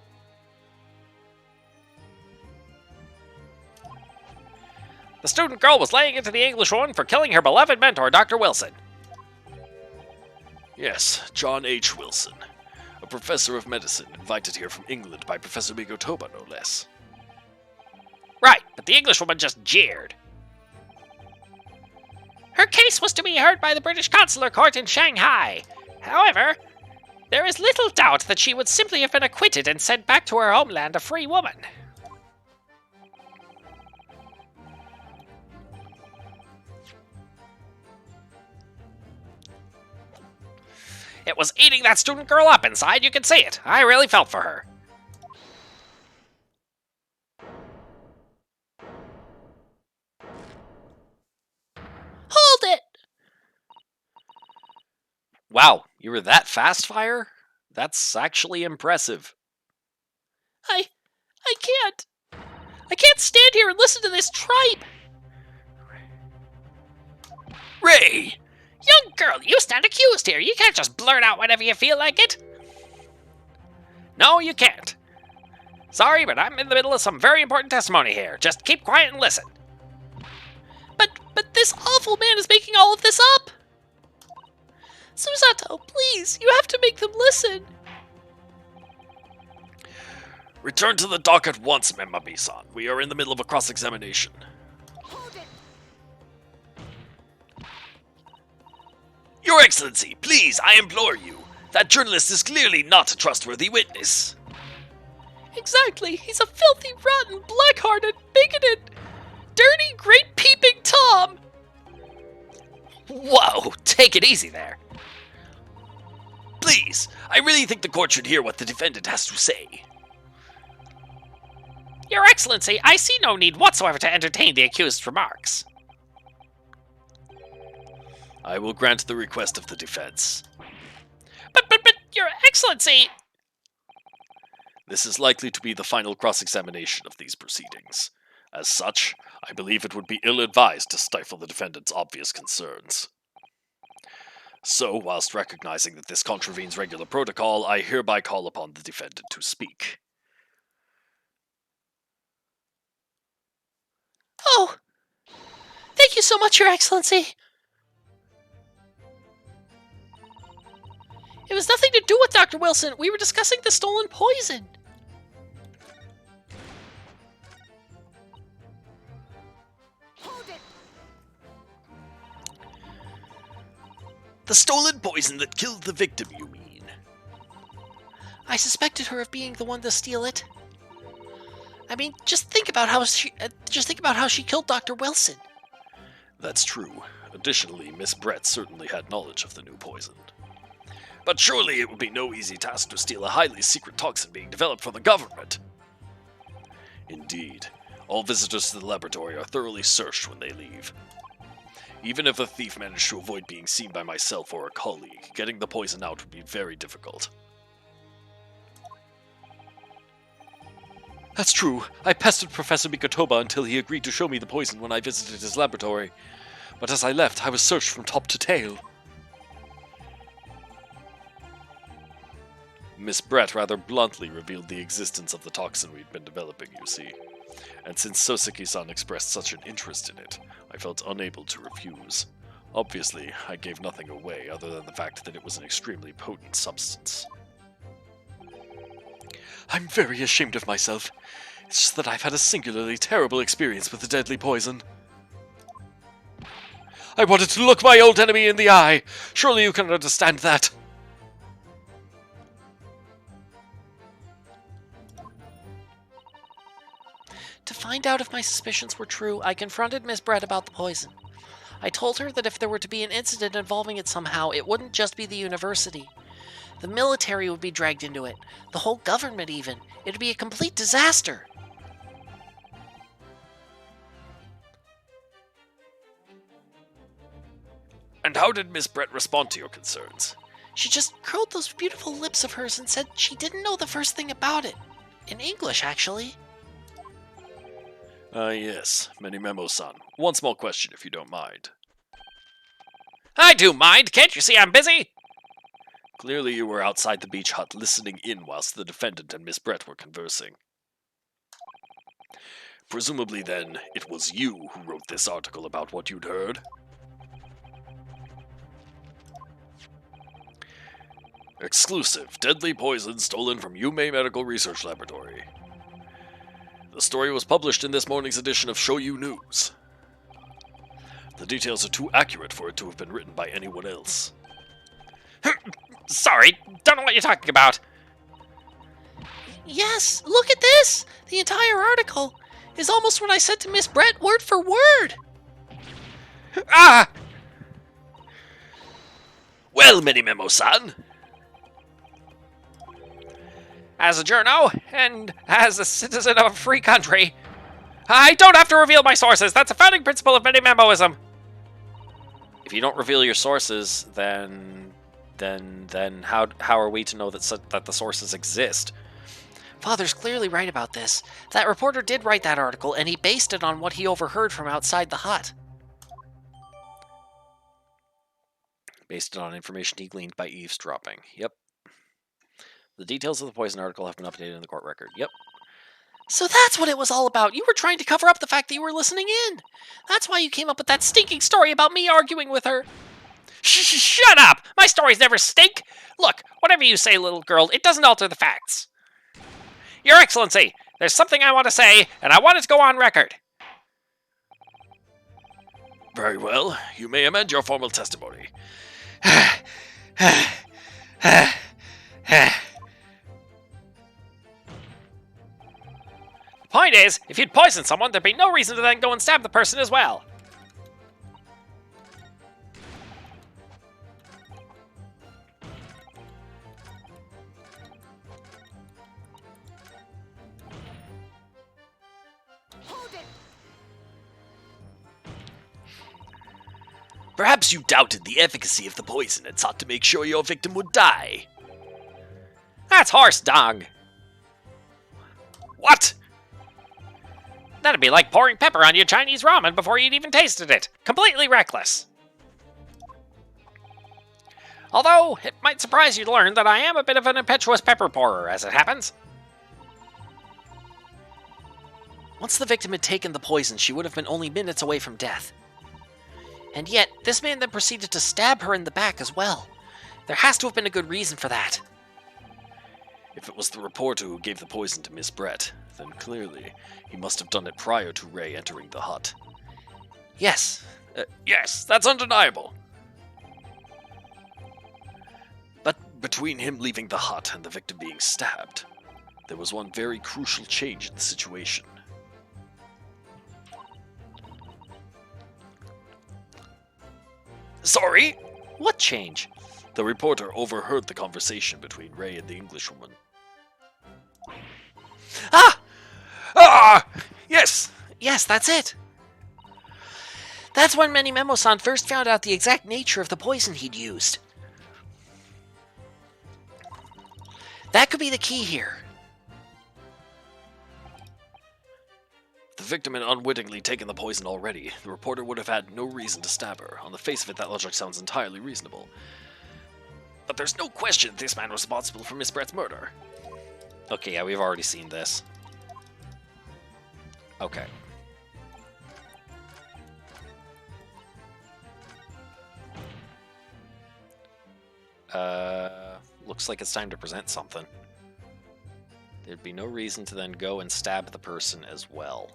S2: The student girl was laying into the Englishwoman for killing her beloved mentor, Dr. Wilson.
S3: Yes, John H. Wilson, a professor of medicine invited here from England by Professor Migotoba, no less.
S2: Right, but the Englishwoman just jeered. Her case was to be heard by the British Consular Court in Shanghai. However, there is little doubt that she would simply have been acquitted and sent back to her homeland a free woman. It was eating that student girl up inside, you could see it. I really felt for her.
S4: Hold it!
S1: Wow, you were that fast, Fire? That's actually impressive.
S4: I can't. I can't stand here and listen to this tripe.
S5: Ray!
S2: Young girl, you stand accused here. You can't just blurt out whenever you feel like it. No, you can't. Sorry, but I'm in the middle of some very important testimony here. Just keep quiet and listen.
S4: But this awful man is making all of this up. Susato, please, you have to make them listen.
S5: Return to the dock at once, Memami-san. We are in the middle of a cross-examination. Your Excellency, please, I implore you. That journalist is clearly not a trustworthy witness.
S4: Exactly. He's a filthy, rotten, black-hearted, bigoted, dirty, great peeping Tom.
S5: Whoa, take it easy there. Please, I really think the court should hear what the defendant has to say.
S2: Your Excellency, I see no need whatsoever to entertain the accused's remarks.
S5: I will grant the request of the defense.
S2: But, Your Excellency!
S5: This is likely to be the final cross-examination of these proceedings. As such, I believe it would be ill-advised to stifle the defendant's obvious concerns. So, whilst recognizing that this contravenes regular protocol, I hereby call upon the defendant to speak.
S4: Oh! Thank you so much, Your Excellency. It was nothing to do with Dr. Wilson. We were discussing the stolen poison.
S5: The stolen poison that killed the victim, you mean?
S4: I suspected her of being the one to steal it. I mean, just think about how she killed Dr. Wilson.
S5: That's true. Additionally, Miss Brett certainly had knowledge of the new poison. But surely it would be no easy task to steal a highly secret toxin being developed for the government. Indeed, all visitors to the laboratory are thoroughly searched when they leave. Even if a thief managed to avoid being seen by myself or a colleague, getting the poison out would be very difficult.
S3: That's true. I pestered Professor Mikotoba until he agreed to show me the poison when I visited his laboratory. But as I left, I was searched from top to tail.
S5: Miss Brett rather bluntly revealed the existence of the toxin we'd been developing, you see. And since Soseki-san expressed such an interest in it, I felt unable to refuse. Obviously, I gave nothing away other than the fact that it was an extremely potent substance.
S3: I'm very ashamed of myself. It's just that I've had a singularly terrible experience with the deadly poison. I wanted to look my old enemy in the eye. Surely you can understand that.
S4: To find out if my suspicions were true, I confronted Miss Brett about the poison. I told her that if there were to be an incident involving it somehow, it wouldn't just be the university. The military would be dragged into it. The whole government, even. It'd be a complete disaster.
S5: And how did Miss Brett respond to your concerns?
S4: She just curled those beautiful lips of hers and said she didn't know the first thing about it. In English, actually.
S5: Yes, Menimemo-san. One small question, if you don't mind.
S2: I do mind. Can't you see I'm busy?
S5: Clearly you were outside the beach hut listening in whilst the defendant and Miss Brett were conversing. Presumably, then, it was you who wrote this article about what you'd heard? Exclusive. Deadly poison stolen from Yume Medical Research Laboratory. The story was published in this morning's edition of Shoyu News. The details are too accurate for it to have been written by anyone else.
S2: Sorry, don't know what you're talking about.
S4: Yes, look at this! The entire article is almost what I said to Miss Brett, word for word!
S2: Ah!
S5: Well, Menimemo-san,
S2: As a journo, and as a citizen of a free country, I don't have to reveal my sources. That's a founding principle of Menimemoism.
S1: If you don't reveal your sources, then how are we to know that the sources exist?
S4: Father's clearly right about this. That reporter did write that article, and he based it on what he overheard from outside the hut.
S1: Based on information he gleaned by eavesdropping. Yep. The details of the poison article have been updated in the court record. Yep.
S4: So that's what it was all about. You were trying to cover up the fact that you were listening in. That's why you came up with that stinking story about me arguing with her.
S2: Shut up! My stories never stink! Look, whatever you say, little girl, it doesn't alter the facts. Your Excellency, there's something I want to say, and I want it to go on record.
S5: Very well. You may amend your formal testimony.
S2: The point is, if you'd poisoned someone, there'd be no reason to then go and stab the person as well.
S5: Perhaps you doubted the efficacy of the poison and sought to make sure your victim would die.
S2: That's horse dung.
S5: What?
S2: That'd be like pouring pepper on your Chinese ramen before you'd even tasted it. Completely reckless. Although, it might surprise you to learn that I am a bit of an impetuous pepper pourer, as it happens.
S4: Once the victim had taken the poison, she would have been only minutes away from death. And yet, this man then proceeded to stab her in the back as well. There has to have been a good reason for that.
S3: If it was the reporter who gave the poison to Miss Brett, then clearly he must have done it prior to Ray entering the hut.
S4: Yes.
S3: Yes, that's undeniable. But between him leaving the hut and the victim being stabbed, there was one very crucial change in the situation.
S5: Sorry?
S4: What change?
S3: The reporter overheard the conversation between Ray and the Englishwoman.
S5: Ah! Ah! Yes!
S4: Yes, that's it. That's when Many Memo-san first found out the exact nature of the poison he'd used. That could be the key here.
S3: If the victim had unwittingly taken the poison already, the reporter would have had no reason to stab her. On the face of it, that logic sounds entirely reasonable.
S5: But there's no question this man was responsible for Miss Brett's murder.
S1: Okay, yeah, we've already seen this. Okay. Looks like it's time to present something. There'd be no reason to then go and stab the person as well.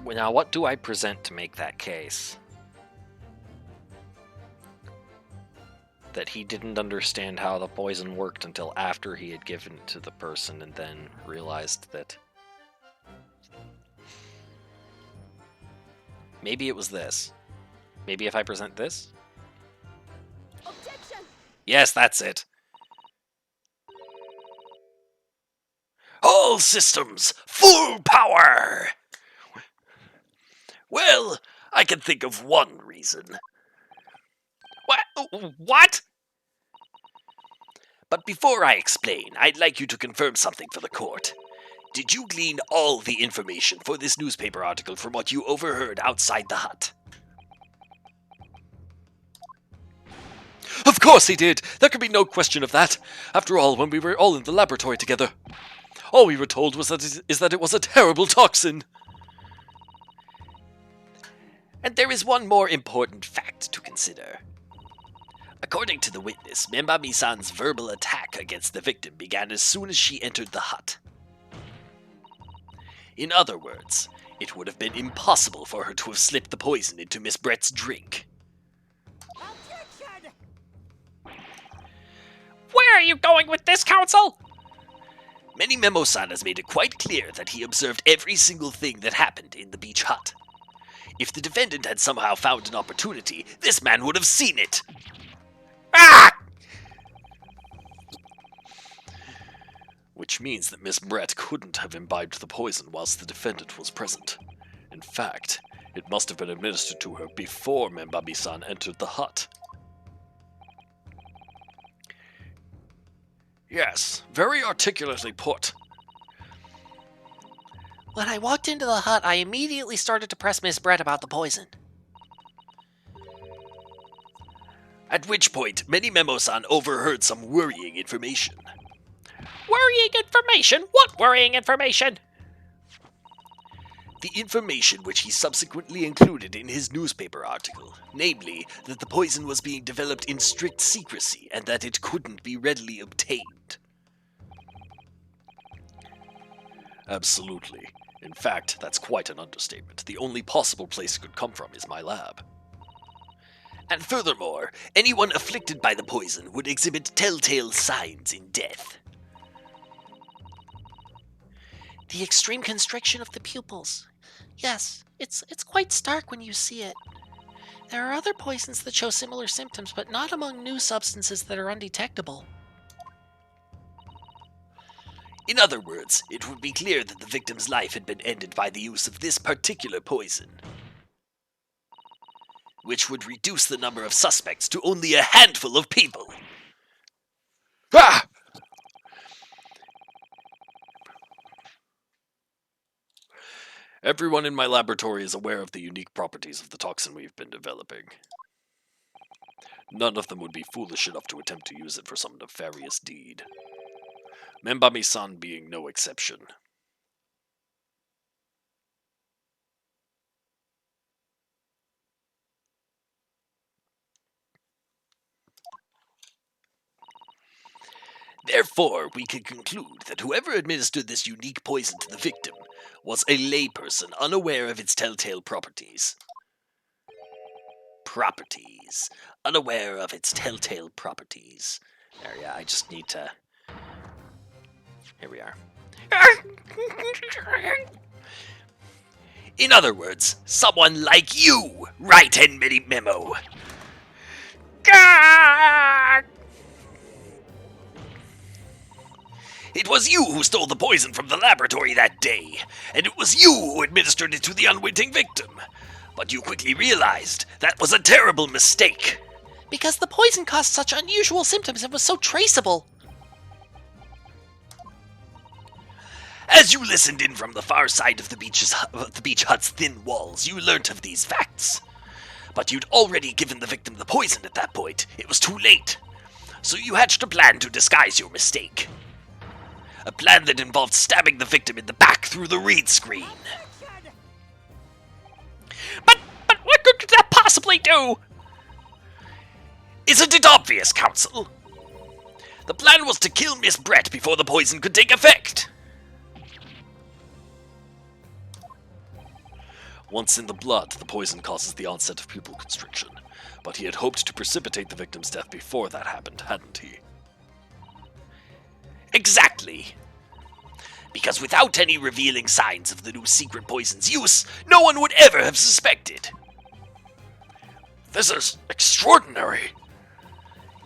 S1: Now, what do I present to make that case? That he didn't understand how the poison worked until after he had given it to the person and then realized that... Maybe it was this. Maybe if I present this?
S6: Objection!
S1: Yes, that's it.
S5: All systems, full power! Well, I can think of one reason.
S2: What?
S5: But before I explain, I'd like you to confirm something for the court. Did you glean all the information for this newspaper article from what you overheard outside the hut?
S3: Of course he did! There could be no question of that. After all, when we were all in the laboratory together, all we were told was that it was a terrible toxin.
S5: And there is one more important fact to consider. According to the witness, Membami-san's verbal attack against the victim began as soon as she entered the hut. In other words, it would have been impossible for her to have slipped the poison into Miss Brett's drink.
S6: Objection!
S2: Where are you going with this, counsel?
S5: Many Memo-san has made it quite clear that he observed every single thing that happened in the beach hut. If the defendant had somehow found an opportunity, this man would have seen it.
S2: Ah!
S3: Which means that Miss Brett couldn't have imbibed the poison whilst the defendant was present. In fact, it must have been administered to her before Membami-san entered the hut. Yes, very articulately put.
S4: When I walked into the hut, I immediately started to press Miss Brett about the poison.
S5: At which point, Many Memo-san overheard some worrying information.
S2: Worrying information? What worrying information?
S5: The information which he subsequently included in his newspaper article, namely, that the poison was being developed in strict secrecy and that it couldn't be readily obtained.
S3: Absolutely. In fact, that's quite an understatement. The only possible place it could come from is my lab.
S5: And furthermore, anyone afflicted by the poison would exhibit telltale signs in death.
S4: The extreme constriction of the pupils. Yes, it's quite stark when you see it. There are other poisons that show similar symptoms, but not among new substances that are undetectable.
S5: In other words, it would be clear that the victim's life had been ended by the use of this particular poison, which would reduce the number of suspects to only a handful of people.
S3: Ah! Everyone in my laboratory is aware of the unique properties of the toxin we've been developing. None of them would be foolish enough to attempt to use it for some nefarious deed. Membami-san being no exception.
S5: Therefore, we can conclude that whoever administered this unique poison to the victim was a layperson unaware of its telltale properties. Unaware of its telltale properties.
S1: There, yeah, I just need to... Here we are.
S5: In other words, someone like you, write and memo. It was you who stole the poison from the laboratory that day, and it was you who administered it to the unwitting victim. But you quickly realized that was a terrible mistake.
S4: Because the poison caused such unusual symptoms and was so traceable.
S5: As you listened in from the far side of the beach hut's thin walls, you learnt of these facts. But you'd already given the victim the poison at that point. It was too late. So you hatched a plan to disguise your mistake. A plan that involved stabbing the victim in the back through the read screen.
S2: But what good could that possibly do?
S5: Isn't it obvious, Counsel? The plan was to kill Miss Brett before the poison could take effect.
S3: Once in the blood, the poison causes the onset of pupil constriction. But he had hoped to precipitate the victim's death before that happened, hadn't he?
S5: Exactly. Because without any revealing signs of the new secret poison's use, no one would ever have suspected.
S3: This is extraordinary.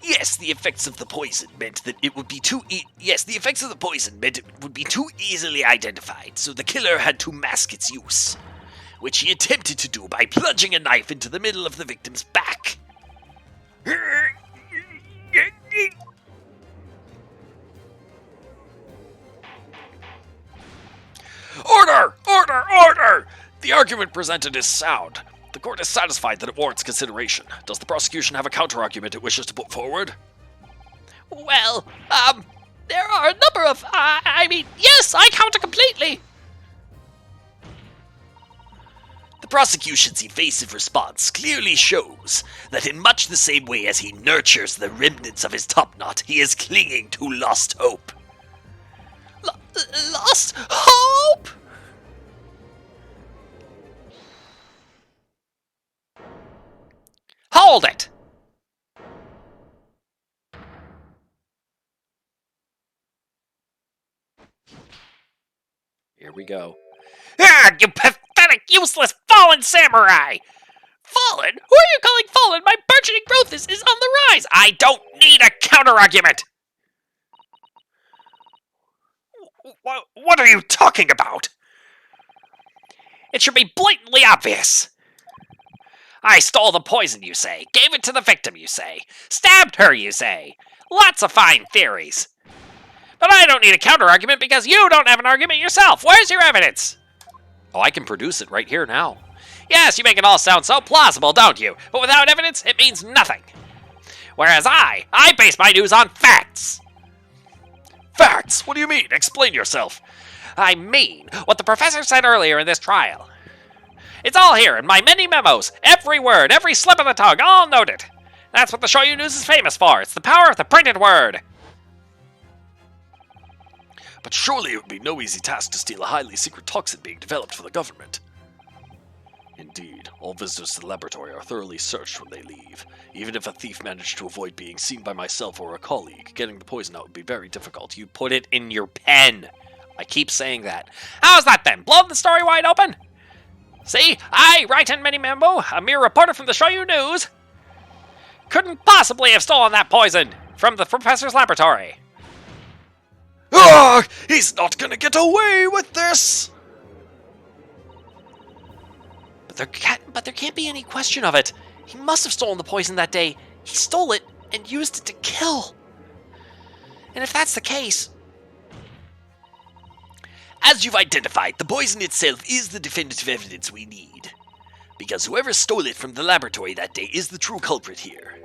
S5: Yes, the effects of the poison meant that it would be too easily identified, so the killer had to mask its use, which he attempted to do by plunging a knife into the middle of the victim's back.
S3: Order! Order! Order! The argument presented is sound. The court is satisfied that it warrants consideration. Does the prosecution have a counter-argument it wishes to put forward?
S4: Well, there are a number of, yes, I counter completely.
S5: The prosecution's evasive response clearly shows that in much the same way as he nurtures the remnants of his topknot, he is clinging to lost hope.
S4: Lost hope?
S2: Hold it!
S1: Here we go.
S2: Ah, you pathetic, useless, fallen samurai! Fallen? Who are you calling fallen? My burgeoning growth is on the rise! I don't need a counter-argument! What are you talking about? It should be blatantly obvious. I stole the poison, you say. Gave it to the victim, you say. Stabbed her, you say. Lots of fine theories. But I don't need a counter-argument because you don't have an argument yourself. Where's your evidence?
S1: Oh, I can produce it right here now.
S2: Yes, you make it all sound so plausible, don't you? But without evidence, it means nothing. Whereas I base my news on facts.
S3: Facts? What do you mean? Explain yourself.
S2: I mean what the professor said earlier in this trial. It's all here in my many memos. Every word, every slip of the tongue, all noted. That's what the Shoyu News is famous for. It's the power of the printed word.
S3: But surely it would be no easy task to steal a highly secret toxin being developed for the government. Indeed, all visitors to the laboratory are thoroughly searched when they leave. Even if a thief managed to avoid being seen by myself or a colleague, getting the poison out would be very difficult.
S2: You put it in your pen. I keep saying that. How's that then? Blow the story wide open? See, I write in many memo, a mere reporter from the Shoyu News, couldn't possibly have stolen that poison from the professor's laboratory.
S3: Ah! He's not gonna get away with this!
S4: But there can't be any question of it. He must have stolen the poison that day. He stole it and used it to kill. And if that's the case...
S5: As you've identified, the poison itself is the definitive evidence we need. Because whoever stole it from the laboratory that day is the true culprit here.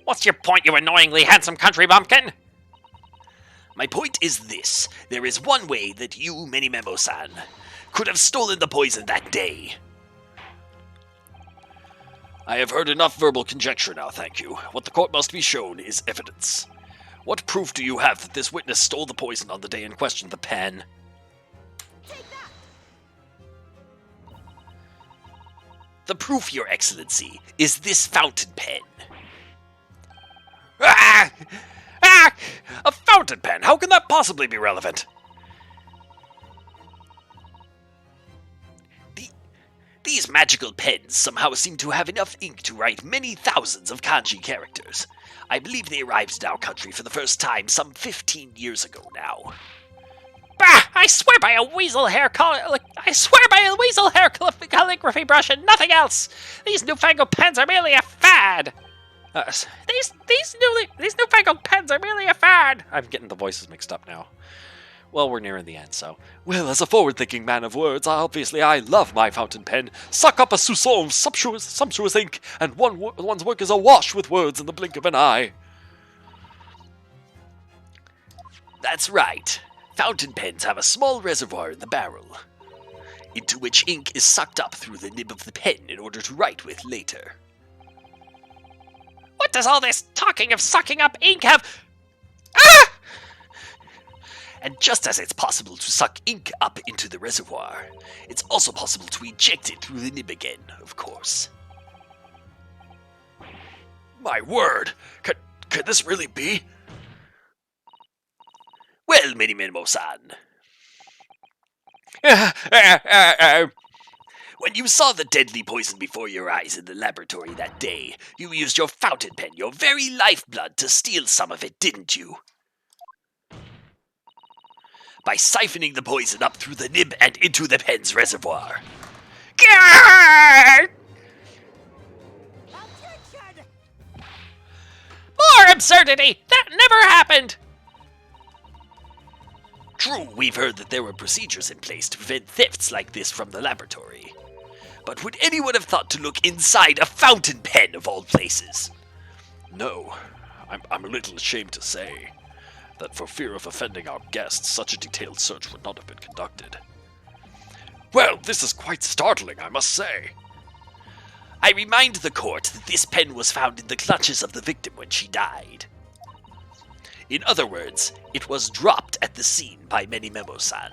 S2: What's your point, you annoyingly handsome country bumpkin?
S5: My point is this. There is one way that you, Memo-san, could have stolen the poison that day.
S3: I have heard enough verbal conjecture now, thank you. What the court must be shown is evidence. What proof do you have that this witness stole the poison on the day in question, the pen?
S5: The proof, Your Excellency, is this fountain pen.
S2: Ah! Ah! A fountain pen! How can that possibly be relevant?
S5: These magical pens somehow seem to have enough ink to write many thousands of kanji characters. I believe they arrived in our country for the first time some 15 years ago now.
S2: Bah! I swear by a weasel hair calligraphy brush and nothing else. These newfangled pens are merely a fad. These newfangled pens are merely a fad. I'm getting the voices mixed up now. Well, we're nearing the end, so.
S3: Well, as a forward-thinking man of words, obviously I love my fountain pen. Suck up a soupçon sumptuous ink, and one's work is awash with words in the blink of an eye.
S5: That's right. Fountain pens have a small reservoir in the barrel, into which ink is sucked up through the nib of the pen in order to write with later.
S2: What does all this talking of sucking up ink have? Ah!
S5: And just as it's possible to suck ink up into the reservoir, it's also possible to eject it through the nib again, of course.
S3: My word! Could this really be?
S5: Well, Memo-san. When you saw the deadly poison before your eyes in the laboratory that day, you used your fountain pen, your very lifeblood, to steal some of it, didn't you? By siphoning the poison up through the nib and into the pen's reservoir.
S2: More absurdity! That never happened!
S5: True, we've heard that there were procedures in place to prevent thefts like this from the laboratory. But would anyone have thought to look inside a fountain pen of all places?
S3: No. I'm a little ashamed to say that for fear of offending our guests, such a detailed search would not have been conducted. Well, this is quite startling, I must say.
S5: I remind the court that this pen was found in the clutches of the victim when she died. In other words, it was dropped at the scene by Memo-san.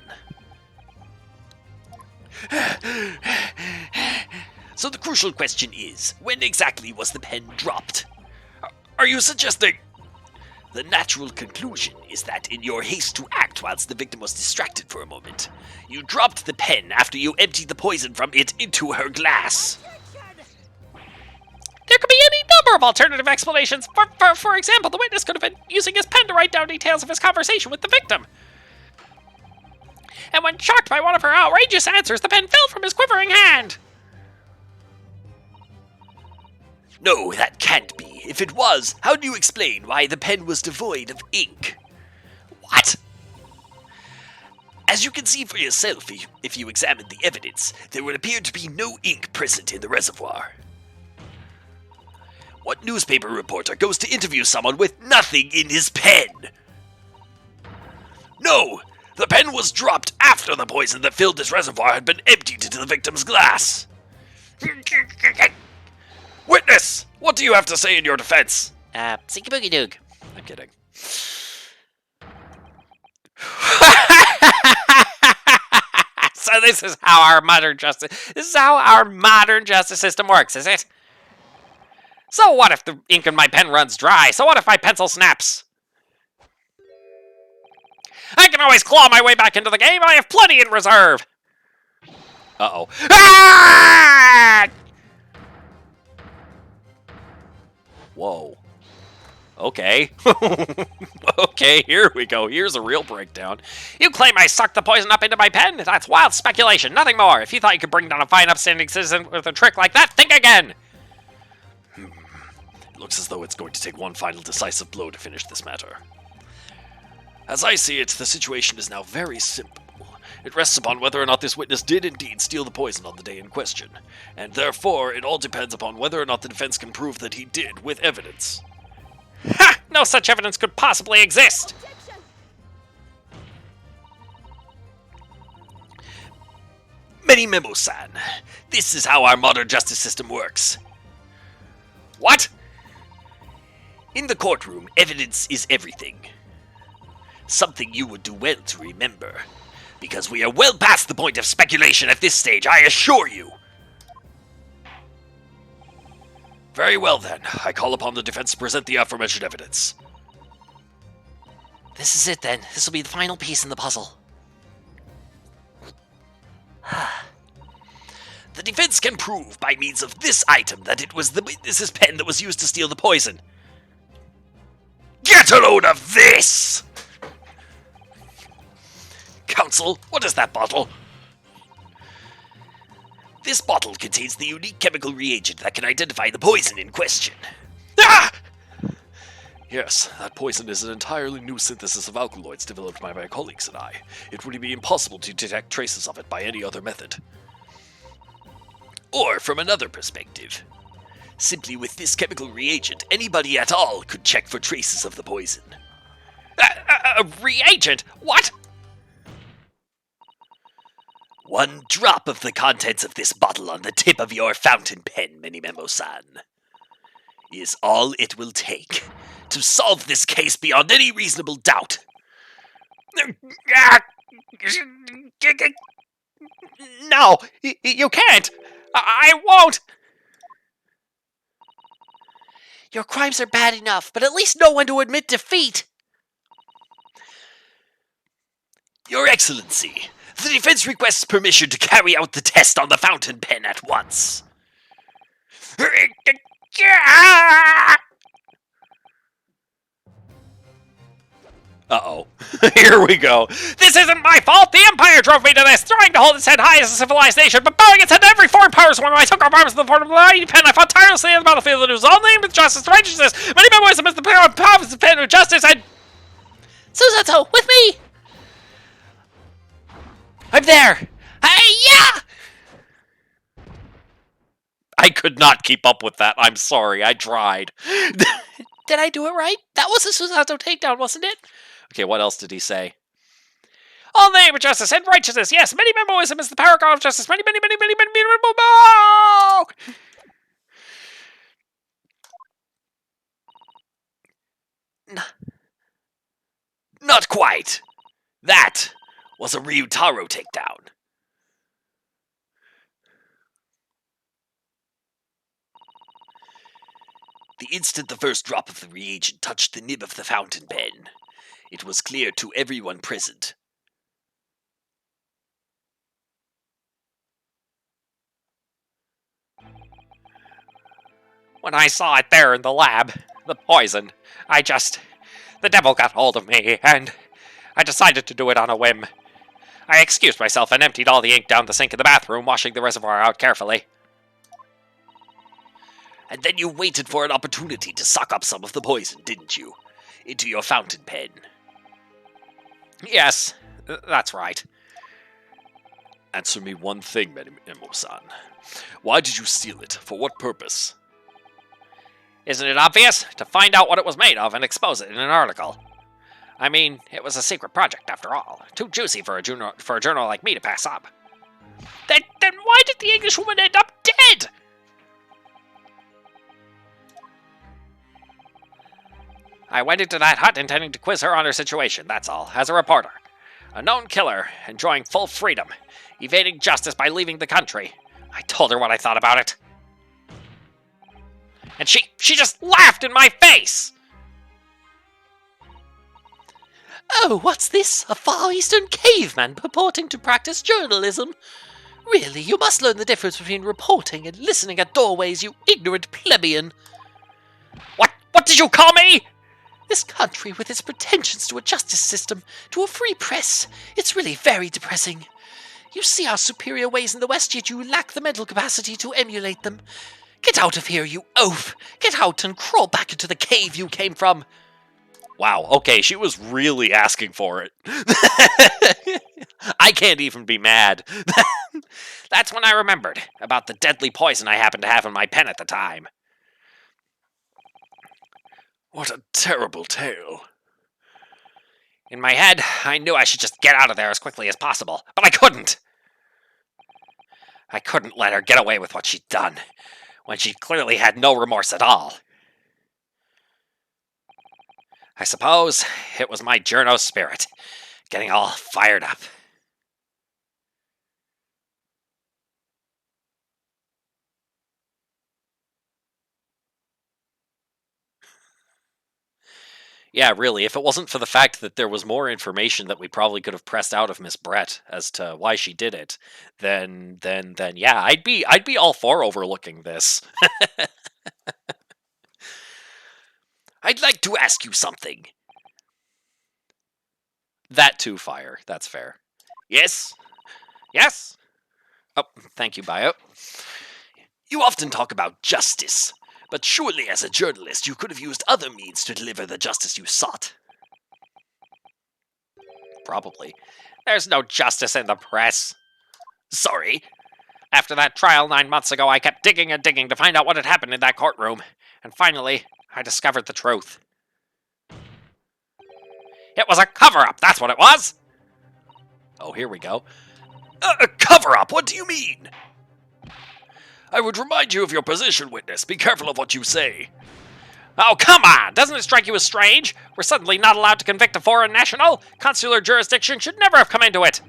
S5: So the crucial question is, when exactly was the pen dropped?
S3: Are you suggesting...
S5: The natural conclusion is that in your haste to act whilst the victim was distracted for a moment, you dropped the pen after you emptied the poison from it into her glass.
S2: There could be any number of alternative explanations. For example, the witness could have been using his pen to write down details of his conversation with the victim. And when shocked by one of her outrageous answers, the pen fell from his quivering hand.
S5: No, that can't be. If it was, how do you explain why the pen was devoid of ink? What? As you can see for yourself, if you examine the evidence, there would appear to be no ink present in the reservoir. What newspaper reporter goes to interview someone with nothing in his pen? No! The pen was dropped after the poison that filled this reservoir had been emptied into the victim's glass. Witness, what do you have to say in your defense?
S2: Sinky boogie doog.
S5: I'm kidding.
S2: So this is how our modern justice system works, is it? So what if the ink in my pen runs dry? So what if my pencil snaps? I can always claw my way back into the game. I have plenty in reserve.
S1: Uh-oh.
S2: Ah!
S1: Whoa. Okay. Okay, here we go. Here's a real breakdown.
S2: You claim I sucked the poison up into my pen? That's wild speculation, nothing more. If you thought you could bring down a fine, upstanding citizen with a trick like that, think again.
S5: It looks as though it's going to take one final decisive blow to finish this matter. As I see it, the situation is now very simple. It rests upon whether or not this witness did indeed steal the poison on the day in question, and therefore it all depends upon whether or not the defense can prove that he did with evidence.
S2: Ha! No such evidence could possibly exist.
S5: Many Memo-san, this is how our modern justice system works.
S2: What?
S5: In the courtroom, evidence is everything. Something you would do well to remember. Because we are well past the point of speculation at this stage, I assure you. Very well then, I call upon the defense to present the aforementioned evidence.
S4: This is it then. This will be the final piece in the puzzle.
S5: The defense can prove by means of this item that it was the witness's pen that was used to steal the poison. Get a load of this! Counsel, what is that bottle? This bottle contains the unique chemical reagent that can identify the poison in question. Ah!
S3: Yes, that poison is an entirely new synthesis of alkaloids developed by my colleagues and I. It would be impossible to detect traces of it by any other method.
S5: Or from another perspective. Simply with this chemical reagent, anybody at all could check for traces of the poison.
S2: A reagent? What?
S5: One drop of the contents of this bottle on the tip of your fountain pen, Minimemo-san, is all it will take to solve this case beyond any reasonable doubt.
S2: No, you can't. I won't.
S4: Your crimes are bad enough, but at least know when to admit defeat.
S5: Your Excellency, the defense requests permission to carry out the test on the fountain pen at once.
S1: Uh-oh. Here we go.
S2: This isn't my fault. The Empire drove me to this, trying to hold its head high as a civilized nation, but bowing its head to every foreign power. When I took up arms in the port of the mighty pen, I fought tirelessly on the battlefield, and it was all named with justice and righteousness. Many memoirs amidst the power of the pen of justice, and...
S4: Susato, with me! I'm there! Hey-ya!
S1: I could not keep up with that. I'm sorry. I tried.
S4: Did I do it right? That was a Susato takedown, wasn't it?
S1: Okay, what else did he say?
S2: All name of justice and righteousness. Yes, many memoism is the paragon of justice. Many.
S5: Not quite. That was a Ryutaro takedown. The instant the first drop of the reagent touched the nib of the fountain pen, it was clear to everyone present.
S2: When I saw it there in the lab, the poison, the devil got hold of me, and I decided to do it on a whim. I excused myself and emptied all the ink down the sink in the bathroom, washing the reservoir out carefully.
S5: And then you waited for an opportunity to suck up some of the poison, didn't you? Into your fountain pen.
S2: Yes, that's right.
S3: Answer me one thing, Menemo-san. Why did you steal it? For what purpose?
S2: Isn't it obvious? To find out what it was made of and expose it in an article. I mean, it was a secret project after all. Too juicy for a journal like me to pass up. Then why did the Englishwoman end up dead? I went into that hut intending to quiz her on her situation, that's all, as a reporter. A known killer, enjoying full freedom, evading justice by leaving the country. I told her what I thought about it. And she just laughed in my face!
S4: Oh, what's this? A Far Eastern caveman purporting to practice journalism? Really, you must learn the difference between reporting and listening at doorways, you ignorant plebeian.
S2: What did you call me?
S4: This country, with its pretensions to a justice system, to a free press, it's really very depressing. You see our superior ways in the West, yet you lack the mental capacity to emulate them. Get out of here, you oaf! Get out and crawl back into the cave you came from!
S1: Wow, okay, she was really asking for it. I can't even be mad.
S2: That's when I remembered about the deadly poison I happened to have in my pen at the time.
S3: What a terrible tale.
S2: In my head, I knew I should just get out of there as quickly as possible, but I couldn't. I couldn't let her get away with what she'd done, when she clearly had no remorse at all. I suppose it was my journo spirit, getting all fired up.
S1: Yeah, really, if it wasn't for the fact that there was more information that we probably could have pressed out of Miss Brett as to why she did it, then yeah, I'd be all for overlooking this.
S5: I'd like to ask you something.
S1: That too, Fire. That's fair.
S5: Yes?
S2: Yes?
S1: Oh, thank you, Bio.
S5: You often talk about justice, but surely as a journalist you could have used other means to deliver the justice you sought.
S1: Probably.
S2: There's no justice in the press.
S5: Sorry.
S2: After that trial 9 months ago, I kept digging and digging to find out what had happened in that courtroom. And finally, I discovered the truth. It was a cover-up, that's what it was!
S1: Oh, here we go.
S5: A cover-up? What do you mean? I would remind you of your position, witness. Be careful of what you say.
S2: Oh, come on! Doesn't it strike you as strange? We're suddenly not allowed to convict a foreign national? Consular jurisdiction should never have come into it.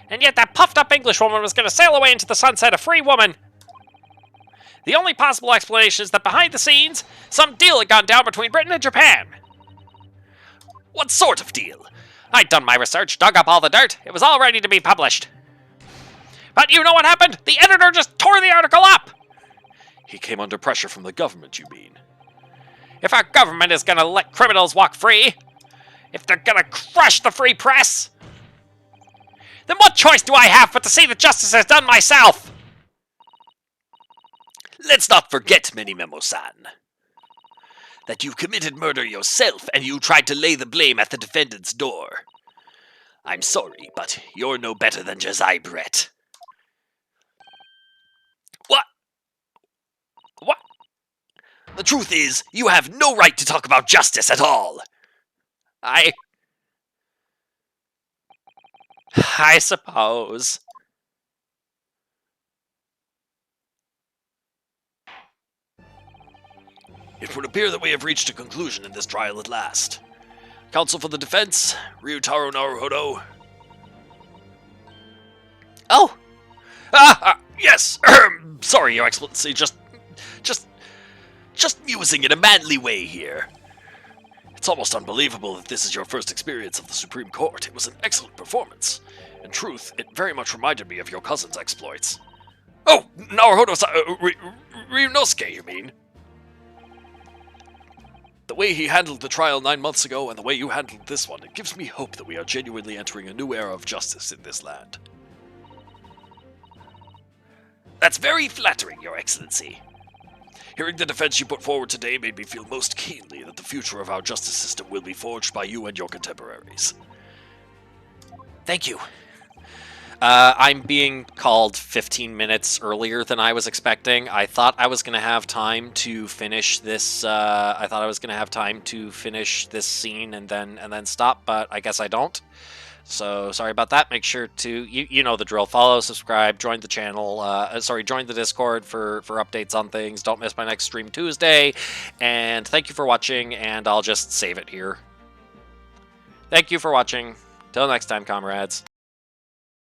S2: And yet that puffed-up Englishwoman was going to sail away into the sunset a free woman. The only possible explanation is that behind the scenes, some deal had gone down between Britain and Japan.
S5: What sort of deal?
S2: I'd done my research, dug up all the dirt. It was all ready to be published. But you know what happened? The editor just tore the article up!
S3: He came under pressure from the government, you mean?
S2: If our government is gonna let criminals walk free, if they're gonna crush the free press, then what choice do I have but to see that justice is done myself?
S5: Let's not forget, Memo-san, that you committed murder yourself and you tried to lay the blame at the defendant's door. I'm sorry, but you're no better than Josiah Brett. What?
S2: What?
S5: The truth is, you have no right to talk about justice at all.
S2: I suppose.
S5: It would appear that we have reached a conclusion in this trial at last. Counsel for the defense, Ryutaro Naruhodo.
S4: Oh!
S5: Yes! Sorry, Your Excellency, just musing in a manly way here. It's almost unbelievable that this is your first experience of the Supreme Court. It was an excellent performance. In truth, it very much reminded me of your cousin's exploits. Oh, Naruhodo-san, Ryunosuke, you mean? The way he handled the trial 9 months ago and the way you handled this one, it gives me hope that we are genuinely entering a new era of justice in this land. That's very flattering, Your Excellency. Hearing the defense you put forward today made me feel most keenly that the future of our justice system will be forged by you and your contemporaries.
S4: Thank you.
S1: I'm being called 15 minutes earlier than I was expecting. I thought I was going to have time to finish this. I thought I was going to have time to finish this scene and then stop, but I guess I don't. So sorry about that. Make sure to you know the drill. Follow, subscribe, join the channel. Join the Discord for updates on things. Don't miss my next stream Tuesday. And thank you for watching. And I'll just save it here. Thank you for watching. Till next time, comrades.